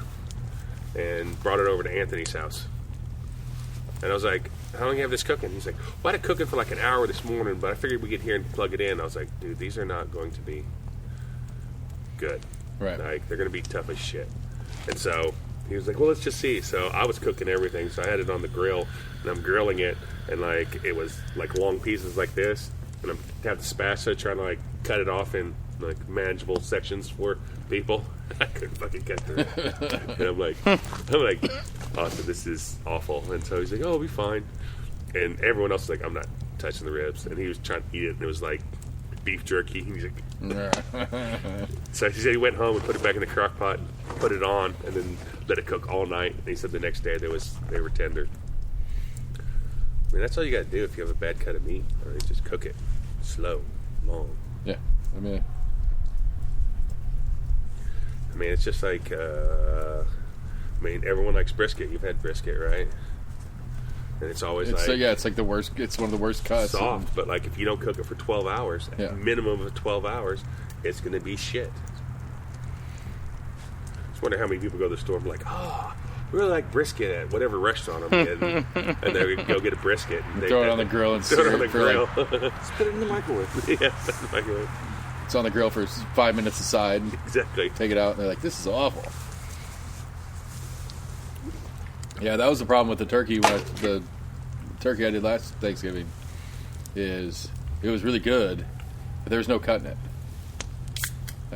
and brought it over to Anthony's house. And I was like, how long do you have this cooking? He's like, well, I had it cooking for like an hour this morning, but I figured we'd get here and plug it in. I was like, dude, these are not going to be good. Right. Like, they're going to be tough as shit. And so he was like, well, let's just see. So I was cooking everything. So I had it on the grill, and I'm grilling it, and like it was like long pieces like this. And I'm have the spatula trying to like cut it off in like manageable sections for people. I couldn't fucking cut through it. And I'm like, Austin, this is awful. And so he's like, oh, it'll be fine. And everyone else was like, I'm not touching the ribs. And he was trying to eat it, and it was like beef jerky. And he's like, so he said he went home and put it back in the crock pot, put it on, and then let it cook all night. And he said the next day they were tender. I mean, that's all you got to do if you have a bad cut of meat. Right? Just cook it slow, long. Yeah. I mean, it's just like, everyone likes brisket. You've had brisket, right? And it's always it's like the worst. It's one of the worst cuts. soft. But like, if you don't cook it for 12 hours, Yeah. minimum of 12 hours, it's going to be shit. Just wonder how many people go to the store and be like, oh, I really like brisket at whatever restaurant I'm in, and they go get a brisket and they throw it on the grill and throw it on the grill. Just put it in the microwave. Yeah, that's the microwave. It's on the grill for 5 minutes aside. Exactly. Take it out, and they're like, "This is awful." Yeah, that was the problem with the turkey. The turkey I did last Thanksgiving is it was really good, but there was no cut in it.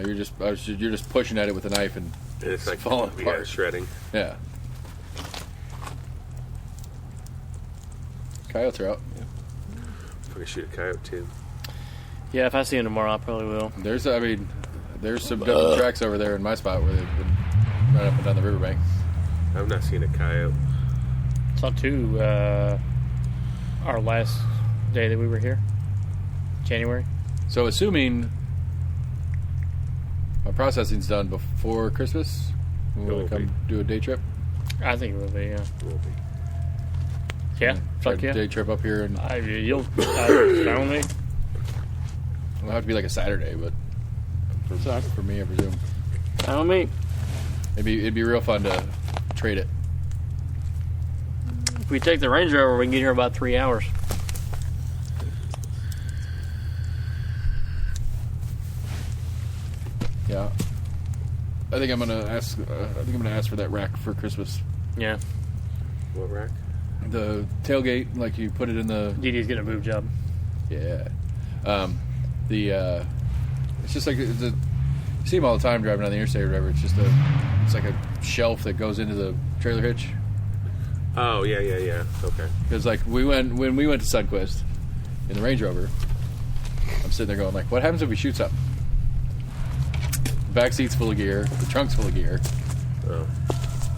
You're just pushing at it with a knife and It's like falling apart. shredding. Yeah. Coyotes are out. If I could shoot a coyote too. Yeah, if I see him tomorrow, I probably will. There's some double tracks over there in my spot where they've been right up and down the riverbank. I've not seen a coyote. Saw two our last day that we were here, January. So assuming my processing's done before Christmas, we It want will to come do a day trip. I think it will be. Yeah. Will be. Yeah. Try Fuck a yeah. day trip up here, and You'll found me. it'll have to be like a Saturday, but for me, I presume Found me. it'd be real fun to trade it. If we take the Range Rover, we can get here in about 3 hours. Yeah, I think I'm gonna ask. For that rack for Christmas. Yeah. What rack? The tailgate, like you put it in the DD's getting a boob job. yeah. It's just like you see them all the time driving on the interstate or whatever. It's like a shelf that goes into the trailer hitch. Oh yeah. Okay. Because like when we went to Sunquist in the Range Rover, I'm sitting there going like, what happens if we shoot something? The back seat's full of gear, the trunk's full of gear. Oh.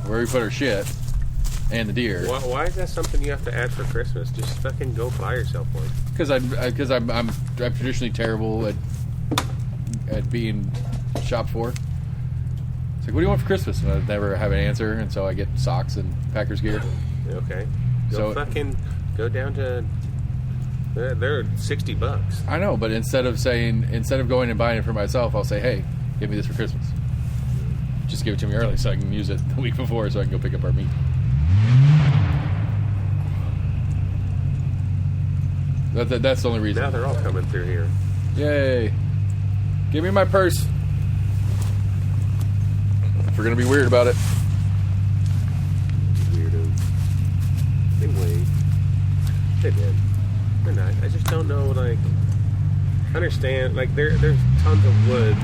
Where we put our shit and the deer. Why is that something you have to add for Christmas? Just fucking go buy yourself one. Because I'm traditionally terrible at being shopped for. It's like, what do you want for Christmas? And I never have an answer, and so I get socks and Packers gear. Okay. So- Go down to. They're $60. I know, but instead of going and buying it for myself, I'll say, hey, give me this for Christmas. Just give it to me early so I can use it the week before so I can go pick up our meat. That's the only reason. Now they're all coming through here. Yay. Give me my purse. If we're going to be weird about it. Weirdos. They wait. They did. They're nice. I just don't know, like, understand. Like, there's tons of woods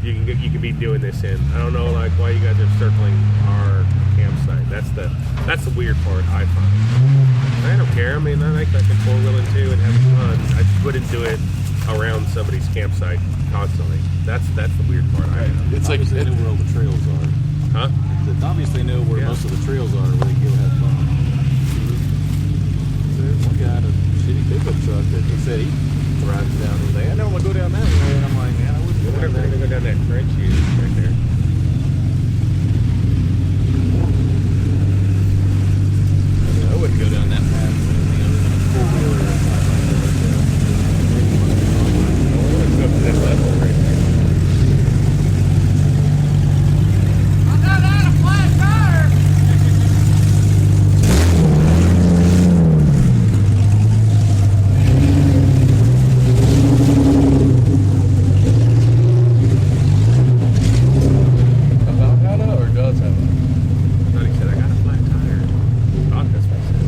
you can be doing this in. I don't know, like, why you guys are circling our campsite. That's the weird part I find. I don't care. I mean, I like fucking four-wheeling too and having fun. I just wouldn't do it around somebody's campsite constantly. That's the weird part. It's like they know where all the trails are. Huh? They obviously know where most of the trails are where they can go have fun. There's one guy in a shitty pickup truck that he said he drives down and I don't want to go down that way. And I'm like, man, I wouldn't go We're down going to there. go down that French right there. I wouldn't go down that path with anything other than a four-wheeler or something like that. Let's go to that level right there. About Hada or does have a? I thought he said I got a flat tire. I thought that's what he said.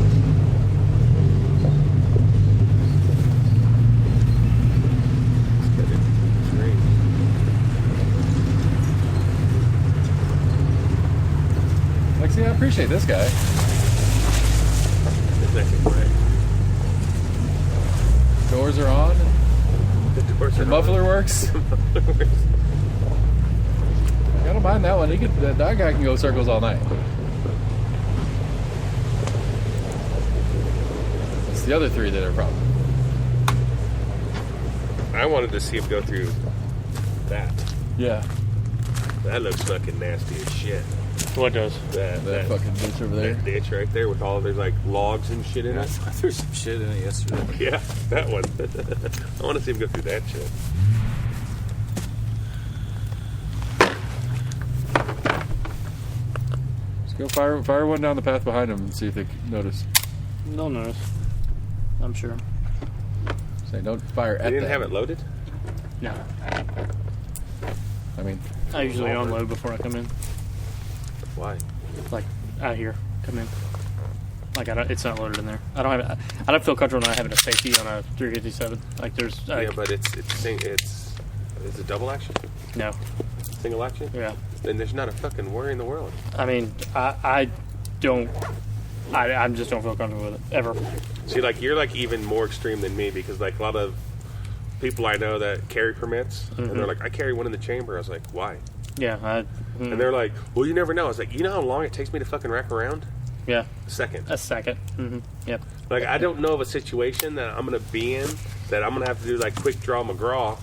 Let's get it. It's green. Like, see, I appreciate this guy. It's nice and bright. Doors are on. The doors The are muffler works. I don't mind that one. That guy can go circles all night. It's the other three that are a problem. I wanted to see him go through that. Yeah. That looks fucking nasty as shit. What does? That fucking ditch over there. That ditch right there with all there's like logs and shit in I it. threw some shit in it yesterday. Yeah, that one. I want to see him go through that shit. Let's go fire one down the path behind him and see if they notice. They'll notice. I'm sure. Say, don't fire at They didn't them. have it loaded? No. I mean, I usually unload before I come in. Why? Like out here, come in. Like it's not loaded in there. I don't feel comfortable not having a safety on a 357. Like there's. Yeah, but it's a double action. No. Single action? Yeah. Then there's not a fucking worry in the world. I mean, I just don't feel comfortable with it ever. See, like you're like even more extreme than me because like a lot of people I know that carry permits and they're like, I carry one in the chamber. I was like, why? Yeah. And they're like, well, you never know. I was like, you know how long it takes me to fucking rack around? Yeah. A second. A second. Yep. Like I don't know of a situation that I'm gonna be in that I'm gonna have to do like quick draw McGraw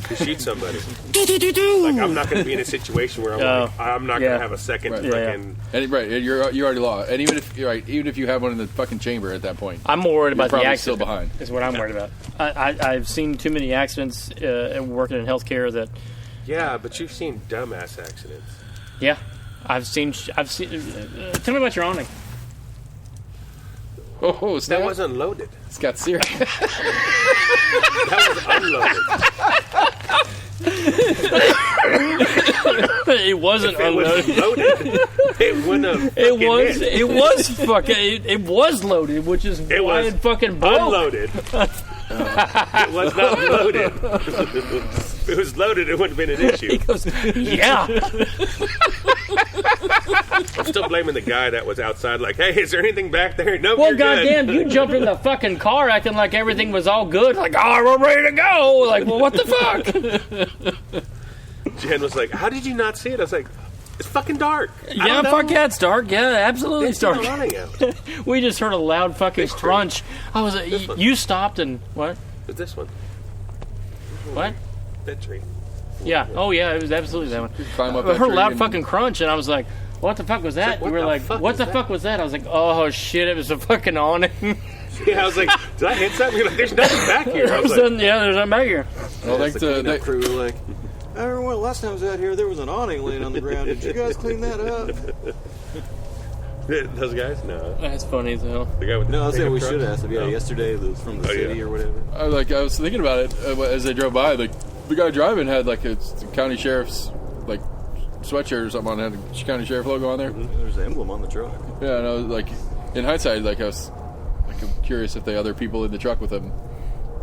to shoot somebody. Like I'm not gonna be in a situation where I'm not gonna have a second fucking. And, right, you already lost. And even if you have one in the fucking chamber at that point, I'm more worried about the accident. Still behind. Is what I'm worried about. I've seen too many accidents working in healthcare that. Yeah, but you've seen dumbass accidents. Yeah, I've seen. Tell me about your awning. Oh, snap. That wasn't loaded. It's got serious. That was unloaded. It wasn't unloaded. It was loaded. It wouldn't have. It was fucking. It was loaded, which is why it fucking broke. Unloaded. It was not loaded. If it was loaded, it wouldn't have been an issue. He goes, yeah. I'm still blaming the guy that was outside, like, hey, is there anything back there? No, Well, you're goddamn, good. you jumped in the fucking car acting like everything was all good. Like, oh, we're ready to go. Like, well, what the fuck? Jen was like, how did you not see it? I was like, it's fucking dark. Yeah, fuck yeah, it's dark. Yeah, absolutely it's dark. Running out. We just heard a loud fucking This crunch. I was one. you stopped and what? It's this one. What? That tree. Yeah. Oh yeah, it was absolutely that one. Climb up I that heard a tree loud and- fucking crunch, and I was like, "What the fuck was that?" What You were the like, fuck "What is the that?" fuck was that?" I was like, "Oh shit, it was a fucking awning." Yeah, I was like, did I hit something? You're like, there's nothing back here. I was like, Yeah, there's nothing back here. Well, That's thanks the to cleanup crew were like, I remember last time I was out here, there was an awning laying on the ground. Did you guys clean that up? those guys? No. That's funny as hell. The guy with the No, I said pickup we truck? should ask them. Yeah, No. yesterday it was from the Oh, city yeah. or whatever. I was thinking about it as they drove by. Like the guy driving had like a county sheriff's like sweatshirt or something on it, had a county sheriff logo on there. There's an emblem on the truck. Yeah, and I was like, in hindsight, like I'm curious if the other people in the truck with him,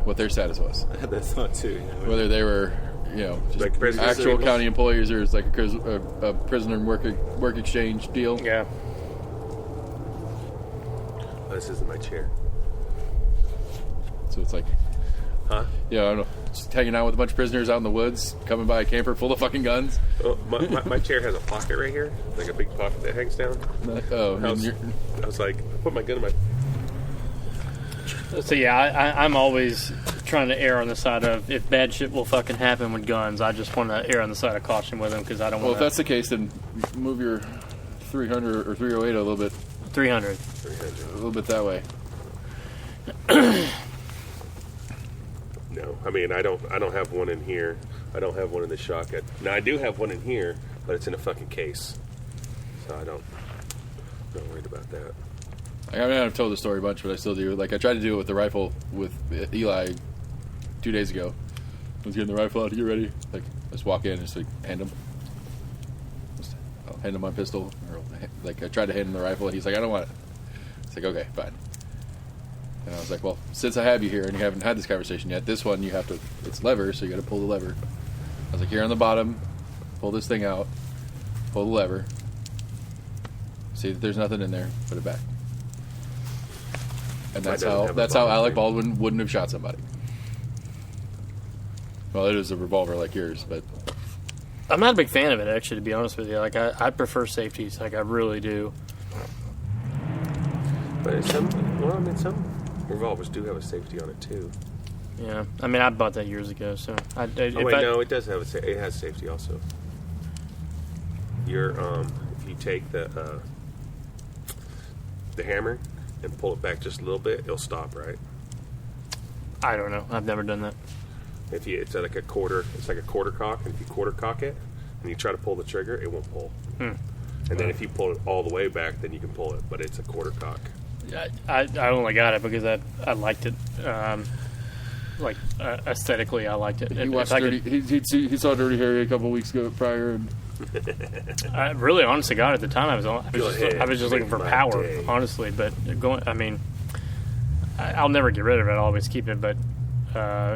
what their status was, I had that thought too. You know, whether they were, just Like prisoners? actual county employees or it's like a prisoner work exchange deal. Yeah. Oh, this isn't my chair. So it's like, Huh? yeah, I don't know, just hanging out with a bunch of prisoners out in the woods, coming by a camper full of fucking guns. Oh, my chair has a pocket right here, like a big pocket that hangs down. Oh, I and was like, I put my gun in my. So yeah, I'm always trying to err on the side of if bad shit will fucking happen with guns. I just want to err on the side of caution with them because I don't well, want if that's the case, then move your 300 or 308 a little bit 300. that way. No, I mean I don't have one in here. I don't have one in the shotgun. Now I do have one in here, but it's in a fucking case, so I'm not worried about that. I mean, I've told the story a bunch, but I still do. Like, I tried to do it with the rifle with Eli 2 days ago. I was getting the rifle out to get ready. Like, I just walk in and just, like, hand him. I'll hand him my pistol. Or, like, I tried to hand him the rifle, and he's like, I don't want it. It's like, okay, fine. And I was like, well, since I have you here and you haven't had this conversation yet, this one you have to, it's lever, so you got to pull the lever. I was like, here on the bottom, pull this thing out, pull the lever, see that there's nothing in there, put it back. And Mine that's doesn't how have a Alec bottom. Baldwin wouldn't have shot somebody. Well, it is a revolver like yours, but I'm not a big fan of it, actually, to be honest with you. Like, I prefer safeties. Like, I really do. But some revolvers do have a safety on it too. Yeah. I mean, I bought that years ago, so Oh wait, no, it does have it has safety also. Your if you take the hammer and pull it back just a little bit, it'll stop, right? I don't know. I've never done that. If you it's like a quarter cock, and if you quarter cock it and you try to pull the trigger, it won't pull. And then if you pull it all the way back, then you can pull it, but it's a quarter cock. I only got it because I liked it. Aesthetically, I liked it. he If watched I Dirty. He saw Dirty Harry a couple weeks ago prior, and I really, honestly, God, at the time I was Go ahead, just looking for make my power, day. honestly. But I'll never get rid of it. I'll always keep it, but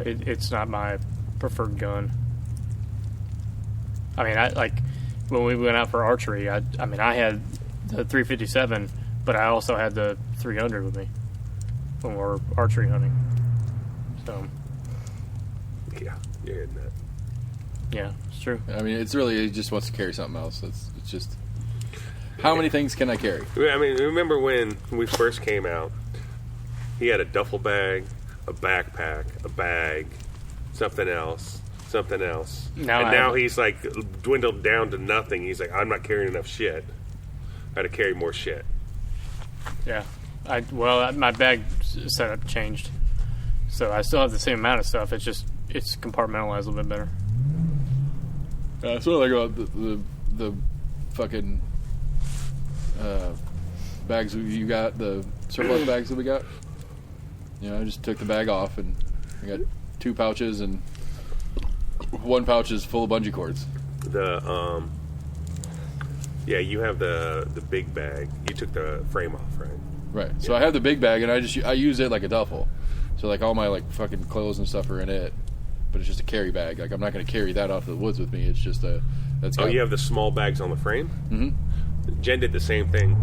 it's not my preferred gun. I mean, I like when we went out for archery. I mean, I had the 357, but I also had the 300 with me when we were archery hunting. So Yeah, you're hitting that. yeah, it's true. I mean, it's really, it just wants to carry something else. It's just, how many things can I carry? I mean, remember when we first came out? He had a duffel bag, a backpack, a bag, something else. Now he's like dwindled down to nothing. He's like, I'm not carrying enough shit. I got to carry more shit. Yeah. My bag setup changed, so I still have the same amount of stuff. It's just it's compartmentalized a little bit better. That's what I like about the fucking bags you got, the surplus bags that we got. You know, I just took the bag off and I got 2 pouches and 1 pouch is full of bungee cords. Yeah, you have the big bag. You took the frame off, right? Right. So I have the big bag and I use it like a duffel. So like all my like fucking clothes and stuff are in it, but it's just a carry bag. Like I'm not going to carry that off to the woods with me. It's just you have the small bags on the frame? Mm-hmm. Jen did the same thing.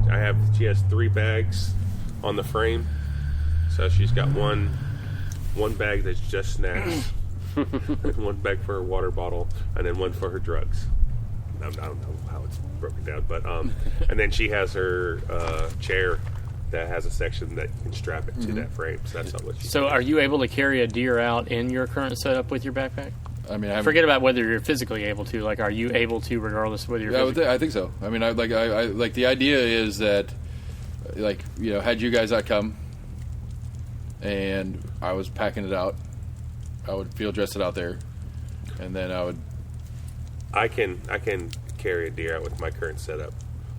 She has 3 bags on the frame. So she's got one bag that's just snacks, one bag for her water bottle, and then one for her drugs. I don't know how it's broken down, but and then she has her chair that has a section that you can strap it to that frame. So that's not what she. So, are you able to carry a deer out in your current setup with your backpack? I mean, forget about whether you're physically able to. Like, are you able to, regardless of whether you're? Yeah, I think so. I mean, I like the idea is that, like, you know, had you guys not come, and I was packing it out, I would field dress it out there, and then I would. I can carry a deer out with my current setup.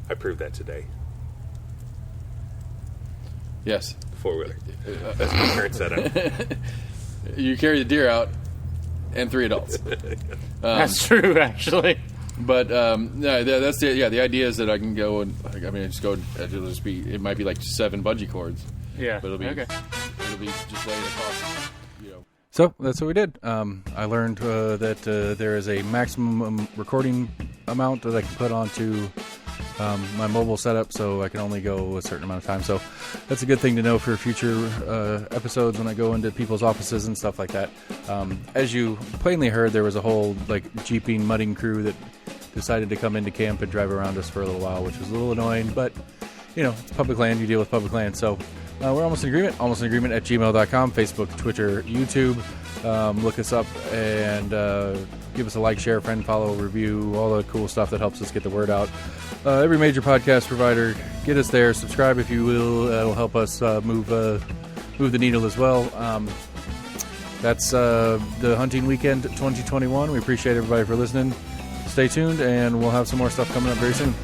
I proved that today. Yes. 4-wheeler. That's my current setup. You carry the deer out, and 3 adults. That's true, actually. But that's the idea is that I can go and it'll just be, it might be like 7 bungee cords. Yeah. But it'll be okay. It'll be just laying across. You know. So that's what we did. I learned that there is a maximum recording amount that I can put onto my mobile setup, so I can only go a certain amount of time. So that's a good thing to know for future episodes when I go into people's offices and stuff like that. As you plainly heard, there was a whole jeeping, mudding crew that decided to come into camp and drive around us for a little while, which was a little annoying, but it's public land. You deal with public land. So we're almost in agreement. Almost in agreement at gmail.com, Facebook, Twitter, YouTube. Look us up and give us a like, share, friend, follow, review, all the cool stuff that helps us get the word out. Every major podcast provider, get us there. Subscribe if you will. That'll help us move the needle as well. That's the Hunting Weekend 2021. We appreciate everybody for listening. Stay tuned, and we'll have some more stuff coming up very soon.